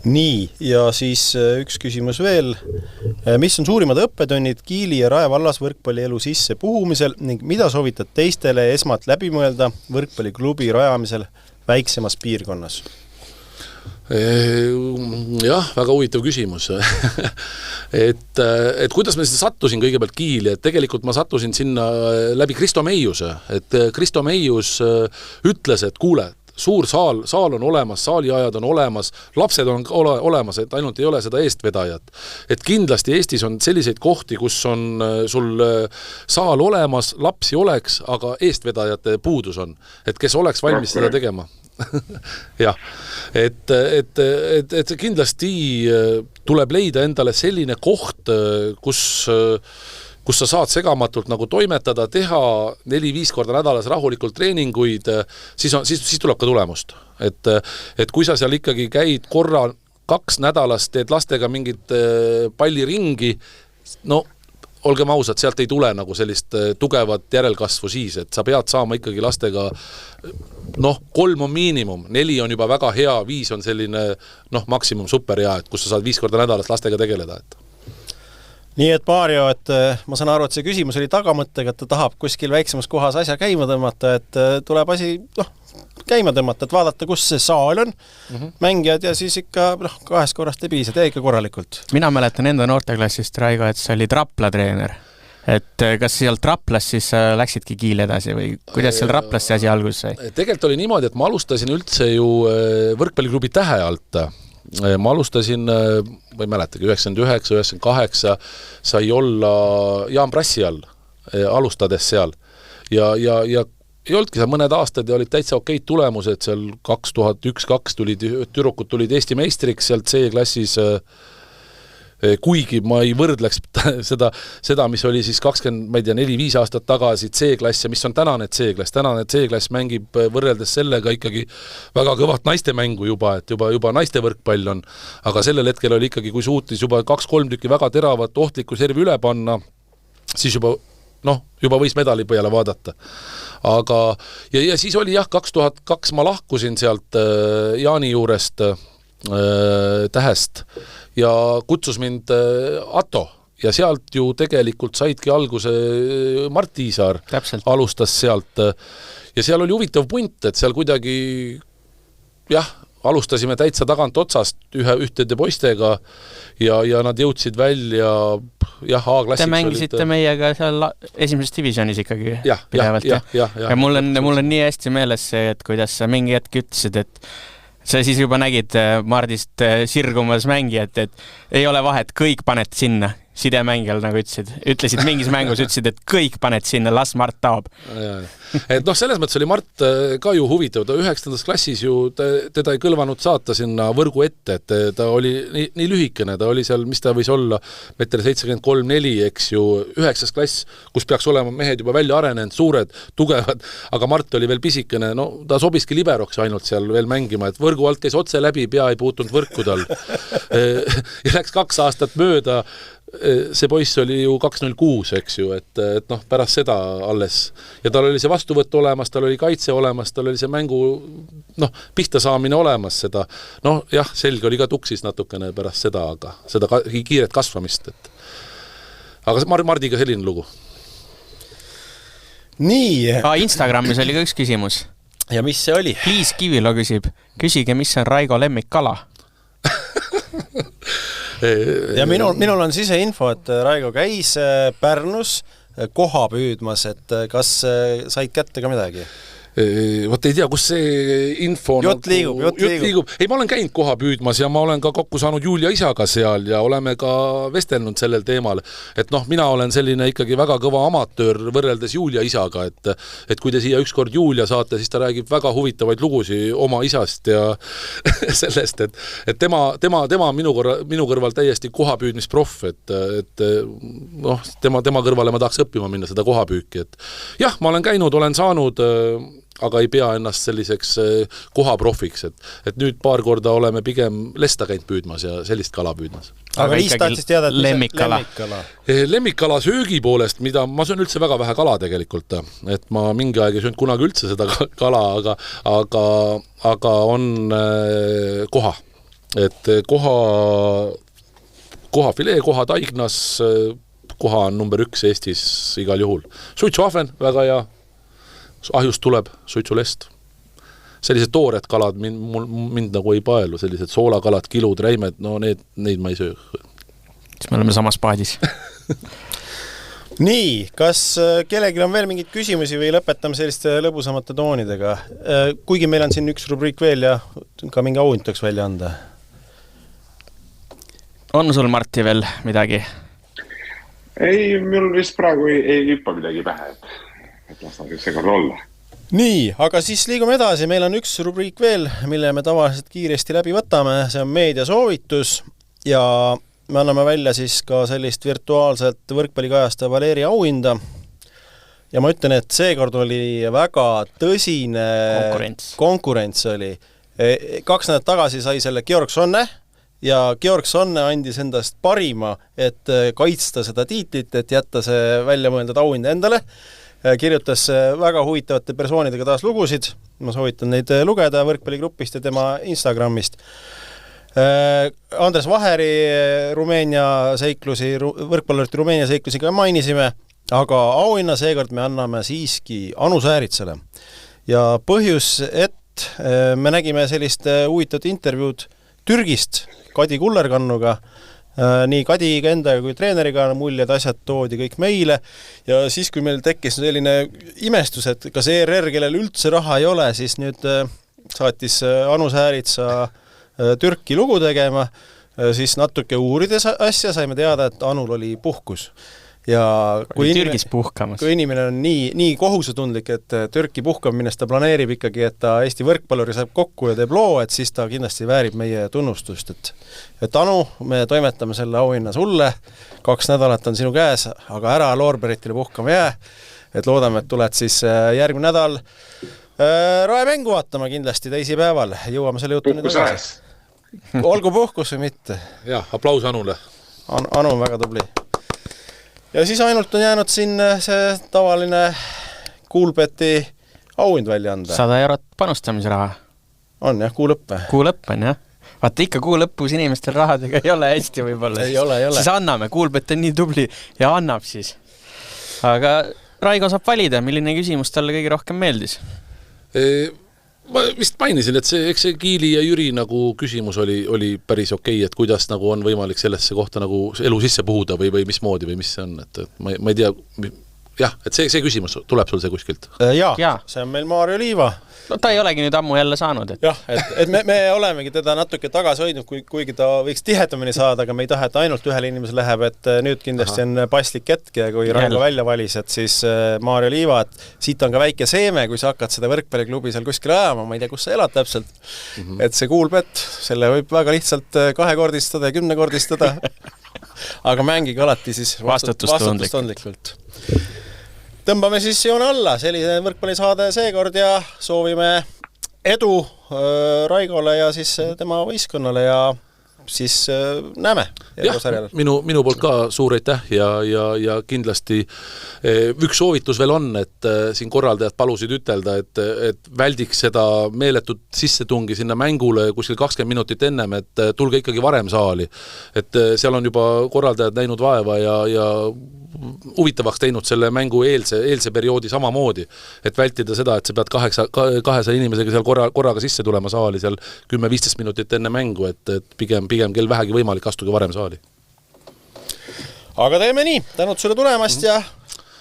Nii, ja siis üks küsimus veel. Mis on suurimad õppetunnid Kiili ja Rae vallas võrkpallielu sisse puhumisel ning mida soovitad teistele esmalt läbi mõelda võrkpalliklubi rajamisel väiksemas piirkonnas? Jah, väga huvitav küsimus. et kuidas ma sattusin kõigepealt Kiili, et tegelikult ma sattusin sinna läbi Kristo Meiuse, et Kristo Meius ütles, et kuule, suur saal on olemas, saaliajad on olemas, lapsed on olemas, et ainult ei ole seda eestvedajat. Et kindlasti Eestis on selliseid kohti, kus on sul saal olemas, lapsi oleks, aga eestvedajate puudus on. Et kes oleks valmis seda tegema? jah, et kindlasti tuleb leida endale selline koht, kus sa saad segamatult nagu toimetada, teha 4-5 korda nädalas rahulikult treeninguid, siis tuleb ka tulemust. Et kui sa seal ikkagi käid korra 2 nädalas, teed lastega mingit palliringi, no olgem ausad, sealt ei tule nagu sellist tugevat järelkasvu siis, et sa pead saama ikkagi lastega, noh, 3 on miinimum, 4 on juba väga hea, 5 on selline, noh, maksimum super hea, et kus sa saad 5 korda nädalas lastega tegeleda, et Nii et Maarjo, et ma saan aru, et see küsimus oli tagamõttega, et ta tahab kuskil väiksemas kohas asja käima tõmmata, et tuleb asi käima tõmmata, et vaadata, kus see saal on, mängijad ja siis ikka 2 korrast ei piisa, tee ikka korralikult. Mina mäletan enda noorteklassist, Raigo, et see oli Rapla treener. Et kas sealt Raplas siis läksidki Kiil edasi või kuidas seal Raplas see asi algus sai? Tegelikult oli niimoodi, et ma alustasin üldse ju võrkpalliklubi Tähe alt. Ma alustasin, või mäletagi, 99-98 sai olla Jaan Prassi all, alustades seal. Ja ei olnudki seal mõned aastad ja olid täitsa okeid tulemused, seal 2001-2002 türukud tulid Eesti meistriks, sealt C-klassis kuigi ma ei võrdleks seda, mis oli siis 4-5 aastat tagasi C-klass ja mis on tänane C-klass. Tänane C-klass mängib võrreldes sellega ikkagi väga kõvat naiste mängu juba, et juba naiste võrkpall on, aga sellel hetkel oli ikkagi, kui suutis juba 2-3 tükki väga teravat ohtlikku servi üle panna, siis juba võis medali peale vaadata. Aga, ja siis oli 2002 ma lahkusin sealt Jaani juurest Tähest ja kutsus mind Atto ja sealt ju tegelikult saidki alguse Mart Iisaar. Alustas sealt ja seal oli huvitav punt, et seal kuidagi alustasime täitsa tagant otsast ühtede poistega ja nad jõudsid välja A-klassiks. Te mängisite meiega seal esimeses divisionis ikkagi pidevalt. Ja mul on nii hästi meeles see, et kuidas sa mingi hetk ütlesid, et sa siis juba nägid Mardist sirgumas mängijat, et ei ole vahet, kõik paned sinna. Sidemängijal, nagu ütlesid mingis mängus, ütlesid, et kõik paned sinna, las Mart taob. Et selles mõttes oli Mart ka ju huvitav, ta 9. klassis ju teda ei kõlvanud saata sinna võrgu ette, et ta oli nii lühikene, ta oli seal, mis ta võis olla, 1,73-4, eks ju, 9. klass, kus peaks olema mehed juba välja arenenud, suured, tugevad, aga Mart oli veel pisikene, ta sobiski liberoks ainult seal veel mängima, et võrgu alt käis otse läbi, pea ei puutunud võrku tal. Ja läks 2 aastat mööda, see poiss oli ju 206, eks ju, et pärast seda alles. Ja tal oli see vastuvõtt olemas, tal oli kaitse olemas, tal oli see mängu pihta saamine olemas seda. Selge oli ka tuksis natukene pärast seda, aga seda kiiret kasvamist. Aga Mardiga selline lugu. Nii. Instagramis oli ka üks küsimus. Ja mis see oli? Liis Kivilo küsige, mis on Raigo lemmikkala? Ja minul on siseinfo, et Raigo käis Pärnus koha püüdmas, et kas said kätte ka midagi? Vot ei tea, kus see info Jutt liigub. Ei, ma olen käinud koha püüdmas ja ma olen ka kokku saanud Julia isaga seal ja oleme ka vestelnud sellel teemal, et mina olen selline ikkagi väga kõva amatöör võrreldes Julia isaga, et kui te siia ükskord Julia saate, siis ta räägib väga huvitavaid lugusi oma isast ja sellest, et tema minu kõrval täiesti kohapüüdmisproff, et tema kõrvale ma tahaks õppima minna seda kohapüüki, et jah, ma olen käinud, olen saanud aga ei pea ennast selliseks kohaprofiks, et nüüd paar korda oleme pigem lesta käinud püüdmas ja sellist kala püüdmas. Aga Liis tahtis teada, et lemmikkala. Lemmikkala söögi poolest, mida ma söön üldse väga vähe kala tegelikult, et ma mingi aeg ei söönud kunagi üldse seda kala, aga on koha. Et koha filee, koha taignas, koha on number 1 Eestis igal juhul. Suitsuahven, väga hea. Ahjust tuleb suitsulest. Sellised toored kalad mind nagu ei paelu, sellised soolakalad, kilud, räimed, neid ma ei söö. Siis me oleme samas paadis. Nii, kas kellelgi on veel mingid küsimusi või lõpetame selliste lõbusamate toonidega? Kuigi meil on siin üks rubriik veel ja ka mingi auhind tuleks välja anda. On sul, Marti, veel midagi? Ei, mul vist praegu ei hüppa midagi pähe, et lastan see kord olla. Nii, aga siis liigume edasi. Meil on üks rubriik veel, mille me tavaliselt kiiresti läbi võtame. See on meediasoovitus ja me anname välja siis ka sellist virtuaalselt võrkpallikajasta Valeri auhinda. Ja ma ütlen, et seekord oli väga tõsine konkurents oli. 2 nädalat tagasi sai selle Georg Sonne ja Georg Sonne andis endast parima, et kaitsta seda tiitlit, et jätta see välja mõeldud auhinda endale. Kirjutas väga huvitavate persoonidega taas lugusid. Ma soovitan neid lugeda võrkpalligrupist ja tema Instagramist. Andres Vaheri Rumeenia seiklusi, võrkpallurite Rumeenia seiklusi ka mainisime, aga auhinna seekord me anname siiski Anu Sääritsale. Ja põhjus, et me nägime sellist huvitavat intervjuud Türgist Kadi Kullerkannuga, nii Kadiga endaga kui treeneriga muljed asjad toodi kõik meile ja siis, kui meil tekkis selline imestus, et kas ERR, kellel üldse raha ei ole, siis nüüd saatis Anu Sääritsa Türki lugu tegema, siis natuke uurides asja saime teada, et Anul oli puhkus ja kui Türgis puhkamas. Kui inimene on nii kohusetundlik, et Türki puhkab minnes ta planeerib ikkagi, et ta Eesti võrkpalluri saab kokku ja teeb loo, et siis ta kindlasti väärib meie tunnustust, et Anu, me toimetame selle auhinna sulle, 2 nädalat on sinu käes, aga ära Loorberitile puhkama jää, et loodame, et tuled siis järgmine nädal Rae mängu vaatama kindlasti teisipäeval, jõuame selle jutu nüüd tagasi. Olgu puhkus või mitte. Jah, aplaus Anule. Anu on väga tubli. Ja siis ainult on jäänud siin see tavaline Kuulbeti auhind välja anda. 100 eurot panustamisraha. On jah, kuu lõpp. Kuu lõpp on jah. Vaata ikka kuu lõpus inimestel rahadega ei ole hästi võib-olla. Ei ole. Siis anname, Kuulbet on nii tubli ja annab siis. Aga Raigo saab valida, milline küsimus talle kõige rohkem meeldis. Ma vist mainisin, et eks see Kiili ja Jüri nagu küsimus oli päris okei, et kuidas nagu on võimalik sellesse kohta nagu elu sisse puhuda või mismoodi või mis see on, et ma ei tea, jah, et see küsimus tuleb sul see kuskilt. Jaa, see on meil Maarjo Liiva. No ta ei olegi nüüd ammu jälle saanud. Jah, et me olemegi teda natuke tagasi hoidnud, kuigi ta võiks tihedamini saada, aga me ei taha, et ainult ühel inimesel läheb, et nüüd kindlasti on paslik hetk ja kui Raigo välja valis, et siis Maarjo Liiva, et siit on ka väike seeme, kui sa hakkad seda võrkpalliklubi seal kuskil ajama, ma ei tea, kus sa elad täpselt, et see Kuulbet, selle võib väga lihtsalt 2-kordistada ja 10-kordistada, aga mängige alati siis vastutustundlikult. Tõmbame siis joone alla, selline võrkpallisaade seekord ja soovime edu Raigole ja siis tema võistkonnale ja siis näeme. Jah, minu poolt ka suur aitäh ja kindlasti üks soovitus veel on, et siin korraldajad palusid ütelda, et väldiks seda meeletut sissetungi sinna mängule kuskil 20 minutit ennem, et tulge ikkagi varem saali. Et seal on juba korraldajad näinud vaeva ja huvitavaks teinud selle mängu eelse perioodi samamoodi, et vältida seda, et sa pead 200 inimesega seal korraga sisse tulema saali seal 10-15 minutit enne mängu, et pigem kel vähegi võimalik astuge varem saali. Aga teeme nii, tänud sulle tulemast ja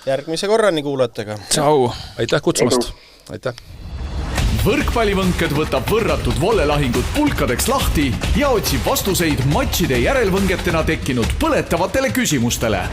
järgmise korrani kuulajatega. Tšau! Aitäh kutsumast! Aitäh! Võrkpallivõnked võtab võrratud vollelahingud pulkadeks lahti ja otsib vastuseid matšide järelvõngetena tekkinud põletavatele küsimustele.